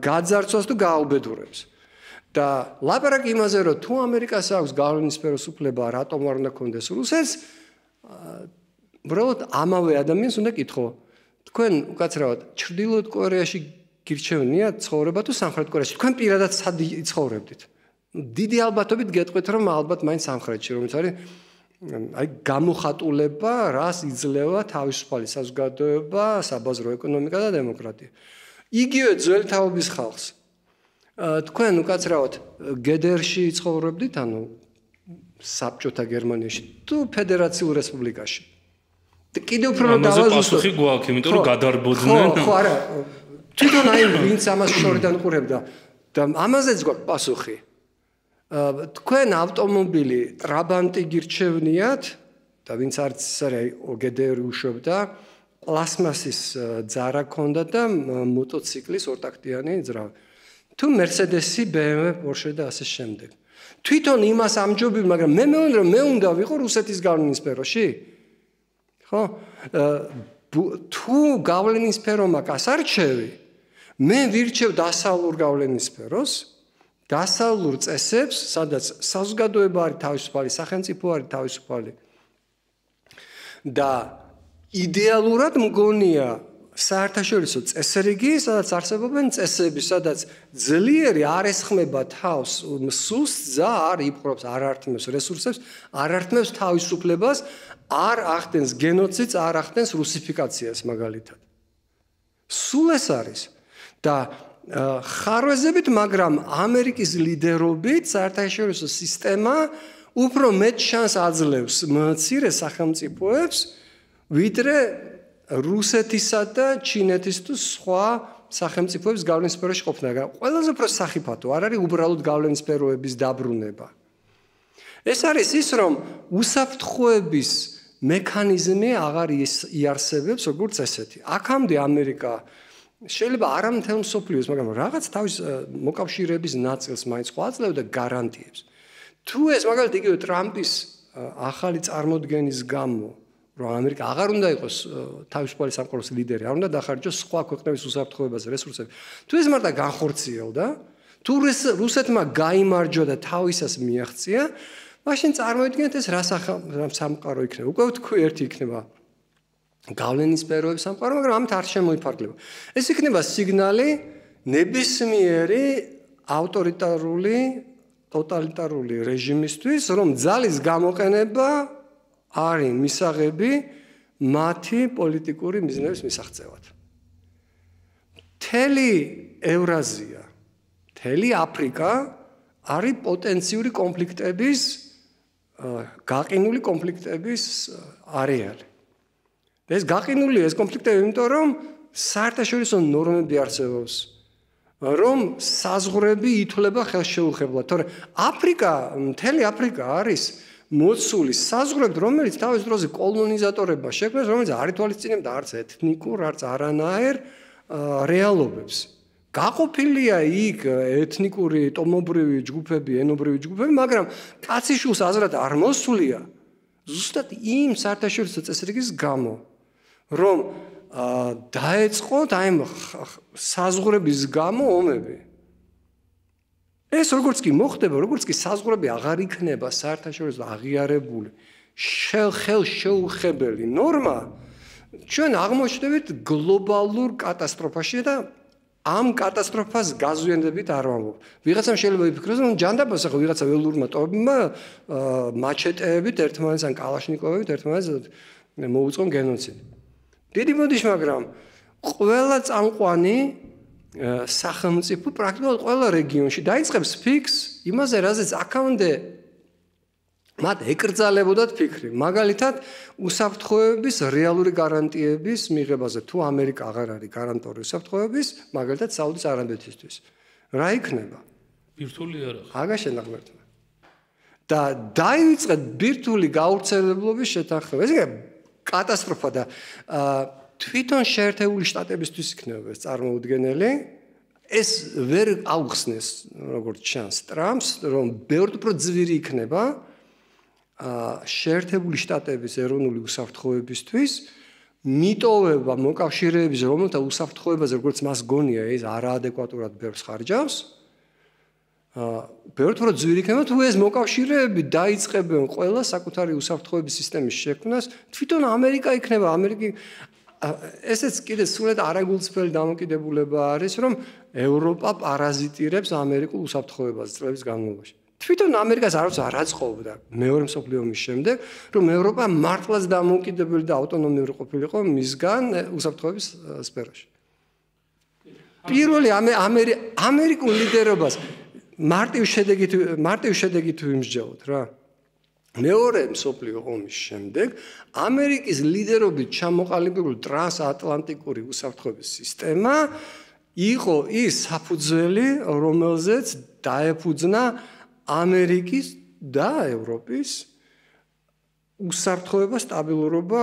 გაძარცვას თუ გააუბედურებს. და ლაპარაკი იმაზე რომ თუ ამერიკას აქვს გავლენის სფეროს უფლება, რატომ არ უნდა კონდეს რუსეთს, უბრალოდ ამავე ადამიანს უნდა კითხო. თქვენ უკაცრავად ჩრდილოეთ კორეაში გირჩევნიათ ცხოვრება თუ სამხრეთ კორეაში? თქვენ პირადად სად იცხოვრებდით? დიდი ალბათობით გეტყვით რომ ალბათ მაინც სამხრეთში, რომელიც არის აი გამოხატულება, რას იძლევა თავისუფალი საზოგადოება, საბაზრო ეკონომიკა და დემოკრატია. იგივე ძველი თაობის ხალხს. თქვენ უკაცრავად გედერში ცხოვრობდით, ანუ საბჭოთა გერმანიაში თუ ფედერაციულ რესპუბლიკაში? კიდევ უფრო დავაზუსტოთ. პასუხი გვაქვს, იმიტომ რომ გადარბოდნენ. ხო, არა. თვითონ აი ვინც ამას შორიდან ყურებდა და ამაზეც გვაქვს პასუხი. თქვენ ავტომობილი ტრაბანტი გირჩევნიათ და ვინც არც არის გედერი უშვებდა, პლასმასის ძარა ქონდა და მოტოციკლის ორტაქტიანი ძრავა. თუ მერსედესი, BMW, Porsche და ასე შემდეგ. თვითონ იმას ამჯობი, მაგრამ მე მგონი რომ მე უნდა ვიყო რუსეთის გავლენის სფეროში. ხო? თუ გავლენის სფერო მაქვს არჩევი, მე ვირჩევ დასავლურ გავლენის სფეროს, დასავლურ წესებს, სადაც საზოგადოება არის თავისუფალი, სახელმწიფო არის თავისუფალი. და იდეალურად მგონია საერთაშორისო წესრიგი, სადაც არსებობენ წესები, სადაც ძლიერი არ ესხმება თავს სულს, ძა არ იპყრობს, არ ართმევს რესურსებს, არ ართმევს თავისუფლებას, არ ახდენს გენოციდს, არ ახდენს რუსიფიკაციას მაგალითად. სულ ეს არის და ხარვეზებით, მაგრამ ამერიკის ლიდერობით საერთაშორისო სისტემა უფრო მეტ შანსს აძლევს მცირე სახელმწიფოებს, ვიდრე რუსეთისა და ჩინეთის თუ სხვა სახელმწიფოების გავლენის სფეროში ყოფნა. ყველაზე უფრო სახიფათო არ არის უბრალოდ გავლენის სფეროების დაბრუნება. ეს არის ის, რომ უსაფრთხოების მექანიზმი აღარ იარსებებს, როგორც ესეთი. აქამდე ამერიკა შეიძლება არა მთელ მსოფლიოს, მაგრამ რაღაც თავის მოკავშირეების ნაწილს მაინც ხვაძლევდა გარანტიებს. თუ ეს მაგალითად იგივე ტრამპის ახალი წარმოდგენის გამო, რომ ამერიკა აღარ უნდა იყოს თავისუფალი სამყაროს ლიდერი, არ უნდა დახარჯოს სხვა ქვეყნების უსაფრთხოებაზე რესურსები. თუ ეს მარტო განხორციელდა, თუ რუსეთმა გაიმარჯვა და თავისას მიაღწია, მაშინ წარმოიდგინეთ ეს რა სამყარო იქნება. უკვე თქვი ერთი იქნება გავლენის სფეროების სამყარო, მაგრამ ამით არ შემოიფარგლება. ეს იქნება სიგნალი ნებისმიერი ავტორიტარული, ტოტალიტარული რეჟიმისთვის, რომ ძალის გამოყენება არის მისაღები მათი პოლიტიკური მიზნების მისაღწევად. მთელი ევრაზია, მთელი აფრიკა არის პოტენციური კონფლიქტების, გაყინული კონფლიქტების არეალი. ეს გაყინული ეს კონფლიქტები, იმიტომ რომ საერთაშორისო ნორმები არსებობს, რომ საზღვრები ითვლება ხელშეუხებლად. თორე აფრიკა, მთელი აფრიკა არის მოცული საზღვრებით, რომელიც თავის დროზე კოლონიზატორებმა შექმნეს, რომელიც არ ითვალისწინებდა არც ეთნიკურ, არც არანაირ რეალობებს. გაყოფილია იქ ეთნიკური, ტომობრივი ჯგუფები, ენობრივი ჯგუფები, მაგრამ კაციშვილს აზრად არ მოსულია ზუსტად იმ საერთაშორისო წესრიგის გამო, რომ დაეწყოთ აი საზღვრების გამო ომები. ეს როგორც კი მოხდება, როგორც კი საზღვრები აღარ იქნება საერთაშორისო აღიარებული, ხელშეუხებელი ნორმა, ჩვენ აღმოჩნდებით გლობალურ კატასტროფაში და ამ კატასტროფას გაზვიენდებით არ ვამბობ. ვიღაცამ შეიძლება იფიქროს, რომ ჯანდაბას ახლა ვიღაცა ველურმა ტომებმა მაჩეტეებით ერთმანეთს ან კალაშნიკოვებით ერთმანეთს მოუწყონ გენოციდი. დიდი მოდიში, მაგრამ ყველა წამყვანი სახელმწიფო პრაქტიკულად ყველა რეგიონში დაიწყებს ფიქს იმაზე, რაზეც აქამდე მათ ეკრძალებოდათ ფიქრი. მაგალითად, უსაფრთხოების რეალური გარანტიების მიღებაზე. თუ ამერიკა აღარ არის გარანტორი უსაფრთხოების, მაგალითად, საუდის არაბეთისთვის. რა იქნება? ბირთვული არა. აგაშენა ღმერთმა. და დაიწყეთ ბირთვული გავრცელებლობის შეთანხმება. ეს იქნება კატასტროფა და თვითონ შეერთებული შტატებისთვის იქნება ეს წარმოუდგენელი. ეს ვერ აუხსნეს, როგორც ჩანს, ტრამპს, რომ ბევრ უფრო ძვირი იქნება შეერთებული შტატების ეროვნული უსაფრთხოებისთვის მიტოვება მოკავშირეების, რომელთა უსაფრთხოებაზე, როგორც მას გონია, ეს არაადეკვატურად ბევრს ხარჯავს. ბევრ უფრო ძვირი იქნება, თუ ეს მოკავშირეები დაიწყებენ ყველა საკუთარი უსაფრთხოების სისტემის შექმნას, თვითონ ამერიკა იქნება, ესეც კიდე სულად არაგულწრფელი დამოკიდებულება არის, რომ ევროპა პარაზიტირებს ამერიკულ უსაფრთხოებას წლების განმავლობაში. თვითონ ამერიკას არც არ აწყობდა მეორე მსოფლიო ომის შემდეგ, რომ ევროპა მართლაც დამოუკიდებელი და ავტონომიური ყოფილიყო მისგან უსაფრთხოების სფეროში. პირველი ამერიკულ ლიდერობას მარტივ შედეგით ვიმსჯელოთ რა. მეორე მსოფლიო ომის შემდეგ ამერიკის ლიდერობით ჩამოყალიბებული ტრანსატლანტიკური უსაფრთხოების სისტემა იყო ის საფუძველი, რომელზეც დაეფუძნა ამერიკის და ევროპის უსაფრთხოება, სტაბილურობა,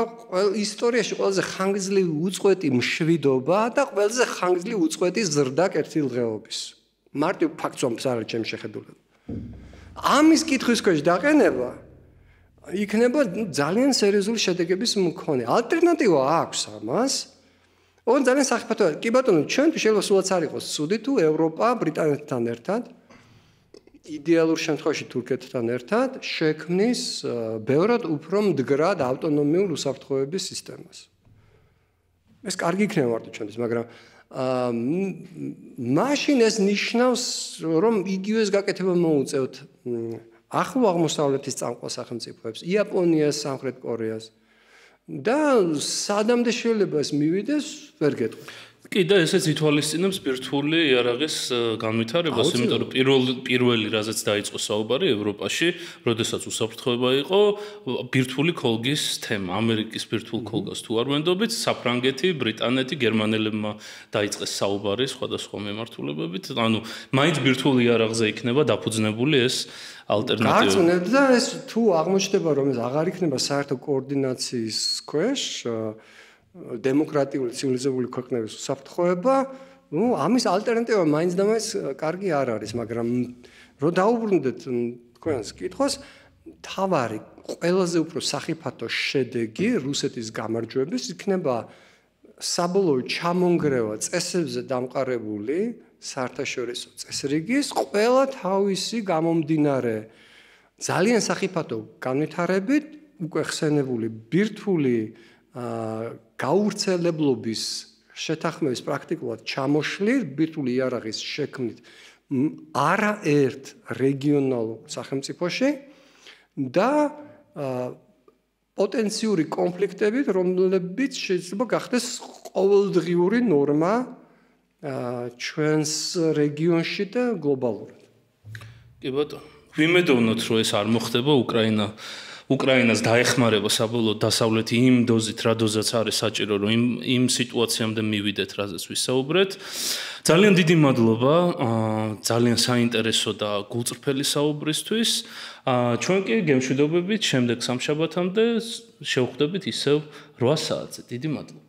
ისტორიაში ყველაზე ხანგრძლივი უწყვეტი მშვიდობა და ყველაზე ხანგრძლივი უწყვეტი ზრდა კეთილდღეობის. მარტივ ფაქტს ვამბობ, არ არის ჩემი შეხედულება. ამის კითხვის ქვეშ დაყენება იქნება ძალიან სერიოზული შედეგების მქონე. ალტერნატივა აქვს ამას. ოღონდ ძალიან სახიფათოა. კი ბატონო, ჩვენთვის შეიძლება სულაც არ იყოს ცუდი თუ ევროპა ბრიტანეთთან ერთად, იდეალურ შემთხვევაში თურქეთთან ერთად შექმნის ბევრად უფრო მდგრად ავტონომიურ უსაფრთხოების სისტემას. ეს კარგი იქნება მარტო ჩვენთვის, მაგრამ მაშინ ეს ნიშნავს, რომ იგივეს გაკეთება მოუწევთ ახლო აღმოსავლეთის წამყვან სახელმწიფოებს, იაპონიას, სამხრეთ კორეას და სადამდე შეიძლება ეს მივიდეს, ვერ გეტყვი. კი და ესეც ითვალისწინებს ბირთვული იარაღის განვითარებას, იმიტომ რომ პირველი რაზეც დაიწყო საუბარი ევროპაში, როდესაც უსაფრთხოება იყო ბირთვული ქოლგის თემა, ამერიკის ბირთვულ ქოლგას თუ არ ვენდობით, საფრანგეთი, ბრიტანეთი, გერმანელებმა დაიწყეს საუბარი სხვადასხვა მიმართულებებით, ანუ მაინც ბირთვული იარაღზე იქნება დაფუძნებული ეს ალტერნატივა. გაწუნებთ და ეს თუ აღმოჩნდება რომ ეს აღარ იქნება საერთო კოორდინაციის ქვეშ დემოკრატიული ცივილიზებული ქვეყნების უსაფრთხოება, ამის ალტერნატივა მაინც და მაინც კარგი არ არის, მაგრამ რო დაუბრუნდეთ თქვენს კითხვას, თავარი ყველაზე უფრო სახიფათო შედეგი რუსეთის გამარჯვების იქნება საბოლოო ჩამონგრევა წესებზე დამყარებული საერთაშორისო წესრიგის ყველა თავისი გამომდინარე ძალიან სახიფათო განვითარებით უკვე ხსენებული ბირთვული გაურცელებლობის შეთანხმების პრაქტიკულად ჩამოშლით, ბირთვული იარაღის შექმნით არაერთ რეგიონალურ სახელმწიფოში და პოტენციური კონფლიქტებით, რომლებიც შეიძლება გახდეს ყოველდღიური ნორმა ჩვენს რეგიონში და გლობალურად. კი ბატონო, ვიმედოვნოთ, რომ ეს არ მოხდება უკრაინას დაეხმარება საბოლოო დასავლეთი იმ დოზით, რა დოზაც არის საჭირო, რომ იმ სიტუაციამდე მივიდეთ, რაზეც ვისაუბრეთ. ძალიან დიდი მადლობა, ძალიან საინტერესო და გულწრფელი საუბრისთვის. ჩვენ კი გემშვიდობებით შემდეგ სამშაბათამდე შევხვდებით ისევ 8 საათზე. დიდი მადლობა.